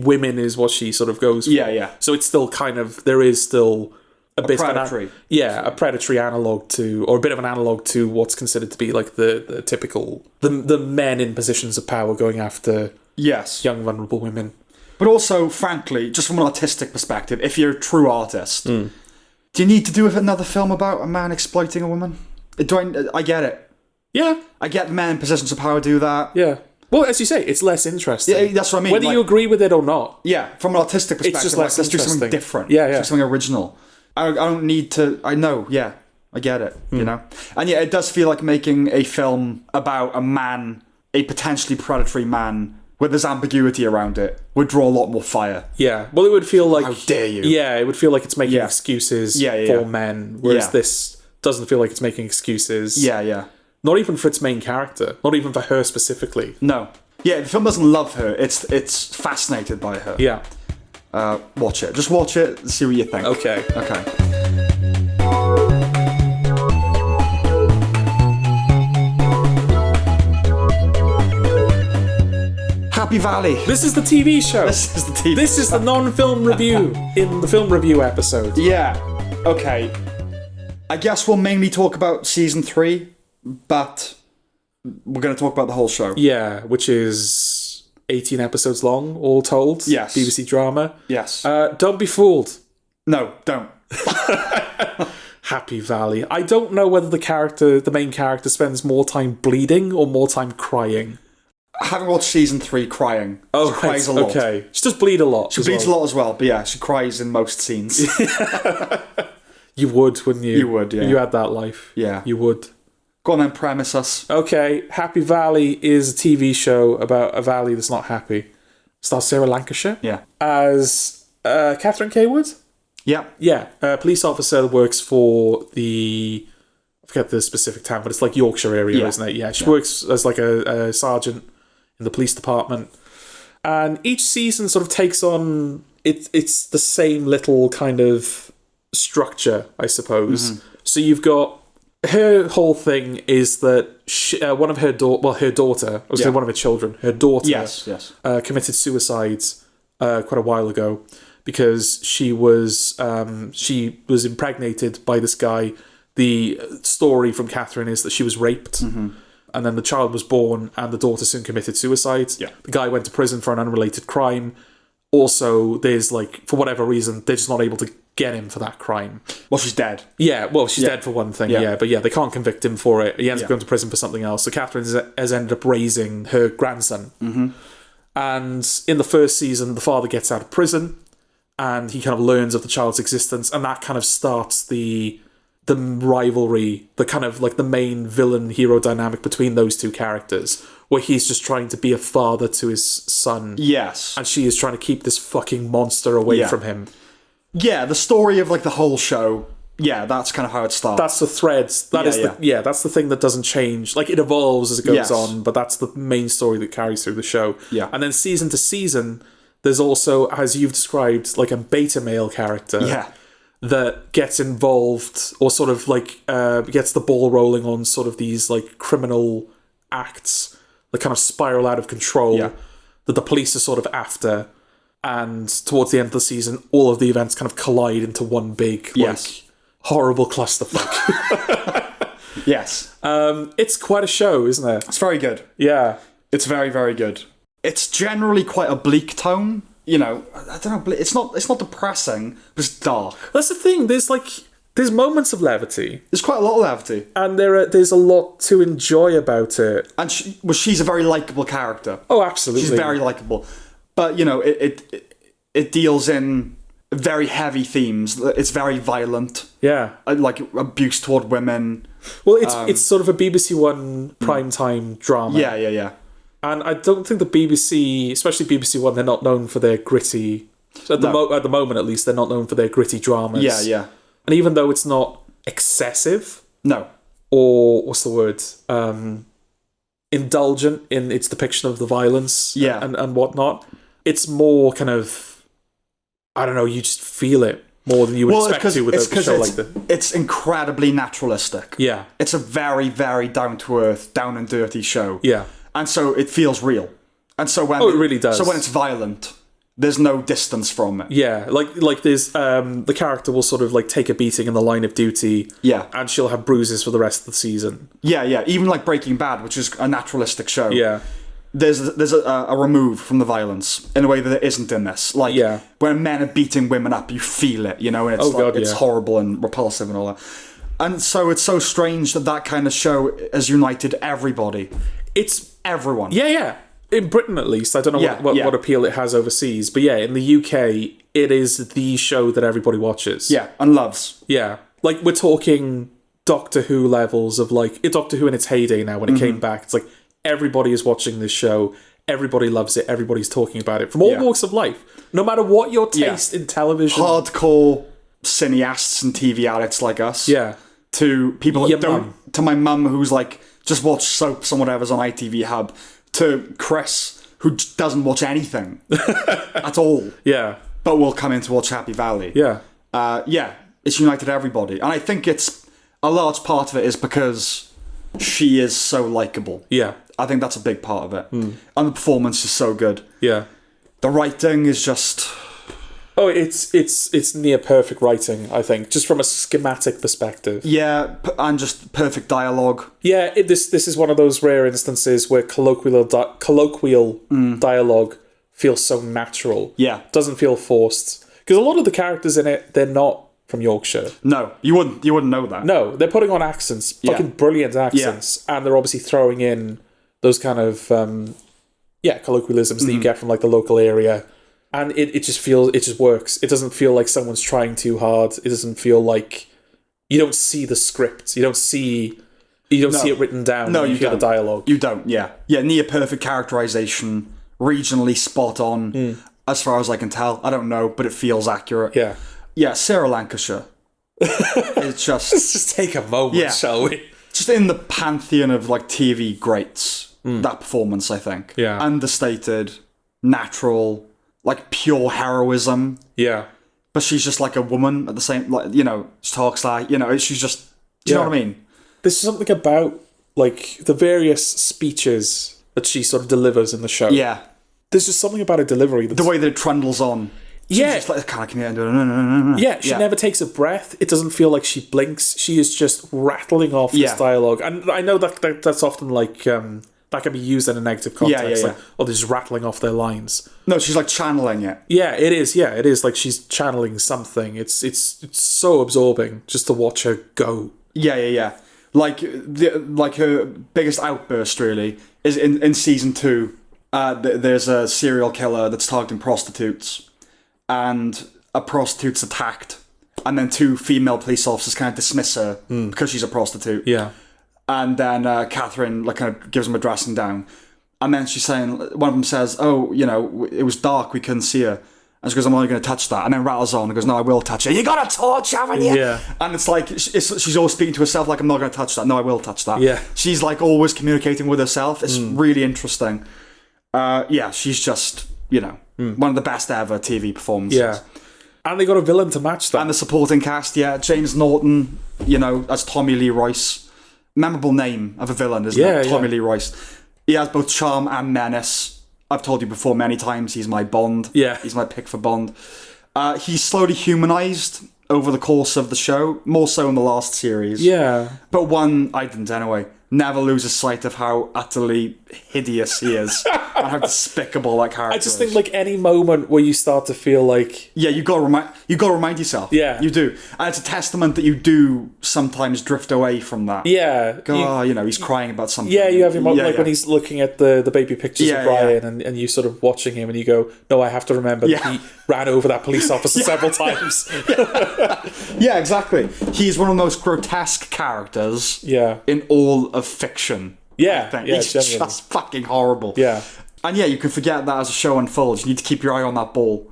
Women is what she sort of goes for. Yeah. So it's still kind of, there is still a bit predatory. A predatory analog to, or a bit of an analog to what's considered to be like the typical the men in positions of power going after young vulnerable women. But also, frankly, just from an artistic perspective, if you're a true artist, do you need to do another film about a man exploiting a woman? I get it. Yeah. I get the men in positions of power do that. Yeah. Well, as you say, it's less interesting. Yeah, that's what I mean. Whether you agree with it or not. Yeah, from an artistic perspective, it's just less let's do interesting. something different. Yeah. Let's do something original. I don't need to... I know, yeah. I get it, you know? And yeah, it does feel like making a film about a man, a potentially predatory man, where there's ambiguity around it, would draw a lot more fire. Yeah. Well, it would feel like... How dare you? Yeah, it would feel like it's making excuses for men, whereas this doesn't feel like it's making excuses. Yeah. Not even for its main character. Not even for her specifically. No. Yeah, the film doesn't love her. It's fascinated by her. Yeah. Watch it. Just watch it and see what you think. Okay. Happy Valley. This is the TV show. This is the TV This is the non-film review in the film review episode. Yeah. Okay. I guess we'll mainly talk about season 3, but we're going to talk about the whole show. Yeah, which is 18 episodes long, all told. Yes. BBC drama. Yes. Don't be fooled. No, don't. Happy Valley. I don't know whether the main character spends more time bleeding or more time crying. I haven't watched season 3 crying. She cries a lot. Okay. She does bleed a lot. She bleeds a lot as well, but yeah, she cries in most scenes. You would, wouldn't you? You would, yeah. You had that life. Yeah. You would. Go on then, premise us. Okay, Happy Valley is a TV show about a valley that's not happy. Stars Sarah Lancashire. Yeah. As Catherine Kaywood. Yeah. Yeah, a police officer that works for the I forget the specific town, but it's like Yorkshire area, isn't it? Yeah, she works as like a sergeant in the police department. And each season sort of takes on... It's the same little kind of structure, I suppose. Mm-hmm. So you've got... Her whole thing is that one of her daughter, one of her children, her daughter, committed suicide quite a while ago because she was impregnated by this guy. The story from Catherine is that she was raped, and then the child was born, and the daughter soon committed suicide. Yeah. The guy went to prison for an unrelated crime. Also, there's like, for whatever reason, they're just not able to get him for that crime. Well, she's dead. Yeah, well, she's dead for one thing, but they can't convict him for it. He ends up going to prison for something else. So Catherine has ended up raising her grandson. Mm-hmm. And in the first season, the father gets out of prison, and he kind of learns of the child's existence, and that kind of starts the rivalry, the kind of like the main villain-hero dynamic between those two characters, where he's just trying to be a father to his son. Yes. And she is trying to keep this fucking monster away from him. Yeah, the story of like the whole show, that's kind of how it starts. That's the threads. That's the thing that doesn't change. Like, it evolves as it goes on, but that's the main story that carries through the show. Yeah. And then season to season, there's also, as you've described, like a beta male character. Yeah. That gets involved, or sort of like gets the ball rolling on sort of these like criminal acts that kind of spiral out of control, that the police are sort of after, and towards the end of the season, all of the events kind of collide into one big, like, horrible clusterfuck. Yes. It's quite a show, isn't it? It's very good. Yeah. It's very, very good. It's generally quite a bleak tone. You know, I don't know, it's not depressing, but it's dark. That's the thing, there's moments of levity. There's quite a lot of levity. And there's a lot to enjoy about it. And she's a very likeable character. Oh, absolutely. She's very likeable. But, you know, it deals in very heavy themes. It's very violent. Yeah. Like abuse toward women. Well, it's sort of a BBC One primetime drama. Yeah. And I don't think the BBC, especially BBC One, they're not known for their gritty... At the moment, at least, they're not known for their gritty dramas. Yeah. And even though it's not excessive... No. Or, what's the word? Indulgent in its depiction of the violence and whatnot, it's more kind of... I don't know, you just feel it more than you would expect to with a show like this. It's incredibly naturalistic. Yeah. It's a very, very down-to-earth, down and dirty show. Yeah. And so it feels real. And so when it really does. So when it's violent, there's no distance from it. Yeah, like there's the character will sort of like take a beating in the line of duty. Yeah. And she'll have bruises for the rest of the season. Yeah. Even like Breaking Bad, which is a naturalistic show. Yeah. There's a remove from the violence in a way that there isn't in this. Like when men are beating women up, you feel it, you know, and it's it's horrible and repulsive and all that. And so it's so strange that kind of show has united everybody. It's everyone. Yeah. In Britain, at least. I don't know what appeal it has overseas. But yeah, in the UK, it is the show that everybody watches. Yeah, and loves. Yeah. Like, we're talking Doctor Who levels of, like... Doctor Who in its heyday now, when it came back. It's like, everybody is watching this show. Everybody loves it. Everybody's talking about it. From all walks of life. No matter what your taste in television... Hardcore cineasts and TV addicts like us. Yeah. To people that don't... To my mum, who's like... Just watch soaps and whatever's on ITV Hub, to Chris, who doesn't watch anything at all. Yeah. But will come in to watch Happy Valley. Yeah. It's united everybody. And I think it's a large part of it is because she is so likeable. Yeah. I think that's a big part of it. And the performance is so good. Yeah. The writing is just... Oh, it's near perfect writing, I think, just from a schematic perspective. Yeah, and just perfect dialogue. Yeah, this is one of those rare instances where colloquial dialogue feels so natural. Yeah, doesn't feel forced, because a lot of the characters in it, they're not from Yorkshire. No, you wouldn't know that. No, they're putting on accents, fucking brilliant accents, and they're obviously throwing in those kind of colloquialisms that you get from like the local area. And it just works. It doesn't feel like someone's trying too hard. It doesn't feel like... You don't see the script. You don't see it written down. No, you hear don't. The dialogue. You don't, yeah. Yeah, near perfect characterization, regionally spot on, as far as I can tell. I don't know, but it feels accurate. Yeah. Yeah, Sarah Lancashire. It's just... Let's just take a moment, shall we? Just in the pantheon of, like, TV greats, that performance, I think. Yeah. Understated, natural, like, pure heroism. Yeah. But she's just, like, a woman at the same... Like, you know, she talks like... You know, she's just... Do you know what I mean? There's something about, like, the various speeches that she sort of delivers in the show. Yeah. There's just something about her delivery. The way that it trundles on. She's just like, yeah, she never takes a breath. It doesn't feel like she blinks. She is just rattling off this dialogue. And I know that's often like, that can be used in a negative context. Like, oh, they're just rattling off their lines. No, she's like channeling it. Yeah, it is. Yeah, it is. Like she's channeling something. It's so absorbing just to watch her go. Yeah. Like her biggest outburst really is in season 2. There's a serial killer that's targeting prostitutes, and a prostitute's attacked, and then 2 female police officers kind of dismiss her because she's a prostitute. Yeah. And then Catherine like kind of gives them a dressing down, and then she's saying, one of them says, "Oh, you know, it was dark, we couldn't see her." And she goes, "I'm only going to touch that." And then rattles on and goes, "No, I will touch it." "You got a torch, haven't you?" Yeah. And it's like, she's always speaking to herself like, "I'm not going to touch that." "No, I will touch that." Yeah. She's like always communicating with herself. It's really interesting. She's just, you know, one of the best ever TV performances. Yeah. And they got a villain to match that. And the supporting cast, James Norton, you know, as Tommy Lee Royce. Memorable name of a villain, isn't it? Tommy Lee Royce. He has both charm and menace. I've told you before many times, he's my Bond. Yeah. He's my pick for Bond. He's slowly humanised over the course of the show, more so in the last series. Yeah. But one, I didn't anyway, never loses sight of how utterly hideous he is and how despicable that character is. I just think like any moment where you start to feel like... Yeah, you got to remind yourself. Yeah. You do. And it's a testament that you do sometimes drift away from that. Yeah. You know, he's crying about something. Yeah, you have your moment when he's looking at the baby pictures of Ryan and you sort of watching him and you go, no, I have to remember that he ran over that police officer several times. Yeah, exactly. He's one of the most grotesque characters in all of fiction. Yeah, he's just fucking horrible. Yeah. And you can forget that as the show unfolds. You need to keep your eye on that ball.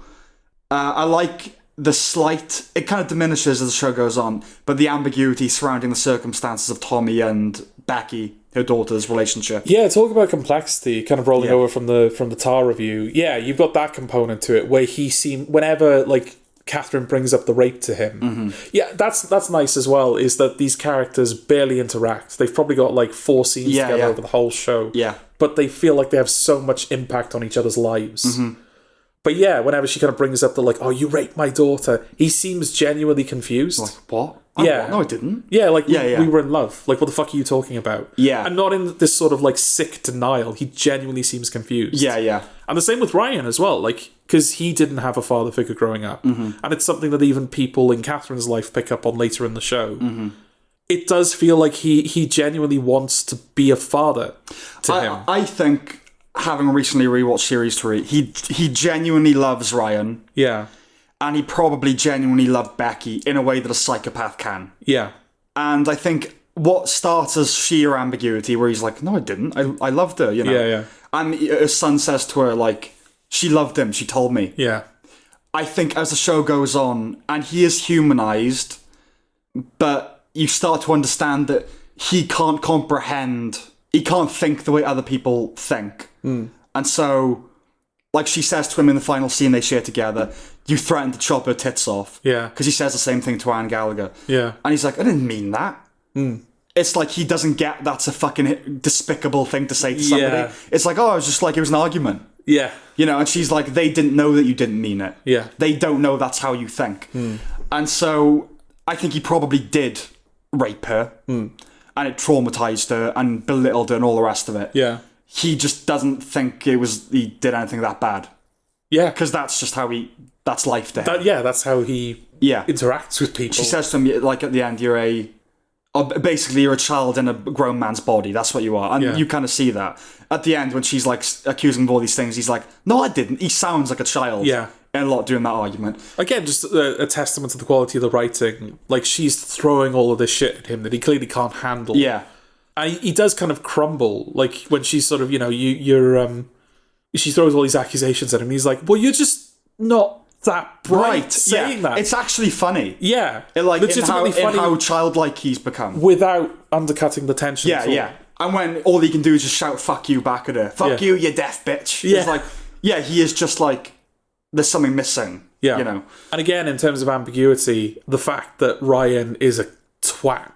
I like the slight... It kind of diminishes as the show goes on, but the ambiguity surrounding the circumstances of Tommy and Becky, her daughter's relationship. Yeah, talk about complexity, kind of rolling over from the Tar review. Yeah, you've got that component to it, where whenever, like, Catherine brings up the rape to him. Mm-hmm. Yeah, that's nice as well, is that these characters barely interact. They've probably got like 4 scenes together over the whole show. Yeah. But they feel like they have so much impact on each other's lives. Mm-hmm. But whenever she kind of brings up the like, "Oh, you raped my daughter," he seems genuinely confused. Like, what? No, I didn't. Yeah, like we were in love. Like, what the fuck are you talking about? Yeah. And not in this sort of like sick denial. He genuinely seems confused. Yeah. And the same with Ryan as well, like, because he didn't have a father figure growing up. Mm-hmm. And it's something that even people in Catherine's life pick up on later in the show. Mm-hmm. It does feel like he genuinely wants to be a father to him. I think, having recently rewatched Series 3, he genuinely loves Ryan. Yeah. And he probably genuinely loved Becky in a way that a psychopath can. Yeah. And I think what starts as sheer ambiguity, where he's like, "No, I didn't. I loved her," you know? Yeah. And her son says to her, like, she loved him, she told me. Yeah. I think as the show goes on, and he is humanized, but you start to understand that he can't think the way other people think. Mm. And so, like she says to him in the final scene they share together, "You threatened to chop her tits off." Yeah. Because he says the same thing to Anne Gallagher. Yeah. And he's like, "I didn't mean that." Mm. It's like he doesn't get that's a fucking despicable thing to say to somebody. Yeah. It's like, "Oh, it was just like, it was an argument." Yeah. You know, and she's like, "They didn't know that you didn't mean it." Yeah. They don't know that's how you think. Mm. And so I think he probably did rape her. Mm. And it traumatized her and belittled her and all the rest of it. Yeah. He just doesn't think he did anything that bad. Yeah. Because that's just how that's life to him. That's how he interacts with people. She says to him, like, at the end, you're a child in a grown man's body. That's what you are. And you kind of see that. At the end, when she's, like, accusing him of all these things, he's like, "No, I didn't." He sounds like a child. Yeah. And a lot during that argument. Again, just a testament to the quality of the writing. Like, she's throwing all of this shit at him that he clearly can't handle. Yeah. And he does kind of crumble. Like, when she's sort of, she throws all these accusations at him. He's like, "Well, you're just not that bright saying that. It's actually funny. Yeah. Legitimately funny. In how childlike he's become. Without undercutting the tension. Yeah. And when all he can do is just shout, fuck you back at her. Fuck you, you deaf bitch. Yeah. It's like, he is just like, there's something missing. Yeah. You know? And again, in terms of ambiguity, the fact that Ryan is a twat.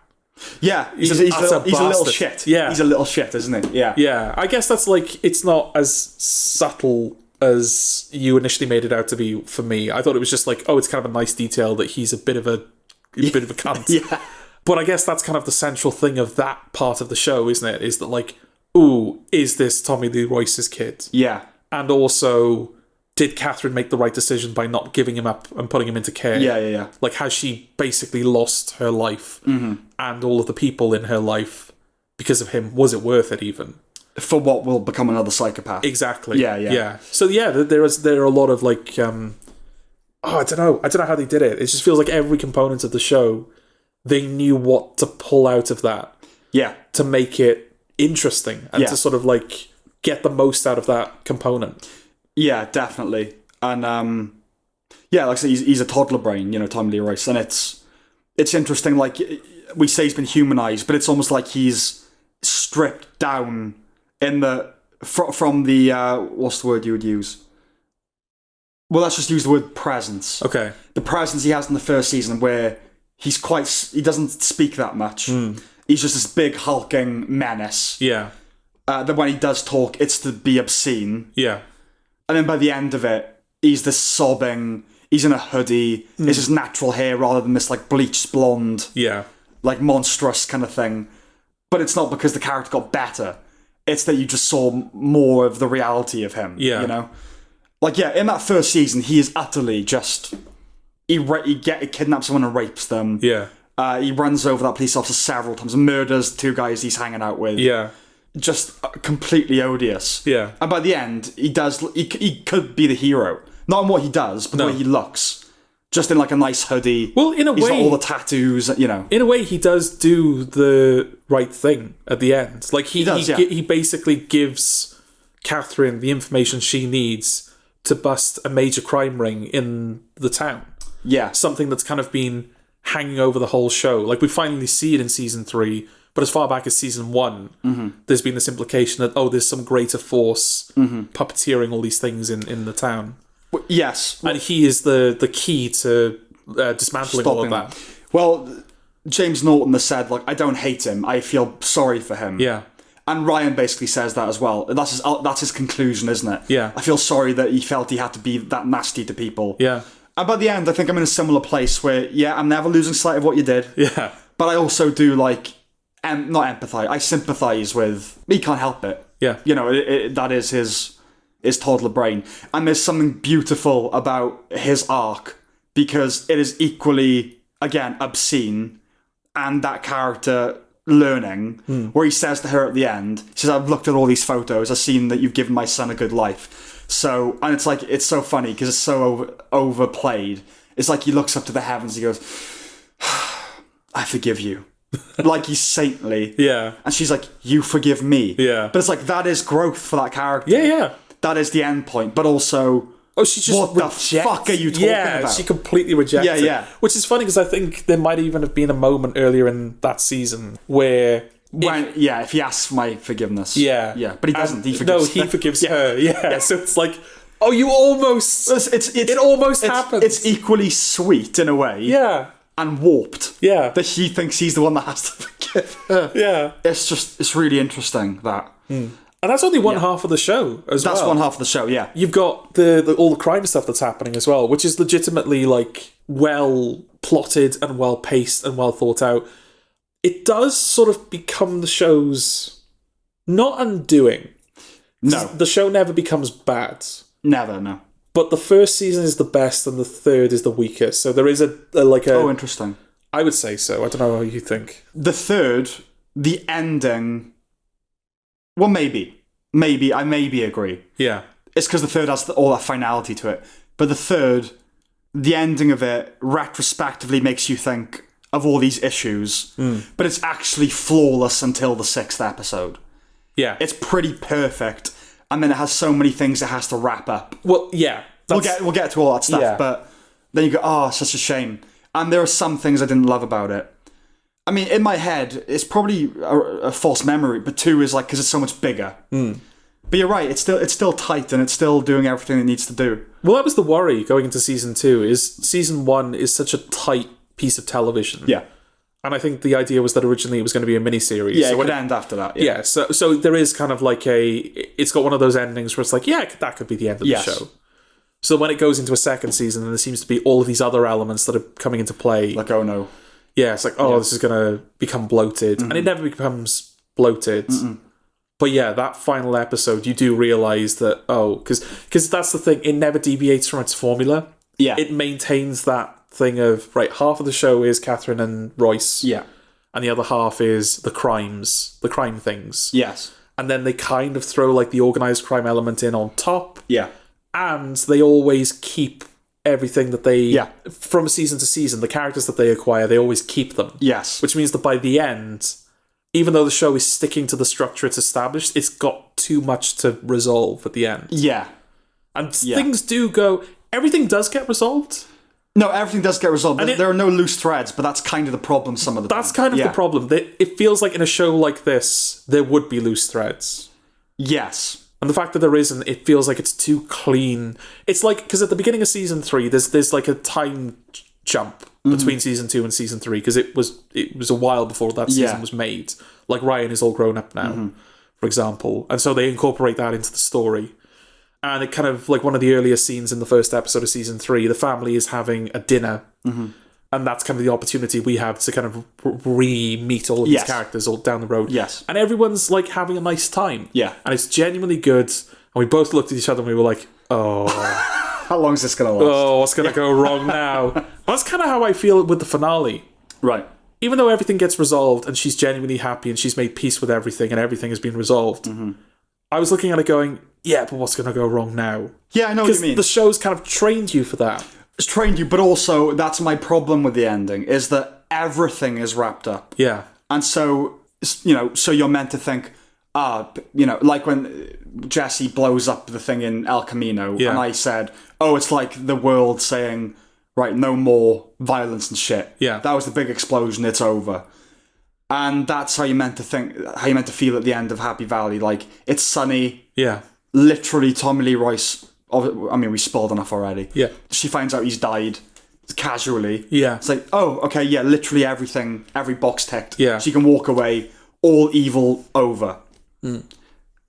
Yeah. He's a little shit. Yeah. He's a little shit, isn't he? Yeah. Yeah. I guess that's like, it's not as subtle as you initially made it out to be for me. I thought it was just like, it's kind of a nice detail that he's a bit of a cunt. Yeah. But I guess that's kind of the central thing of that part of the show, isn't it? Is that like, ooh, is this Tommy Lee Royce's kid? Yeah. And also, did Catherine make the right decision by not giving him up and putting him into care? Yeah. Like, has she basically lost her life and all of the people in her life because of him? Was it worth it even? For what will become another psychopath. Exactly. Yeah. So there are a lot of like, I don't know how they did it. It just feels like every component of the show, they knew what to pull out of that. Yeah. To make it interesting and to sort of like get the most out of that component. Yeah, definitely. And like I say, he's a toddler brain, Tommy Lee Royce, and it's interesting. Like we say, he's been humanized, but it's almost like he's stripped down in from the what's the word you would use? Well, let's just use the word presence. Okay. The presence he has in the first season, where he doesn't speak that much. He's just this big hulking menace. Yeah. That when he does talk, it's to be obscene. Yeah. And then by the end of it, he's this sobbing. He's in a hoodie. It's his natural hair rather than this like bleached blonde. Yeah. Like monstrous kind of thing. But it's not because the character got better. It's that you just saw more of the reality of him. Yeah. Like, in that first season, he is utterly just... He kidnaps someone and rapes them. Yeah. He runs over that police officer several times and murders two guys he's hanging out with. Yeah. Just completely odious. Yeah. And by the end, he could be the hero. Not in what he does, but the way he looks. Just in like a nice hoodie. Well, in a way... He's got all the tattoos, In a way, he does do the right thing at the end. Like, he basically gives Catherine the information she needs to bust a major crime ring in the town. Yeah. Something that's kind of been hanging over the whole show. Like, we finally see it in season 3, but as far back as season 1, there's been this implication that, there's some greater force puppeteering all these things in the town. Yes. And he is the key to dismantling all of that. Well, James Norton has said, like, I don't hate him. I feel sorry for him. Yeah. And Ryan basically says that as well. That's his conclusion, isn't it? Yeah. I feel sorry that he felt he had to be that nasty to people. Yeah. And by the end, I think I'm in a similar place where, I'm never losing sight of what you did. Yeah. But I also do, like, not empathise. I sympathise with... He can't help it. Yeah. That is his toddler brain. And there's something beautiful about his arc because it is equally, again, obscene, and that character learning, where he says to her at the end, he says, I've looked at all these photos, I've seen that you've given my son a good life. So, and it's like, it's so funny because it's so overplayed. It's like he looks up to the heavens, he goes, I forgive you. Like he's saintly. Yeah. And she's like, you forgive me. Yeah. But it's like, that is growth for that character. Yeah. That is the end point, but also... she just what the fuck are you talking about? Yeah, she completely rejects it. Yeah. Which is funny because I think there might even have been a moment earlier in that season where... if he asks for my forgiveness. Yeah. But he doesn't. He forgives he forgives her. Yeah. So it's like, you almost... it almost happens. It's equally sweet in a way. Yeah. And warped. Yeah. That he thinks he's the one that has to forgive her. Yeah. It's really interesting, that. And that's only one half of the show as well. That's one half of the show, yeah. You've got all the crime stuff that's happening as well, which is legitimately like well plotted and well paced and well thought out. It does sort of become the show's not undoing. No. The show never becomes bad. Never, no. But the first season is the best and the third is the weakest. So there is a Oh, interesting. I would say so. I don't know how you think. The third, the ending... Well, maybe. I maybe agree. Yeah. It's because the third has all that finality to it. But the third, the ending of it retrospectively makes you think of all these issues. But it's actually flawless until the 6th episode. Yeah. It's pretty perfect. And then it has so many things it has to wrap up. Well, yeah. we'll get to all that stuff, but then you go, oh, such a shame. And there are some things I didn't love about it. I mean, in my head, it's probably a false memory, but 2 is like, because it's so much bigger. But you're right, it's still tight and it's still doing everything it needs to do. Well, that was the worry going into season 2, is season 1 is such a tight piece of television. Yeah. And I think the idea was that originally it was going to be a miniseries. Yeah, so it would end after that. Yeah, so there is kind of like it's got one of those endings where it's like, yeah, that could be the end of the show. So when it goes into a second season, and there seems to be all of these other elements that are coming into play. Like, oh no. Yeah, it's like, this is going to become bloated. And it never becomes bloated. But yeah, that final episode, you do realise that, because that's the thing, it never deviates from its formula. Yeah. It maintains that thing of, right, half of the show is Catherine and Royce. Yeah. And the other half is the crime things. Yes. And then they kind of throw like the organised crime element in on top. Yeah. And they always keep everything that they... From season to season, the characters that they acquire, they always keep them. Yes. Which means that by the end, even though the show is sticking to the structure it's established, it's got too much to resolve at the end. Yeah. And things do go... Everything does get resolved. No, everything does get resolved. There are no loose threads, but that's kind of the problem some of the time. That's kind of the problem. It feels like in a show like this, there would be loose threads. Yes. And the fact that there isn't, it feels like it's too clean. It's like, because at the beginning of season 3, there's like a time jump between season 2 and season 3, because it was a while before that season was made. Like Ryan is all grown up now, for example. And so they incorporate that into the story. And it kind of, like one of the earliest scenes in the first episode of season 3, the family is having a dinner. And that's kind of the opportunity we have to kind of re-meet all of these characters all down the road. Yes. And everyone's like having a nice time. Yeah. And it's genuinely good. And we both looked at each other and we were like, oh. How long is this going to last? Oh, what's going to go wrong now? Well, that's kind of how I feel with the finale. Right. Even though everything gets resolved and she's genuinely happy and she's made peace with everything and everything has been resolved, I was looking at it going, yeah, but what's going to go wrong now? Yeah, I know what you mean. Because the show's kind of trained you for that. It's trained you, but also that's my problem with the ending, is that everything is wrapped up. Yeah. And so, so you're meant to think, like when Jesse blows up the thing in El Camino, and I said, it's like the world saying, right, no more violence and shit. Yeah. That was the big explosion, it's over. And that's how you're meant to think, how you're meant to feel at the end of Happy Valley. Like, it's sunny. Yeah. Literally, Tommy Lee Royce, I mean, we spoiled enough already. Yeah. She finds out he's died casually. Yeah. It's like, okay, literally everything, every box ticked. Yeah. She can walk away, all evil over. And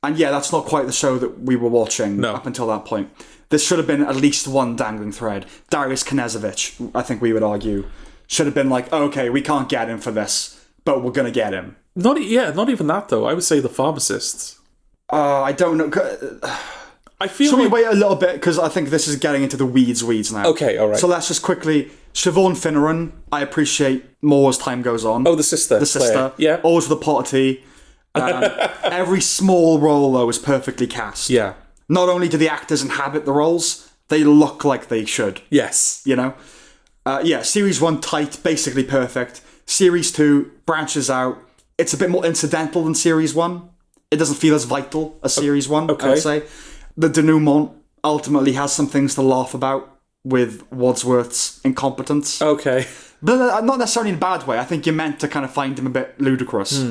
that's not quite the show that we were watching up until that point. There should have been at least one dangling thread. Darius Knezevich, I think we would argue, should have been like, okay, we can't get him for this, but we're going to get him. Not even that, though. I would say the pharmacist. I don't know. I feel Should we wait a little bit? Because I think this is getting into the weeds now. Okay, all right. So let's just quickly... Siobhan Finneran, I appreciate more as time goes on. Oh, the sister. The sister. Claire. Yeah. Always with the pot of tea. Every small role, though, is perfectly cast. Yeah. Not only do the actors inhabit the roles, they look like they should. Yes. Series 1, tight, basically perfect. Series 2 branches out. It's a bit more incidental than Series 1. It doesn't feel as vital as Series 1, I would say. The denouement ultimately has some things to laugh about with Wadsworth's incompetence. Okay. But not necessarily in a bad way. I think you're meant to kind of find him a bit ludicrous.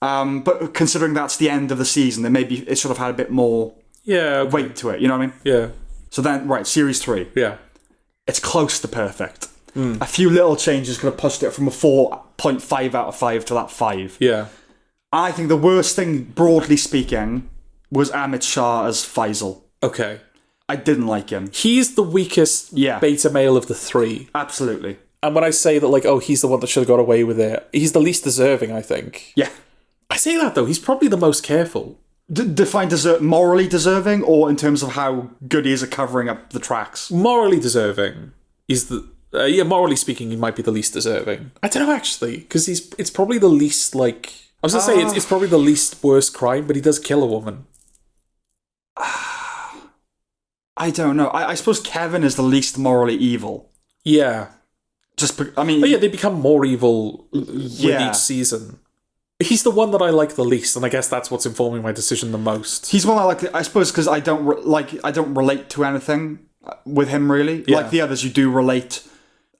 But considering that's the end of the season, then maybe it should have had a bit more weight to it. You know what I mean? Yeah. So then, right, Series 3. Yeah. It's close to perfect. A few little changes could have pushed it from a 4.5 out of 5 to that 5. Yeah. I think the worst thing, broadly speaking, was Amit Shah as Faisal. Okay. I didn't like him. He's the weakest beta male of the 3. Absolutely. And when I say that, he's the one that should have got away with it, he's the least deserving, I think. Yeah. I say that, though. He's probably the most careful. Define morally deserving, or in terms of how good he is at covering up the tracks? Morally deserving. He's the... morally speaking, he might be the least deserving. I don't know, actually, because it's probably the least, I was going to say, it's probably the least worst crime, but he does kill a woman. I don't know. I suppose Kevin is the least morally evil. Yeah. They become more evil with each season. He's the one that I like the least, and I guess that's what's informing my decision the most. He's one I like, I suppose, because I don't relate to anything with him, really. Yeah. Like the others, you do relate,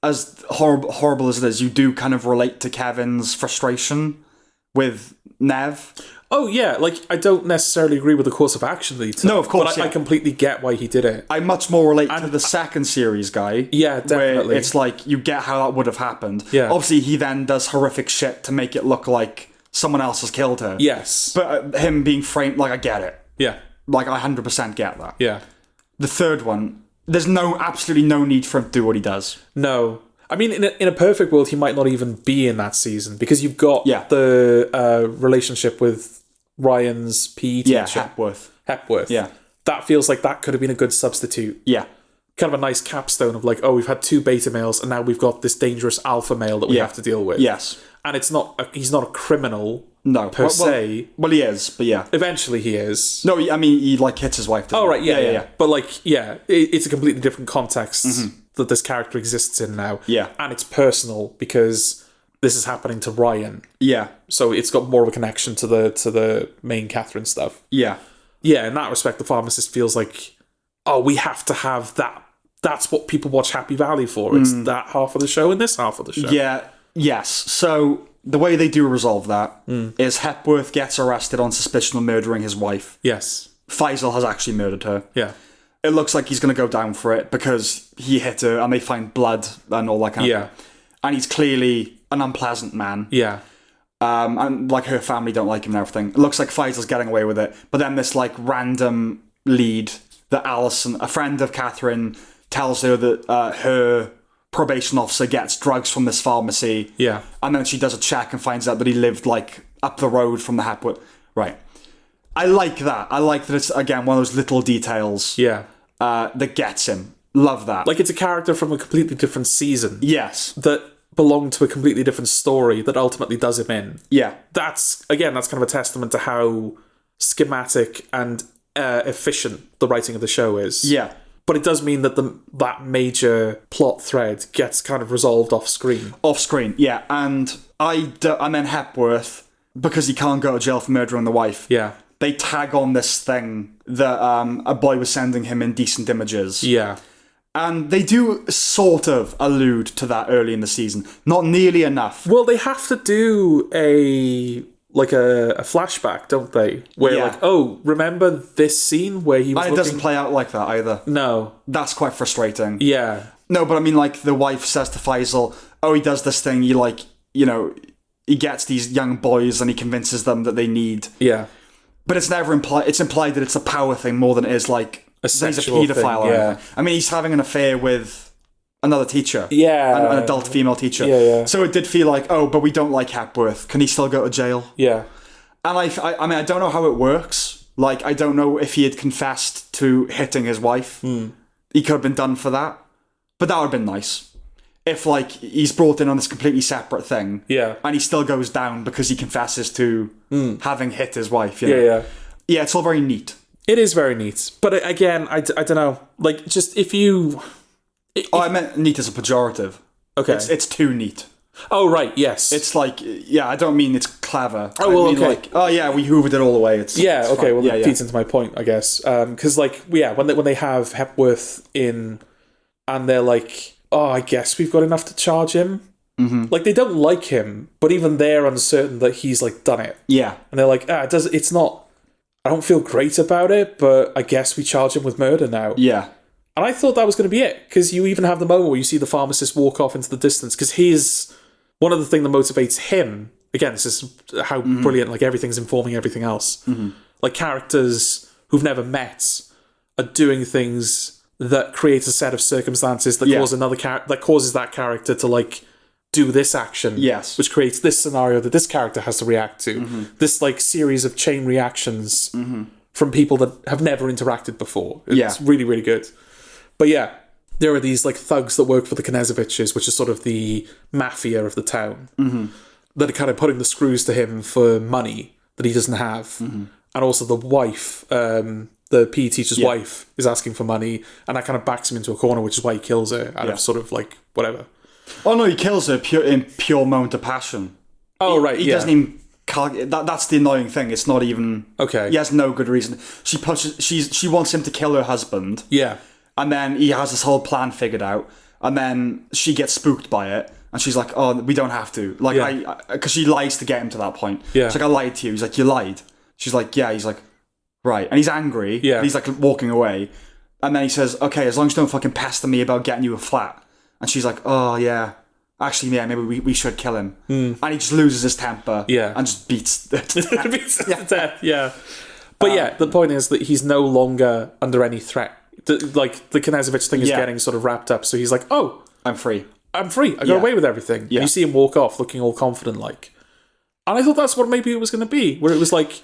as horrible as it is, you do kind of relate to Kevin's frustration with Nev. Oh, yeah, like, I don't necessarily agree with the course of action that he took. No, of course, but I completely get why he did it. I much more relate to the second series guy. Yeah, definitely. Where it's like, you get how that would have happened. Yeah. Obviously, he then does horrific shit to make it look like someone else has killed her. Yes. But him being framed, like, I get it. Yeah. Like, I 100% get that. Yeah. The third one, there's absolutely no need for him to do what he does. No. I mean, in a perfect world, he might not even be in that season, because you've got the relationship with Ryan's PE teacher. Yeah, Hepworth. Yeah. That feels like that could have been a good substitute. Yeah. Kind of a nice capstone of like, oh, we've had 2 beta males, and now we've got this dangerous alpha male that we have to deal with. Yes. And he's not a criminal per se. Well, he is, but yeah. Eventually he is. No, I mean, he like hits his wife. Oh, right, yeah. But like, it's a completely different context that this character exists in now. Yeah. And it's personal because this is happening to Ryan. Yeah. So it's got more of a connection to the main Catherine stuff. Yeah. Yeah, in that respect, the pharmacist feels like, oh, we have to have that. That's what people watch Happy Valley for. It's that half of the show and this half of the show. Yeah. Yes. So the way they do resolve that is Hepworth gets arrested on suspicion of murdering his wife. Yes. Faisal has actually murdered her. Yeah. It looks like he's going to go down for it because he hit her and they find blood and all that kind of thing. And he's clearly an unpleasant man. Yeah. And like her family don't like him and everything. It looks like Faisal's getting away with it. But then this like random lead that Alison, a friend of Catherine, tells her that her probation officer gets drugs from this pharmacy. Yeah. And then she does a check and finds out that he lived like up the road from the Hepworth. Right. I like that. I like that it's, again, one of those little details that gets him. Love that. Like it's a character from a completely different season. Yes. That belonged to a completely different story that ultimately does him in. Yeah. That's kind of a testament to how schematic and efficient the writing of the show is. Yeah. But it does mean that that major plot thread gets kind of resolved off screen. Off screen, yeah. And then Hepworth, because he can't go to jail for murdering the wife. Yeah. They tag on this thing that a boy was sending him indecent images. Yeah. And they do sort of allude to that early in the season. Not nearly enough. Well, they have to do a flashback, don't they? Where like, oh, remember this scene where he was and it doesn't play out like that either. No. That's quite frustrating. Yeah. No, but I mean, like, the wife says to Faisal, oh, he does this thing, he gets these young boys and he convinces them that they need. Yeah. But it's never implied. It's implied that it's a power thing more than it is like he's a paedophile. Thing, yeah. I mean, he's having an affair with another teacher. Yeah. An adult female teacher. Yeah. So it did feel like, oh, but we don't like Hepworth. Can he still go to jail? Yeah. And I mean, I don't know how it works. Like, I don't know if he had confessed to hitting his wife. He could have been done for that. But that would have been nice. If, like, he's brought in on this completely separate thing. Yeah. And he still goes down because he confesses to having hit his wife. You know? Yeah. Yeah, it's all very neat. It is very neat. But again, I don't know. Like, just if you... I meant neat as a pejorative. Okay. It's too neat. Oh, right, yes. It's like, I don't mean it's clever. Oh, well, I mean, okay. like, oh, yeah, we hoovered it all away. It's okay, fine. well, that feeds into my point, I guess. Because, when they have Hepworth in and they're like, oh, I guess we've got enough to charge him. Mm-hmm. Like, they don't like him, but even they're uncertain that he's, like, done it. Yeah. And they're like, it's not... I don't feel great about it, but I guess we charge him with murder now. Yeah. And I thought that was going to be it, because you even have the moment where you see the pharmacist walk off into the distance, because he's... One of the things that motivates him... Again, this is how brilliant, like, everything's informing everything else. Mm-hmm. Like, characters who've never met are doing things that create a set of circumstances that cause that causes that character to, like, do this action. Yes. Which creates this scenario that this character has to react to. Mm-hmm. This, like, series of chain reactions from people that have never interacted before. It's really, really good. But yeah, there are these, like, thugs that work for the Knezoviches, which is sort of the mafia of the town, that are kind of putting the screws to him for money that he doesn't have. And also the wife, the PE teacher's wife, is asking for money, and that kind of backs him into a corner, which is why he kills her out of sort of, like, whatever. Oh, no, he kills her in pure moment of passion. Oh, right, He doesn't even... That's the annoying thing. It's not even... Okay. He has no good reason. She wants him to kill her husband. Yeah. And then he has this whole plan figured out. And then she gets spooked by it. And she's like, oh, we don't have to. Like, because she lies to get him to that point. Yeah. She's like, I lied to you. He's like, you lied. She's like, yeah. He's like, right. And he's angry. Yeah. And he's like walking away. And then he says, okay, as long as you don't fucking pester me about getting you a flat. And she's like, oh, yeah. Actually, yeah, maybe we should kill him. And he just loses his temper. Yeah. And just beats to death. Beats to death, yeah. But the point is that he's no longer under any threat. The Knausevich thing is getting sort of wrapped up. So he's like, oh, I'm free. I got away with everything. Yeah. You see him walk off looking all confident like. And I thought that's what maybe it was going to be. Where it was like,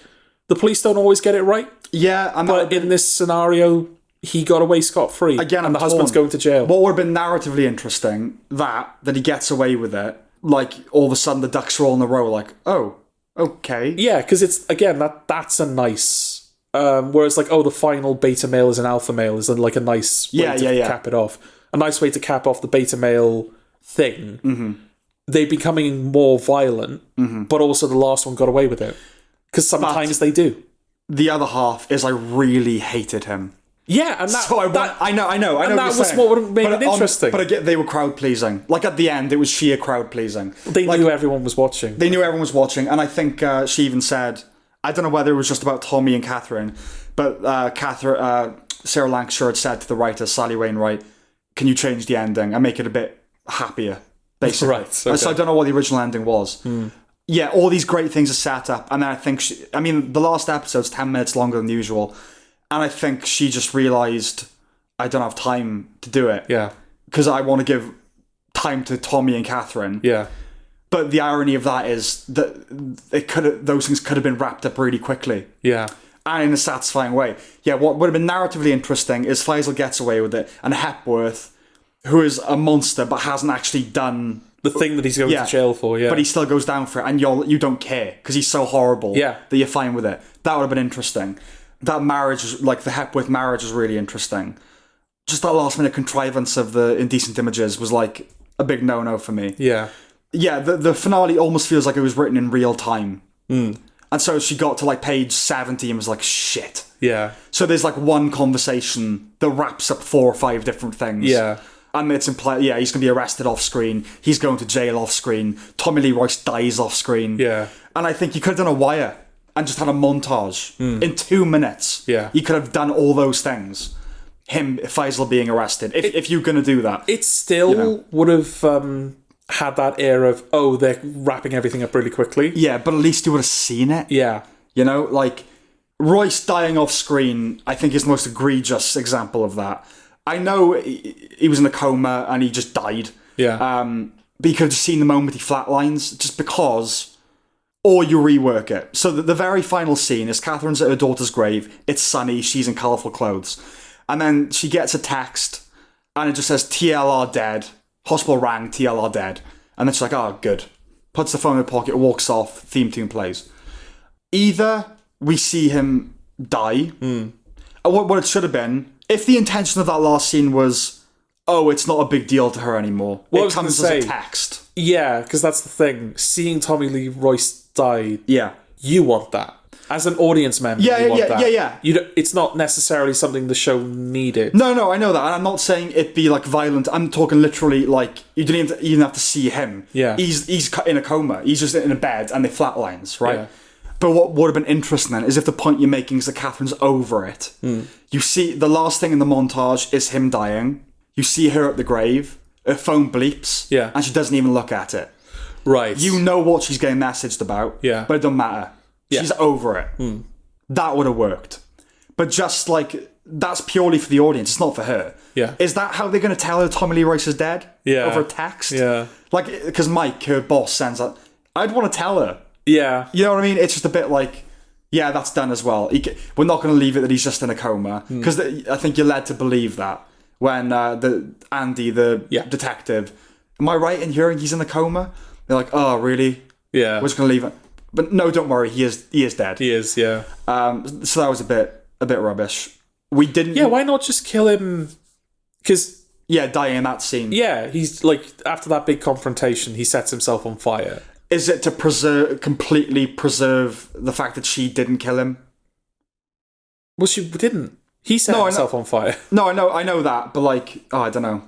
the police don't always get it right. Yeah. But in this scenario, he got away scot-free. Again, and the husband's going to jail. What would have been narratively interesting, that he gets away with it, like, all of a sudden the ducks are all in a row, like, oh, okay. Yeah, because it's, again, that's a nice... whereas, like, the final beta male is an alpha male is like a nice way to cap it off. A nice way to cap off the beta male thing. Mm-hmm. They're becoming more violent, but also the last one got away with it. Because sometimes they do. The other half is I really hated him. Yeah, and I know. And that was what would have made it interesting. But again, they were crowd pleasing. Like at the end, it was sheer crowd pleasing. They knew everyone was watching. They knew everyone was watching, and I think she even said, I don't know whether it was just about Tommy and Catherine, but Sarah Lancashire had said to the writer Sally Wainwright, "Can you change the ending and make it a bit happier?" Basically, right. Okay. So I don't know what the original ending was. Yeah, all these great things are set up, and then I think the last episode's 10 minutes longer than usual. And I think she just realised, I don't have time to do it. Yeah. Because I want to give time to Tommy and Catherine. Yeah. But the irony of that is that those things could have been wrapped up really quickly. Yeah. And in a satisfying way. Yeah, what would have been narratively interesting is Faisal gets away with it, and Hepworth, who is a monster but hasn't actually done... the thing that he's going to jail for, yeah. But he still goes down for it, and you don't care, because he's so horrible that you're fine with it. That would have been interesting. That marriage, like the Hepworth marriage, was really interesting. Just that last minute contrivance of the indecent images was like a big no-no for me. Yeah. Yeah, the finale almost feels like it was written in real time. And so she got to like page 70 and was like, shit. Yeah. So there's like one conversation that wraps up 4 or 5 different things. Yeah. And it's implied, he's going to be arrested off screen. He's going to jail off screen. Tommy Lee Royce dies off screen. Yeah. And I think you could have done a wire and just had a montage in 2 minutes. Yeah. You could have done all those things. Faisal being arrested. If you're going to do that. It still would have had that air of, they're wrapping everything up really quickly. Yeah, but at least you would have seen it. Yeah. You know, like, Royce dying off screen, I think is the most egregious example of that. I know he was in a coma and he just died. Yeah. But you could have just seen the moment he flatlines, just because... Or you rework it. So the very final scene is Catherine's at her daughter's grave. It's sunny. She's in colourful clothes. And then she gets a text, and it just says, TLR dead. Hospital rang, TLR dead. And then she's like, oh, good. Puts the phone in her pocket, walks off, theme tune plays. Either we see him die, or what it should have been, if the intention of that last scene was, it's not a big deal to her anymore. It comes as a text. Yeah, because that's the thing. Seeing Tommy Lee Royce die, you want that. As an audience member, you want that. Yeah. It's not necessarily something the show needed. No, I know that. And I'm not saying it be like violent. I'm talking literally like you didn't even have to see him. Yeah. He's in a coma. He's just in a bed and they flatlines, right? Yeah. But what would have been interesting then is if the point you're making is that Catherine's over it. You see, the last thing in the montage is him dying. You see her at the grave. Her phone bleeps. Yeah. And she doesn't even look at it. Right. You know what she's getting messaged about. Yeah. But it don't matter. Yeah. She's over it. That would have worked. But just like, that's purely for the audience. It's not for her. Yeah. Is that how they're going to tell her Tommy Lee Royce is dead? Yeah. Over a text? Yeah. Like, because Mike, her boss, sends that. I'd want to tell her. Yeah. You know what I mean? It's just a bit like, yeah, that's done as well. We're not going to leave it that he's just in a coma. Because I think you're led to believe that. When Andy, the detective, am I right in hearing he's in a coma? They're like, oh, really? Yeah. We're just going to leave it. But no, don't worry, he is dead. He is, yeah. So that was a bit rubbish. We didn't... Yeah, why not just kill him? Because... Yeah, die in that scene. Yeah, he's like, after that big confrontation, he sets himself on fire. Is it to completely preserve the fact that she didn't kill him? Well, she didn't. He set himself on fire. No, I know that, but like, I don't know.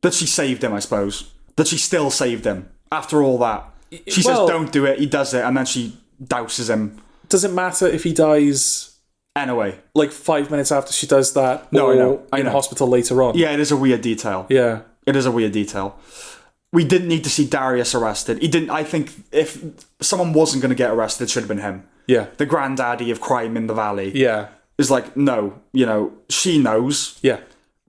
That she saved him, I suppose. That she still saved him after all that. She says, "Don't do it." He does it, and then she douses him. Does it matter if he dies? Anyway, like 5 minutes after she does that, no, or I know. In hospital later on. Yeah, it is a weird detail. Yeah, it is a weird detail. We didn't need to see Darius arrested. He didn't. I think if someone wasn't going to get arrested, it should have been him. Yeah, the granddaddy of crime in the valley. Yeah, is like, no, she knows. Yeah,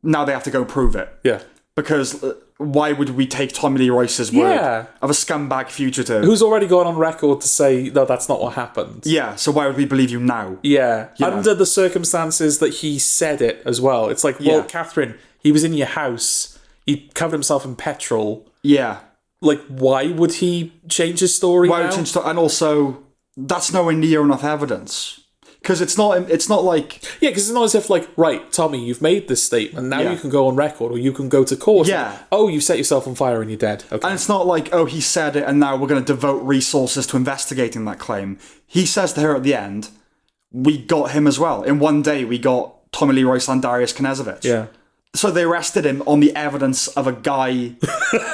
now they have to go prove it. Yeah, because why would we take Tommy Lee Royce's word of a scumbag fugitive who's already gone on record to say no, that's not what happened? Yeah, so why would we believe you now? Yeah, under the circumstances that he said it as well. It's like, well, Catherine, he was in your house. He covered himself in petrol. Yeah, like why would he change his story? Why would he change story? And also, that's nowhere near enough evidence. Because it's not like... Yeah, because it's not as if like, right, Tommy, you've made this statement, now you can go on record, or you can go to court. Yeah. Oh, you set yourself on fire and you're dead. Okay. And it's not like, oh, he said it and now we're going to devote resources to investigating that claim. He says to her at the end, we got him as well. In one day, we got Tommy Lee Royce and Darius Knezovich. Yeah. So they arrested him on the evidence of a guy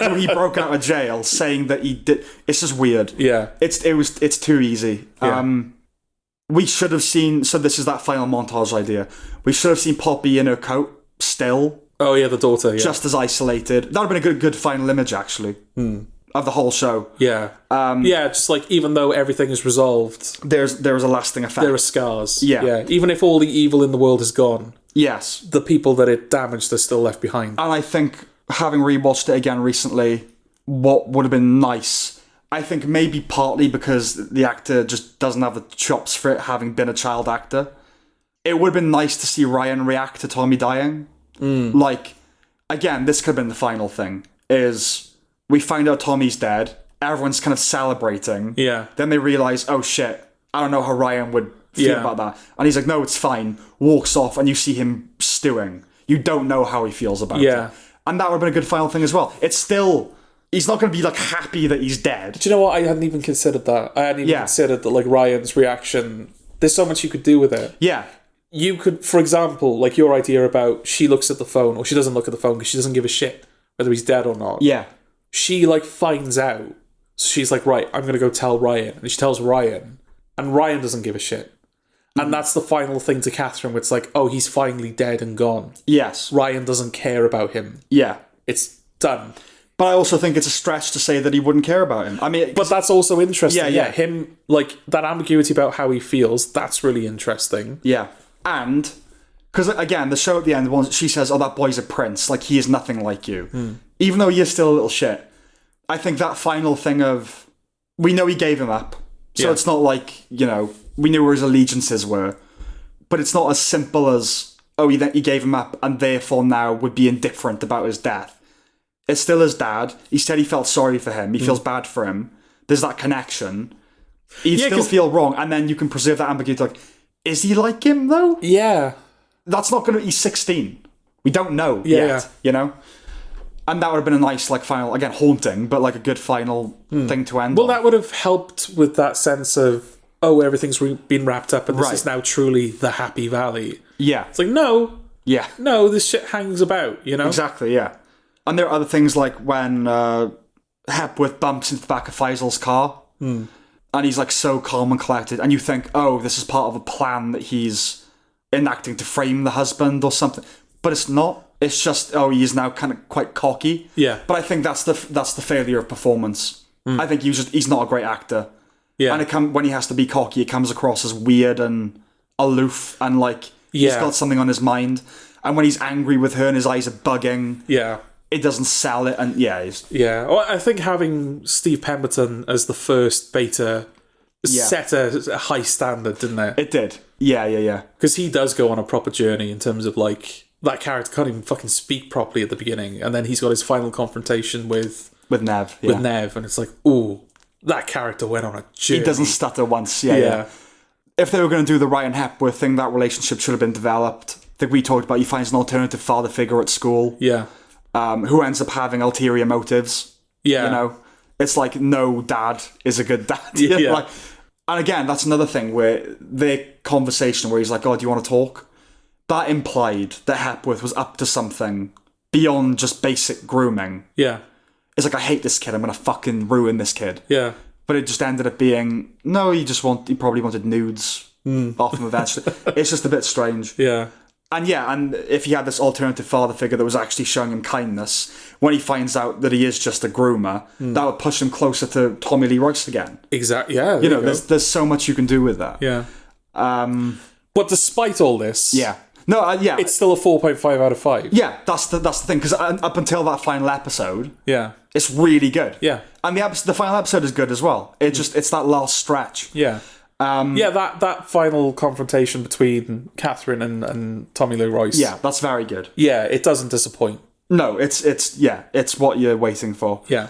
who he broke out of jail saying that he did... It's just weird. Yeah. It's too easy. Yeah. We should have seen... So this is that final montage idea. We should have seen Poppy in her coat still. Oh, yeah, the daughter, yeah. Just as isolated. That would have been a good final image, actually, of the whole show. Yeah. Yeah, just like, even though everything is resolved... There is a lasting effect. There are scars. Yeah. Even if all the evil in the world is gone. Yes. The people that it damaged are still left behind. And I think, having rewatched it again recently, what would have been nice... I think maybe partly because the actor just doesn't have the chops for it, having been a child actor. It would have been nice to see Ryan react to Tommy dying. Like, again, this could have been the final thing, is we find out Tommy's dead, everyone's kind of celebrating. Yeah. Then they realise, oh shit, I don't know how Ryan would feel about that. And he's like, no, it's fine. Walks off and you see him stewing. You don't know how he feels about it. And that would have been a good final thing as well. It's still... He's not going to be, like, happy that he's dead. Do you know what? I hadn't even considered that. I hadn't even considered that, like, Ryan's reaction... There's so much you could do with it. Yeah. You could, for example, like your idea about she looks at the phone, or she doesn't look at the phone because she doesn't give a shit whether he's dead or not. Yeah. She, like, finds out. So she's like, right, I'm going to go tell Ryan. And she tells Ryan. And Ryan doesn't give a shit. And that's the final thing to Catherine, where it's like, oh, he's finally dead and gone. Yes. Ryan doesn't care about him. Yeah. It's done. But I also think it's a stretch to say that he wouldn't care about him. I mean... But that's also interesting. Yeah. Him, like, that ambiguity about how he feels, that's really interesting. Yeah. And... Because, again, the show at the end, she says, oh, that boy's a prince. Like, he is nothing like you. Even though he is still a little shit. I think that final thing of... We know he gave him up. So it's not like, we knew where his allegiances were. But it's not as simple as, oh, he gave him up and therefore now would be indifferent about his death. It's still his dad. He said he felt sorry for him. He feels bad for him. There's that connection. He'd still feel wrong, and then you can preserve that ambiguity. Like, is he like him, though? Yeah. That's not going to... He's 16. We don't know yet, And that would have been a nice, like, final... Again, haunting, but, like, a good final thing to end on. That would have helped with that sense of, oh, everything's been wrapped up, and this is now truly the happy valley. Yeah. It's like, no. Yeah. No, this shit hangs about, Exactly, yeah. And there are other things like when Hepworth bumps into the back of Faisal's car and he's like so calm and collected, and you think, oh, this is part of a plan that he's enacting to frame the husband or something. But it's not. It's just, oh, he is now kind of quite cocky. Yeah. But I think that's the failure of performance. I think he's not a great actor. Yeah. And when he has to be cocky, it comes across as weird and aloof and like he's got something on his mind. And when he's angry with her and his eyes are bugging. Yeah. It doesn't sell it, and Well, I think having Steve Pemberton as the first beta set a high standard, didn't it? It did. Yeah. Because he does go on a proper journey in terms of, like, that character can't even fucking speak properly at the beginning, and then he's got his final confrontation with Nev. With Nev, and it's like, ooh, that character went on a journey. He doesn't stutter once. Yeah. If they were going to do the Ryan Hepworth thing, that relationship should have been developed. I think we talked about he finds an alternative father figure at school. Yeah. Who ends up having ulterior motives. Yeah. It's like, no dad is a good dad. Yeah. Like, and again, that's another thing where their conversation where he's like, oh, do you want to talk? that implied that Hepworth was up to something beyond just basic grooming. Yeah. It's like, I hate this kid, I'm gonna fucking ruin this kid. Yeah. But it just ended up being, no, he probably wanted nudes off him eventually. It's just a bit strange. Yeah. And if he had this alternative father figure that was actually showing him kindness, when he finds out that he is just a groomer, that would push him closer to Tommy Lee Royce again. Exactly. Yeah. You know, there's so much you can do with that. Yeah. But despite all this, it's still a 4.5 out of 5. Yeah, that's the thing, because up until that final episode, it's really good. Yeah. And the final episode is good as well. It's that last stretch. Yeah. That final confrontation between Catherine and Tommy Lee Royce. Yeah, that's very good. Yeah, it doesn't disappoint. No, it's what you're waiting for. Yeah.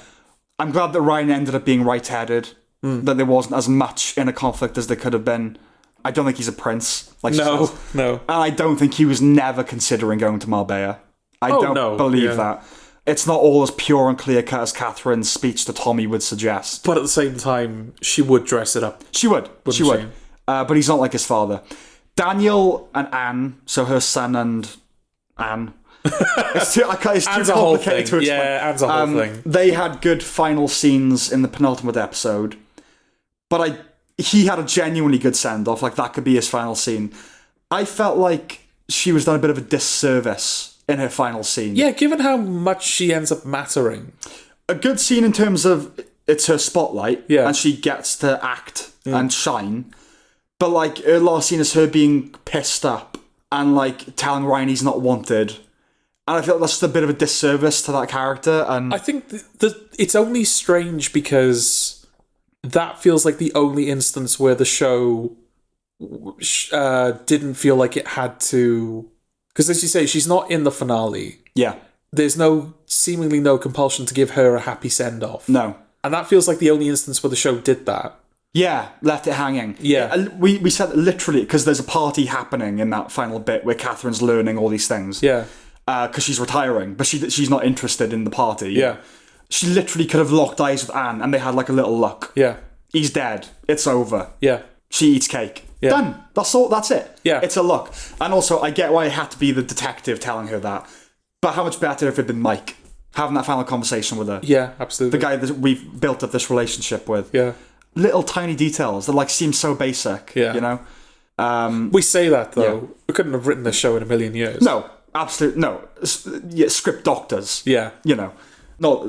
I'm glad that Ryan ended up being right-headed, that there wasn't as much in a conflict as there could have been. I don't think he's a prince. No. And I don't think he was never considering going to Marbella. I don't believe that. It's not all as pure and clear-cut as Catherine's speech to Tommy would suggest. But at the same time, she would dress it up. She would. But he's not like his father. Daniel and Anne, so her son and Anne. It's too complicated to explain. Yeah, Anne's a whole thing. They had good final scenes in the penultimate episode. But he had a genuinely good send-off. Like, that could be his final scene. I felt like she was done a bit of a disservice in her final scene. Yeah, given how much she ends up mattering. A good scene in terms of it's her spotlight, and she gets to act and shine. But, like, her last scene is her being pissed up and, like, telling Ryan he's not wanted. And I feel like that's just a bit of a disservice to that character. And I think it's only strange because that feels like the only instance where the show didn't feel like it had to... Because as you say, she's not in the finale. Yeah. There's seemingly no compulsion to give her a happy send-off. No. And that feels like the only instance where the show did that. Yeah, left it hanging. Yeah. We said literally, because there's a party happening in that final bit where Catherine's learning all these things. Yeah. Because she's retiring, but she's not interested in the party. Yeah. She literally could have locked eyes with Anne and they had like a little look. Yeah. He's dead. It's over. Yeah. She eats cake. Yeah. Done. That's all. That's it. Yeah. It's a look. And also, I get why it had to be the detective telling her that. But how much better if it had been Mike having that final conversation with her? Yeah, absolutely. The guy that we've built up this relationship with. Yeah. Little tiny details that like seem so basic. Yeah. You know. We say that though. Yeah. We couldn't have written this show in a million years. No. Absolutely no. Yeah, script doctors. Yeah. You know. Not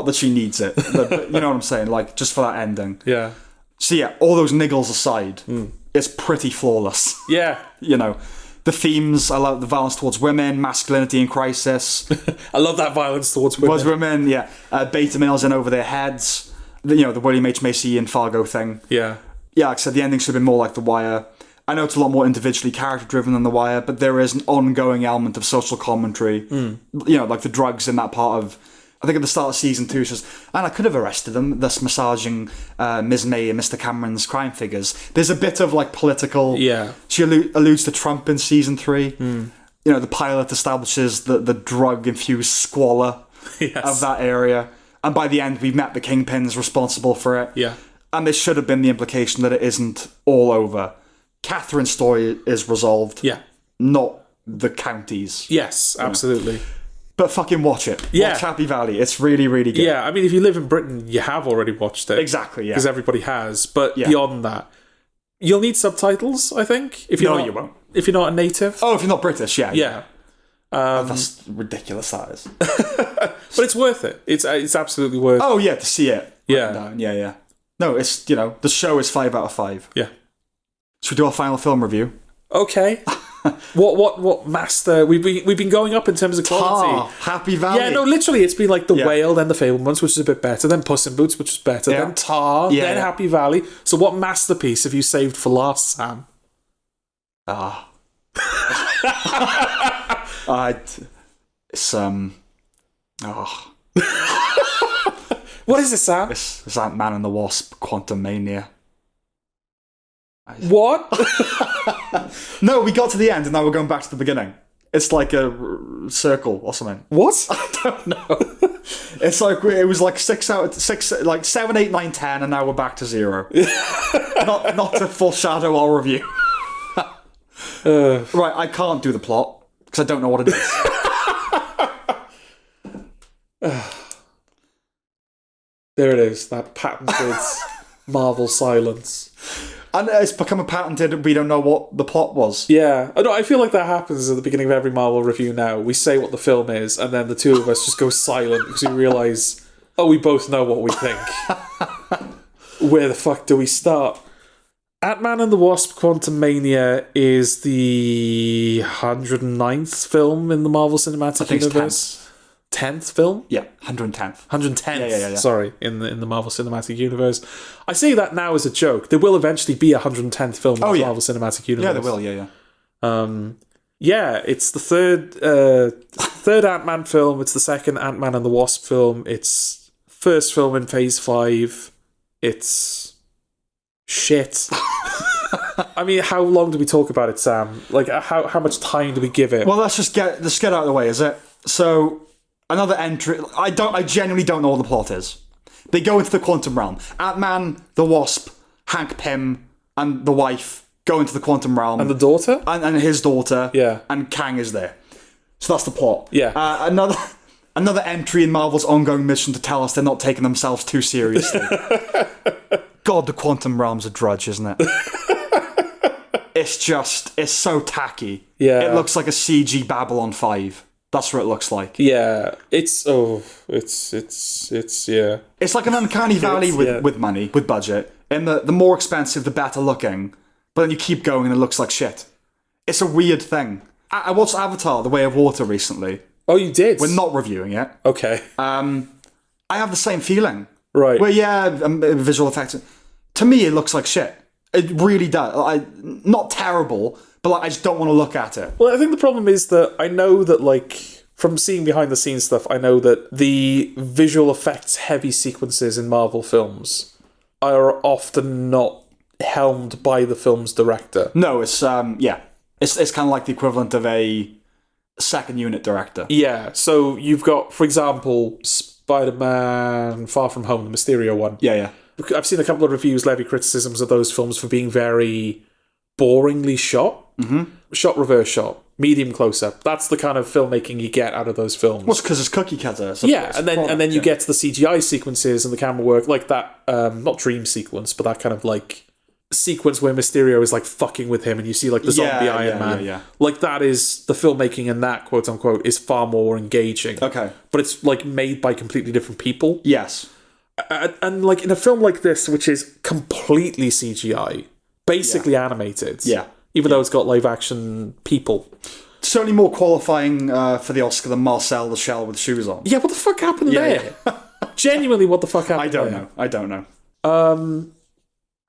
that she needs it. But you know what I'm saying? Like just for that ending. Yeah. So yeah, all those niggles aside, it's pretty flawless. Yeah. You know, the themes, I love the violence towards women, masculinity in crisis. I love that violence towards women. Yeah. Beta males in over their heads. The William H. Macy and Fargo thing. Yeah. Yeah, like I said, the ending should have been more like The Wire. I know it's a lot more individually character-driven than The Wire, but there is an ongoing element of social commentary. You know, like the drugs in that part of... I think at the start of season 2, she says, and I could have arrested them, thus massaging Ms. May and Mr. Cameron's crime figures. There's a bit of, like, political... Yeah. She alludes to Trump in season 3. You know, the pilot establishes the drug-infused squalor of that area. And by the end, we've met the kingpins responsible for it. Yeah. And there should have been the implication that it isn't all over. Catherine's story is resolved. Yeah. Not the counties. Yes, absolutely. But fucking watch it. Yeah. Watch Happy Valley. It's really, really good. Yeah, I mean, if you live in Britain, you have already watched it. Exactly, yeah. Because everybody has. But beyond that, you'll need subtitles, I think. If you're you won't. If you're not a native. Oh, if you're not British, yeah. Yeah. That's ridiculous, that is. But it's worth it. It's absolutely worth it. Oh, yeah, to see it. Yeah. Yeah. No, it's, you know, the show is 5 out of 5. Yeah. Should we do our final film review? Okay. What master? We've been going up in terms of quality. Happy Valley. Yeah, no, literally, it's been like The Whale, then The Fabelmans, which is a bit better, then Puss in Boots, which is better, then Tar, then Happy Valley. So, what masterpiece have you saved for last, Sam? What is it, Sam? It's Ant-Man and the Wasp, Quantumania. What? No, we got to the end and now we're going back to the beginning. It's like a circle or something. What? I don't know. It's like it was like 7, 8, 9, 10, and now we're back to 0. not to foreshadow our review. Right, I can't do the plot because I don't know what it is. There it is, that patented Marvel silence. And it's become a patented, we don't know what the plot was. Yeah. I feel like that happens at the beginning of every Marvel review now. We say what the film is, and then the two of us just go silent because we realise, we both know what we think. Where the fuck do we start? Ant-Man and the Wasp: Quantumania is the 109th film in the Marvel Cinematic Universe. 10th film? Yeah, 110th. 110th, yeah. Sorry, in the Marvel Cinematic Universe. I say that now as a joke. There will eventually be a 110th film in the Marvel Cinematic Universe. Yeah, there will, yeah. It's the third Ant-Man film. It's the second Ant-Man and the Wasp film. It's first film in Phase 5. It's shit. I mean, how long do we talk about it, Sam? Like, how much time do we give it? Well, let's get out of the way, is it? So... Another entry. I genuinely don't know what the plot is. They go into the quantum realm. Ant-Man, the Wasp, Hank Pym, and the wife go into the quantum realm. And the daughter? And his daughter. Yeah. And Kang is there. So that's the plot. Yeah. Another entry in Marvel's ongoing mission to tell us they're not taking themselves too seriously. God, the quantum realm's a drudge, isn't it? It's so tacky. Yeah. It looks like a CG Babylon 5. That's what it looks like. Yeah, it's yeah. It's like an uncanny valley with money, with budget. And the more expensive, the better looking. But then you keep going and it looks like shit. It's a weird thing. I watched Avatar: The Way of Water recently. Oh, you did? We're not reviewing it. Okay. I have the same feeling. Right. Well, visual effects. To me, it looks like shit. It really does. Not terrible, but I just don't want to look at it. Well, I think the problem is that I know that, from seeing behind the scenes stuff, I know that the visual effects heavy sequences in Marvel films are often not helmed by the film's director. No, it's it's kind of like the equivalent of a second unit director. Yeah, so you've got, for example, Spider-Man Far From Home, the Mysterio one. Yeah. I've seen a couple of reviews levy criticisms of those films for being very boringly shot. Mm-hmm. Shot, reverse shot, medium close-up. That's the kind of filmmaking you get out of those films. Well, because it's cookie cutter. Yeah, and then you get to the CGI sequences and the camera work, like that, not dream sequence, but that kind of sequence where Mysterio is fucking with him and you see the zombie Iron Man. Yeah. That is, the filmmaking in that, quote unquote, is far more engaging. Okay. But it's made by completely different people. Yes. And in a film like this, which is completely CGI, basically animated. Yeah. Even though it's got live action people. Certainly more qualifying for the Oscar than Marcel the Shell with shoes on. Yeah, what the fuck happened there? Yeah. Genuinely, what the fuck happened there? I don't know. I don't know.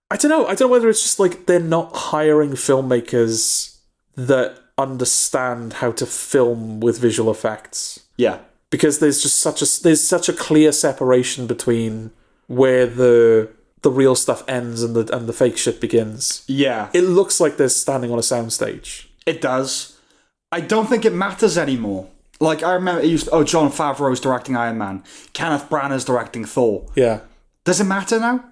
I don't know whether it's just they're not hiring filmmakers that understand how to film with visual effects. Yeah. Because there's just such a clear separation between where the real stuff ends and the fake shit begins. Yeah. It looks like they're standing on a soundstage. It does. I don't think it matters anymore. I remember Jon Favreau's directing Iron Man. Kenneth Branagh's directing Thor. Yeah. Does it matter now?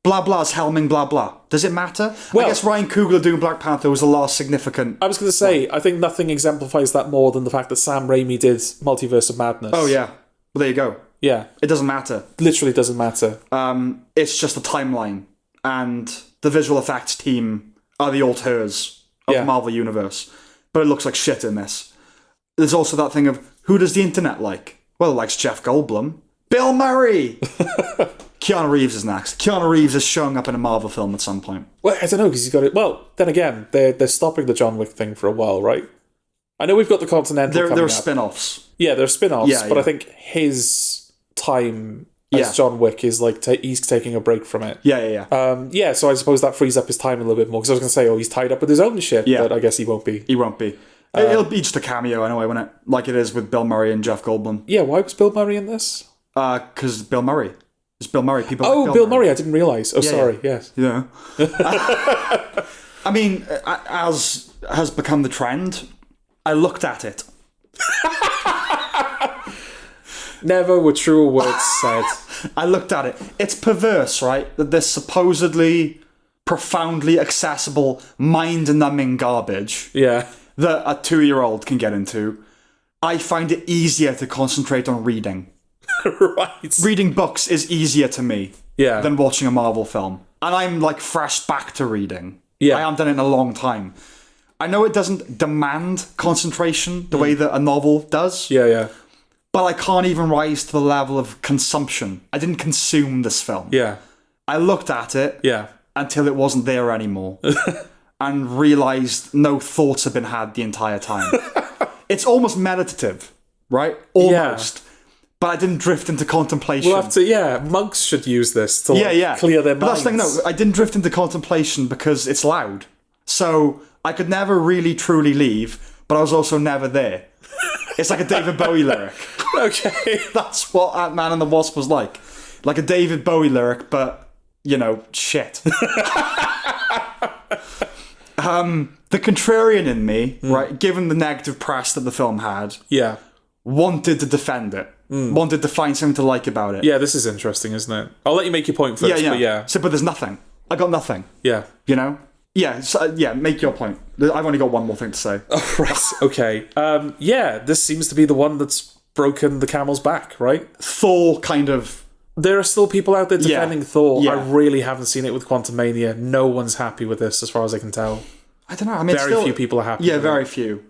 Blah blah's helming blah blah. Does it matter? Well, I guess Ryan Coogler doing Black Panther was the last significant... I was going to say, I think nothing exemplifies that more than the fact that Sam Raimi did Multiverse of Madness. Oh yeah. Well, there you go. Yeah. It doesn't matter. Literally doesn't matter. It's just a timeline. And the visual effects team are the auteurs of the Marvel Universe. But it looks like shit in this. There's also that thing of, who does the internet like? Well, it likes Jeff Goldblum. Bill Murray! Keanu Reeves is next. Keanu Reeves is showing up in a Marvel film at some point. Well, I don't know, because he's got it... Well, then again, they're stopping the John Wick thing for a while, right? I know we've got the Continental There are spin-offs. Yeah, there are spin-offs, Yeah, but yeah. I think his time as John Wick is he's taking a break from it. Yeah. So I suppose that frees up his time a little bit more, because I was going to say, he's tied up with his own shit, but I guess he won't be. He won't be. It'll be just a cameo anyway, won't it? Like it is with Bill Murray and Jeff Goldblum. Yeah, why was Bill Murray in this? Because Bill Murray. It's Bill Murray. People. Oh, Bill Murray. I didn't realise. Oh, sorry. Yes. Yeah. I mean, as has become the trend, I looked at it. Never were truer words said. I looked at it. It's perverse, right? That this supposedly profoundly accessible, mind-numbing garbage that a 2-year-old can get into, I find it easier to concentrate on reading. Right. Reading books is easier to me than watching a Marvel film. And I'm like fresh back to reading. I haven't done it in a long time. I know it doesn't demand concentration the way that a novel does. But I can't even rise to the level of consumption. I didn't consume this film. I looked at it until it wasn't there anymore. And realised no thoughts had been had the entire time. It's almost meditative, right? Almost. But I didn't drift into contemplation. We'll have to, monks should use this to clear their minds. But that's the thing, no, I didn't drift into contemplation because it's loud. So I could never really truly leave, but I was also never there. It's like a David Bowie lyric. Okay. That's what Ant-Man and the Wasp was like. Like a David Bowie lyric, but, shit. The contrarian in me, right, given the negative press that the film had, wanted to defend it. Wanted to find something to like about it. Yeah, this is interesting, isn't it? I'll let you make your point first, but there's nothing. I got nothing. Yeah. Make your point. I've only got one more thing to say. Oh, right. Okay. This seems to be the one that's broken the camel's back, right? Thor kind of... There are still people out there defending Thor. I really haven't seen it with Quantumania. No one's happy with this, as far as I can tell. I don't know. I mean, very few people are happy. Yeah, very few.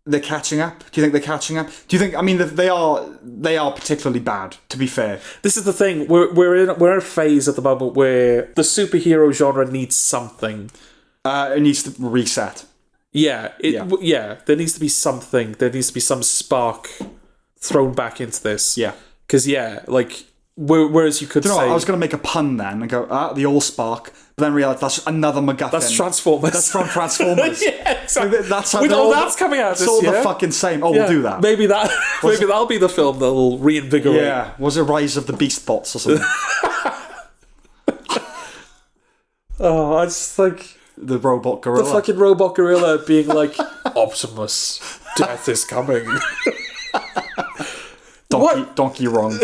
They're catching up. Do you think they're catching up? Do you think? I mean, they are particularly bad. To be fair, this is the thing. We're in a phase at the moment where the superhero genre needs something. It needs to reset. There needs to be something. There needs to be some spark thrown back into this. Yeah, because whereas you could say, I was going to make a pun then and go, the Allspark, but then realise that's another MacGuffin. That's Transformers. That's from Transformers. Exactly. That's coming out this year. It's all the fucking same. We'll do that. Maybe that'll be the film that'll reinvigorate. Yeah, was it Rise of the Beast Bots or something? I just like... The robot gorilla. The fucking robot gorilla being like, Optimus, death is coming. Donkey wrong.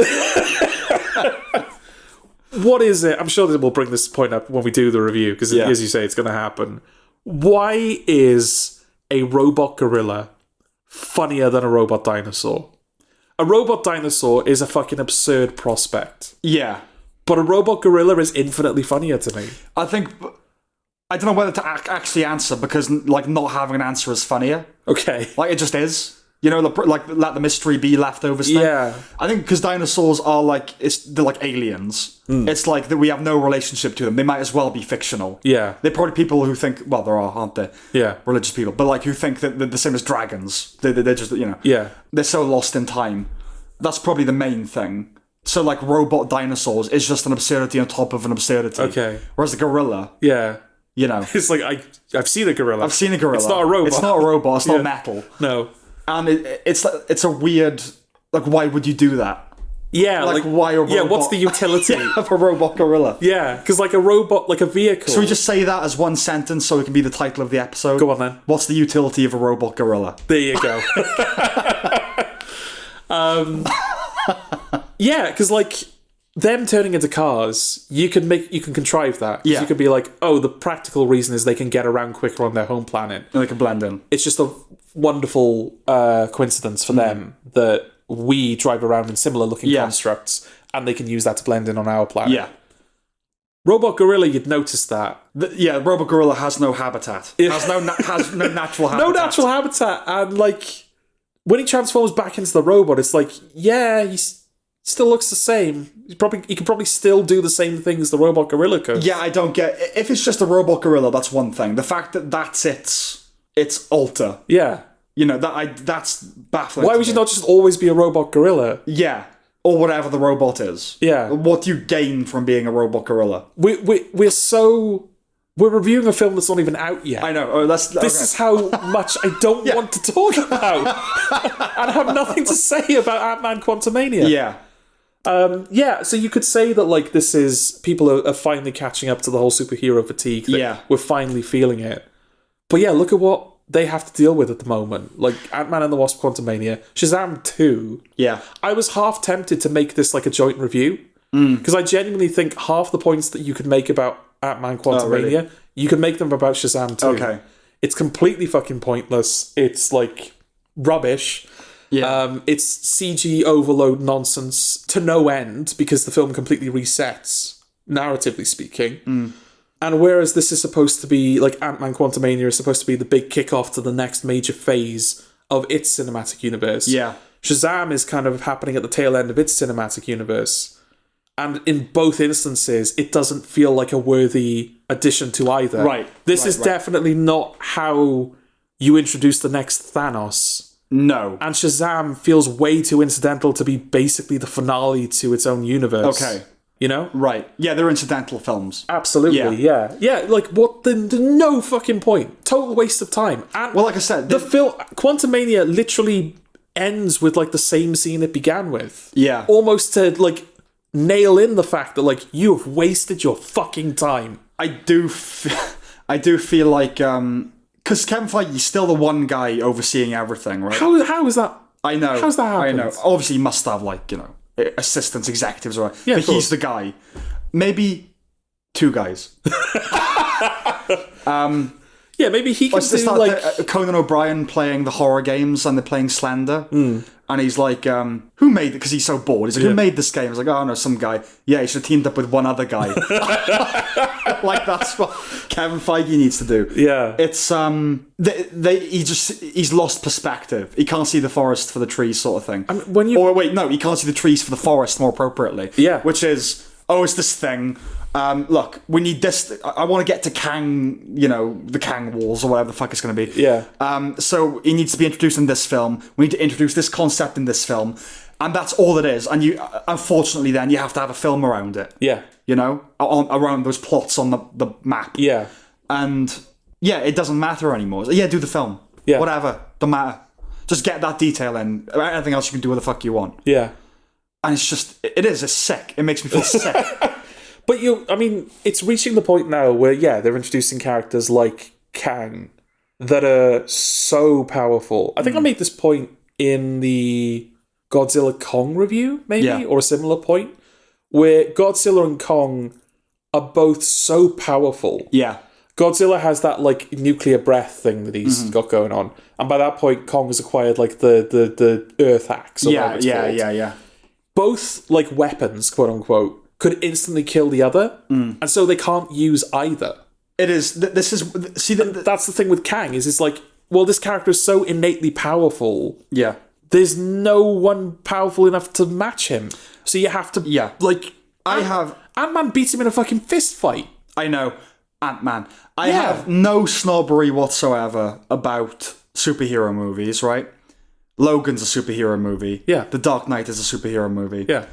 What is it? I'm sure that we'll bring this point up when we do the review, because as you say, it's going to happen. Why is a robot gorilla funnier than a robot dinosaur? A robot dinosaur is a fucking absurd prospect. Yeah. But a robot gorilla is infinitely funnier to me. I don't know whether to actually answer, because not having an answer is funnier. Okay. It just is. Let the mystery be leftovers thing. Yeah. I think because dinosaurs are they're like aliens. It's like that we have no relationship to them. They might as well be fictional. Yeah. They're probably people who think, well, there are, aren't there? Yeah. Religious people. But who think that they're the same as dragons. They're just, Yeah. They're so lost in time. That's probably the main thing. So robot dinosaurs is just an absurdity on top of an absurdity. Okay. Whereas a gorilla... Yeah. It's I've seen a gorilla. I've seen a gorilla. It's not a robot. It's not a robot. It's not metal. No. And it's a weird... why would you do that? Yeah. Why a robot? Yeah, what's the utility of a robot gorilla? Yeah, because a robot, a vehicle... So we just say that as one sentence so it can be the title of the episode? Go on then. What's the utility of a robot gorilla? There you go. Yeah, because them turning into cars, you can contrive that. Yeah. You could be the practical reason is they can get around quicker on their home planet. And they can blend in. It's just a wonderful coincidence for them that we drive around in similar looking constructs and they can use that to blend in on our planet. Yeah. Robot gorilla, you'd notice that. Robot gorilla has no habitat. Has no natural habitat. No natural habitat. And when he transforms back into the robot, it's he still looks the same. He can probably still do the same things the robot gorilla could. Yeah, I don't get... If it's just a robot gorilla, that's one thing. The fact that that's its alter. Yeah. That's baffling. Why would you not just always be a robot gorilla? Yeah. Or whatever the robot is. Yeah. What do you gain from being a robot gorilla? We're reviewing a film that's not even out yet. I know. This is how much I don't want to talk about. And I have nothing to say about Ant-Man Quantumania. Yeah. So you could say that this is... People are finally catching up to the whole superhero fatigue. We're finally feeling it. But look at what they have to deal with at the moment. Ant-Man and the Wasp Quantumania, Shazam 2. Yeah. I was half tempted to make this a joint review. Because I genuinely think half the points that you could make about Ant-Man Quantumania. Really? You can make them about Shazam too. Okay. It's completely fucking pointless. It's like rubbish. Yeah. It's CG overload nonsense to no end because the film completely resets, narratively speaking. And whereas this is supposed to be, like, Ant-Man Quantumania is supposed to be the big kickoff to the next major phase of its cinematic universe. Yeah. Shazam is kind of happening at the tail end of its cinematic universe. And in both instances, it doesn't feel like a worthy addition to either. Right. This is definitely not how you introduce the next Thanos. No. And Shazam feels way too incidental to be basically the finale to its own universe. Okay. You know? Right. Yeah, they're incidental films. Absolutely, yeah. Yeah, like, what? No fucking point. Total waste of time. And well, like I said... the film... Quantumania literally ends with, like, the same scene it began with. Yeah. Almost to, like, nail in the fact that, like, you have wasted your fucking time. I do feel like... Because Kevin Feige's still the one guy overseeing everything, right? How is that? I know. How's that happened? I know. Obviously, he must have, like, you know, assistants, executives, right? Yeah, but he's the guy. Maybe two guys. Yeah, maybe he can do, like... Conan O'Brien playing the horror games and they're playing Slender. And he's like, who made it? Because he's so bored. He's like, who made this game? He's like, oh, no, some guy. Yeah, he should have teamed up with one other guy. Like, that's what Kevin Feige needs to do. Yeah. It's, he's lost perspective. He can't see the forest for the trees sort of thing. I mean, he can't see the trees for the forest more appropriately. Yeah. Which is, it's this thing. Look, we need this. I want to get to Kang, you know, the Kang Walls or whatever the fuck it's going to be. Yeah. So he needs to be introduced in this film. We need to introduce this concept in this film. And that's all it is. And you, unfortunately, then you have to have a film around it. Yeah. You know, around those plots on the map. Yeah. And yeah, it doesn't matter anymore. Yeah, do the film. Yeah. Whatever. Don't matter. Just get that detail in. Anything else you can do what the fuck you want. Yeah. And it's just, it's sick. It makes me feel sick. But it's reaching the point now where, they're introducing characters like Kang that are so powerful. I think I made this point in the Godzilla Kong review, maybe, or a similar point, where Godzilla and Kong are both so powerful. Yeah. Godzilla has that, like, nuclear breath thing that he's got going on. And by that point, Kong has acquired, like, the Earth axe. Yeah. Both, like, weapons, quote unquote, could instantly kill the other, and so they can't use either. It is. This is. See, that's the thing with Kang. Is it's like, well, this character is so innately powerful. Yeah. There's no one powerful enough to match him. So you have to. Yeah. Like, Ant-Man beats him in a fucking fist fight. I know, Ant-Man. I have no snobbery whatsoever about superhero movies. Right. Logan's a superhero movie. Yeah. The Dark Knight is a superhero movie. Yeah.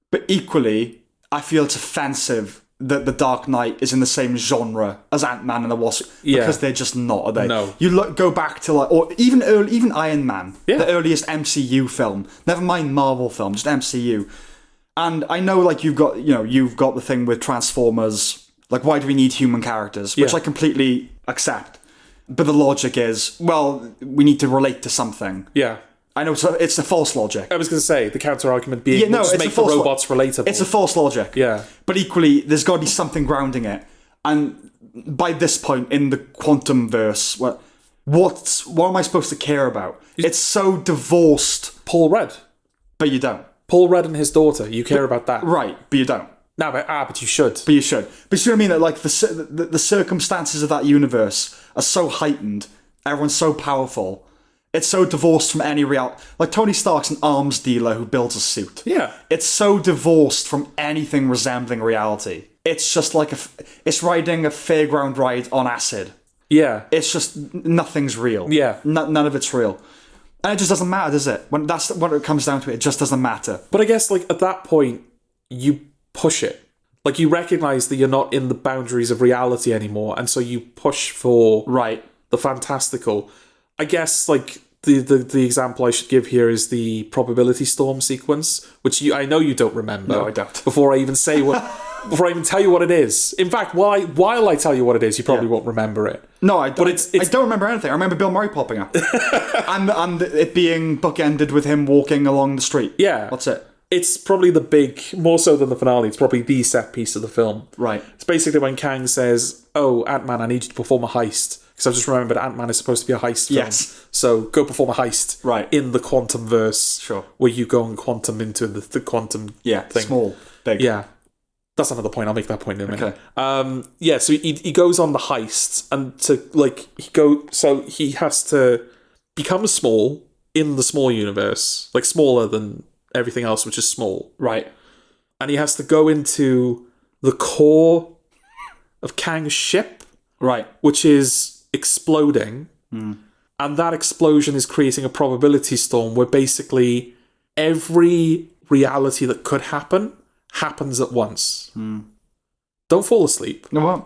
But equally, I feel it's offensive that The Dark Knight is in the same genre as Ant-Man and the Wasp, because they're just not, are they? No. You go back to, like, or even Iron Man, the earliest MCU film. Never mind Marvel film, just MCU. And I know, like, you've got the thing with Transformers. Like, why do we need human characters? Which I completely accept. But the logic is, well, we need to relate to something. Yeah. I know it's a false logic. I was going to say, the counter-argument being, just make the robots relatable. It's a false logic. Yeah. But equally, there's got to be something grounding it. And by this point in the quantum verse, what am I supposed to care about? It's so divorced. Paul Rudd. But you don't. Paul Rudd and his daughter, you care about that. Right, but you don't. No, but you should. But you should. But you see what I mean? That, like, the circumstances of that universe are so heightened. Everyone's so powerful. It's so divorced from any reality. Like, Tony Stark's an arms dealer who builds a suit. Yeah. It's so divorced from anything resembling reality. It's just like it's riding a fairground ride on acid. Yeah. It's just, nothing's real. Yeah. None of it's real. And it just doesn't matter, does it? When it comes down to it, it just doesn't matter. But I guess, like, at that point, you push it. Like, you recognise that you're not in the boundaries of reality anymore, and so you push for the fantastical. I guess, like, the example I should give here is the probability storm sequence, which I know you don't remember. No, I don't. Before I even tell you what it is. In fact, while I tell you what it is, you probably won't remember it. No, I don't remember anything. I remember Bill Murray popping up. and it being bookended with him walking along the street. Yeah. That's it. It's probably more so than the finale, it's probably the set piece of the film. Right. It's basically when Kang says, "Oh, Ant-Man, I need you to perform a heist." Because I've just remembered Ant-Man is supposed to be a heist film. Yes. So go perform a heist in the quantum verse. Sure. Where you go and quantum into the quantum thing. Small, big. Yeah. That's another point. I'll make that point in a minute. Okay. So he goes on the heist and so he has to become small in the small universe, like smaller than everything else, which is small. Right. And he has to go into the core of Kang's ship. Right. Which is exploding. And that explosion is creating a probability storm where basically every reality that could happen happens at once. Don't fall asleep. No, what?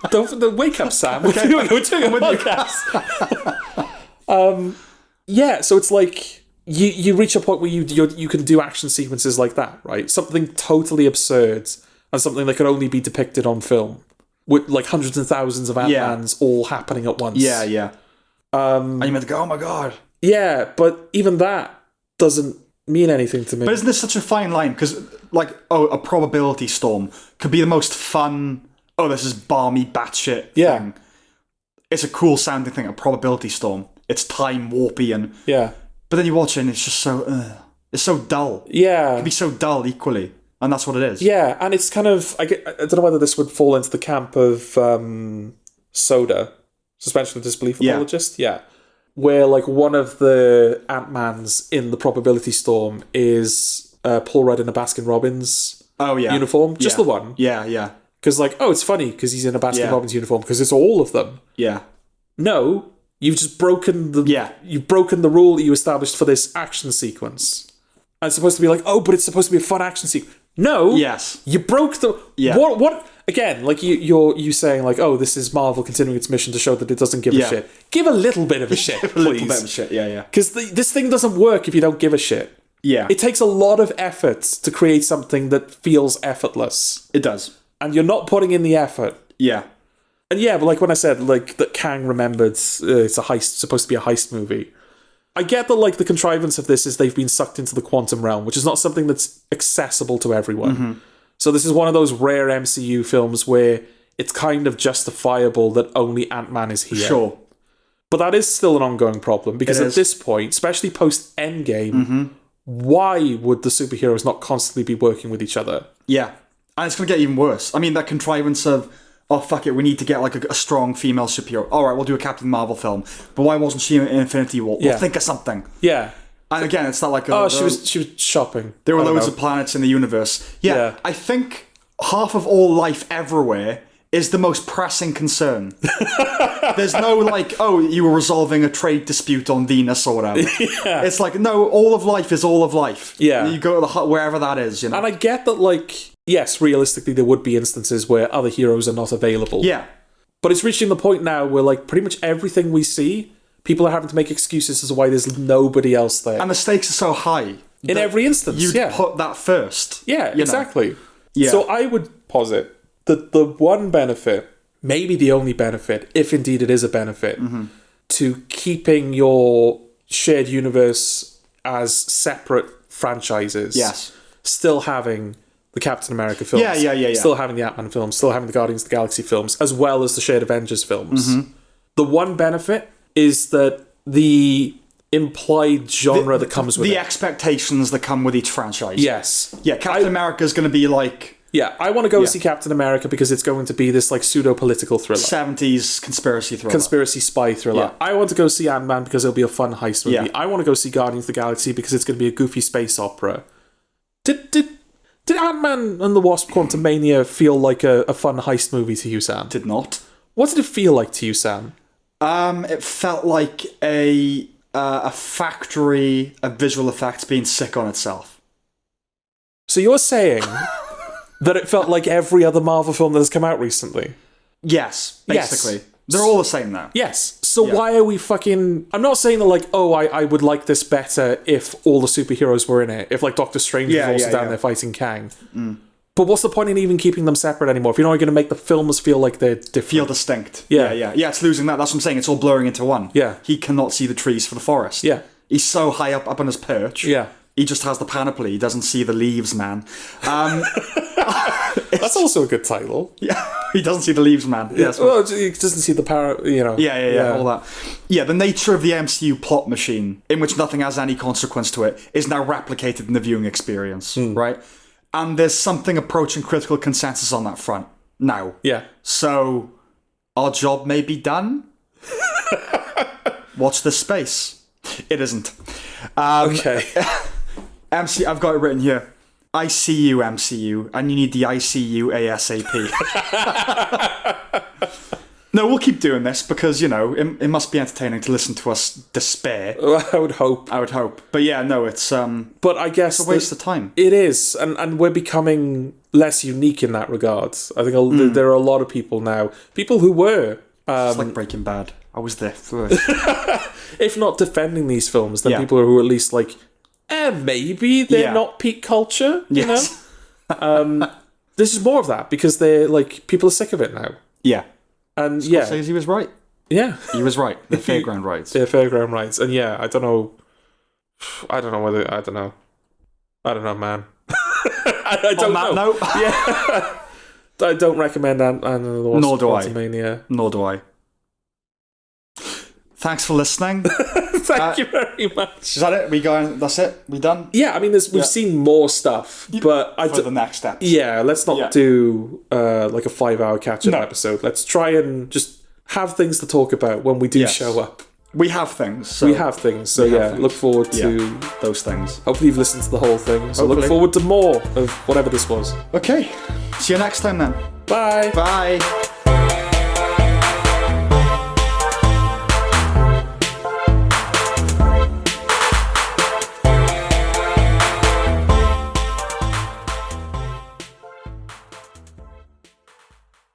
Don't wake up, Sam. We're doing a podcast. So it's like you reach a point where you can do action sequences like that, right? Something totally absurd and something that could only be depicted on film with like hundreds and thousands of Ant-Mans all happening at once. Yeah. And you meant to go, oh my god. Yeah, but even that doesn't mean anything to me. But isn't this such a fine line? Because, a probability storm could be the most fun, this is balmy batshit thing. It's a cool sounding thing, a probability storm. It's time warpy and... Yeah. But then you watch it and it's just so... it's so dull. Yeah. It can be so dull equally. And that's what it is. Yeah, and it's kind of... I don't know whether this would fall into the camp of Soda, Suspension of Disbelief Apologist. Yeah. Where, one of the Ant-Mans in the probability storm is Paul Rudd in a Baskin-Robbins uniform. Just the one. Yeah. Because, it's funny because he's in a Baskin-Robbins uniform because it's all of them. Yeah. No, you've just broken the... You've broken the rule that you established for this action sequence. And it's supposed to be but it's supposed to be a fun action sequence. No. Yes. You broke the... Yeah. What? Again, you saying this is Marvel continuing its mission to show that it doesn't give a shit. Give a little bit of a shit, please. A little bit of a shit, yeah. Because this thing doesn't work if you don't give a shit. Yeah. It takes a lot of effort to create something that feels effortless. It does. And you're not putting in the effort. Yeah. And but when I said, that Kang remembered it's a heist, supposed to be a heist movie, I get that, the contrivance of this is they've been sucked into the quantum realm, which is not something that's accessible to everyone. Mm-hmm. So this is one of those rare MCU films where it's kind of justifiable that only Ant-Man is here. Sure. But that is still an ongoing problem, because at this point, especially post-Endgame, why would the superheroes not constantly be working with each other? Yeah. And it's going to get even worse. I mean, that contrivance of, oh, fuck it, we need to get, a strong female superhero. All right, we'll do a Captain Marvel film. But why wasn't she in Infinity War? We'll think of something. Yeah. And again, it's not like... she was shopping. There were loads of planets in the universe. Yeah, I think half of all life everywhere is the most pressing concern. There's no you were resolving a trade dispute on Venus or whatever. Yeah. It's no, all of life is all of life. Yeah. You go to wherever that is, And I get that, yes, realistically, there would be instances where other heroes are not available. Yeah. But it's reaching the point now where, pretty much everything we see... People are having to make excuses as to why there's nobody else there. And the stakes are so high. In every instance, you'd put that first. Yeah, exactly. Yeah. So I would posit that the one benefit, maybe the only benefit, if indeed it is a benefit, to keeping your shared universe as separate franchises, still having the Captain America films, still having the Ant-Man films, still having the Guardians of the Galaxy films, as well as the shared Avengers films. The one benefit is that the implied genre that comes with the expectations that come with each franchise. Yes. Yeah, Captain America is going to be I want to go see Captain America because it's going to be this pseudo-political thriller. 70s conspiracy thriller. Conspiracy spy thriller. Yeah. I want to go see Ant-Man because it'll be a fun heist movie. Yeah. I want to go see Guardians of the Galaxy because it's going to be a goofy space opera. Did Ant-Man and the Wasp Quantumania feel like a fun heist movie to you, Sam? Did not. What did it feel like to you, Sam? It felt like a factory of visual effects being sick on itself. So you're saying that it felt like every other Marvel film that has come out recently? Yes, basically. Yes. They're all the same now. Yes. So why are we fucking... I'm not saying that I would like this better if all the superheroes were in it. If Doctor Strange was also down there fighting Kang. Mm. But what's the point in even keeping them separate anymore if you're not going to make the films feel like they're different? Feel distinct. Yeah, it's losing that. That's what I'm saying. It's all blurring into one. Yeah. He cannot see the trees for the forest. Yeah. He's so high up on his perch. Yeah. He just has the panoply. He doesn't see the leaves, man. That's also a good title. Yeah, he doesn't see the leaves, man. Yes. Well, he doesn't see the Yeah, all that. Yeah, the nature of the MCU plot machine, in which nothing has any consequence to it, is now replicated in the viewing experience, right? And there's something approaching critical consensus on that front now. Yeah. So, our job may be done. Watch this space. It isn't. Okay. MCU, I've got it written here. I see you, MCU, and you need the ICU ASAP. No, we'll keep doing this because, it must be entertaining to listen to us despair. I would hope. But yeah, no, it's but I guess it's a waste of time. It is, and we're becoming less unique in that regard. I think there are a lot of people now, people who were... it's like Breaking Bad. I was there first. If not defending these films, then people who are at least like, maybe they're not peak culture, you know? This is more of that, because they're like, people are sick of it now. Yeah. And Scorsese was right. Yeah. He was right. They're fairground rights. They're fairground rights. And I don't know, man. I don't know. No. Yeah. I don't recommend Ant-Man and the Wasp. Nor do Quantumania. Nor do I. Thanks for listening. Thank you very much. Is that it? That's it? We done? Yeah, I mean, we've seen more stuff, but for the next step. Yeah, let's not do like a 5-hour catch-up episode. Let's try and just have things to talk about when we do show up. We have things. So look forward to those things. Hopefully you've listened to the whole thing. So look forward to more of whatever this was. Okay. See you next time then. Bye. Bye.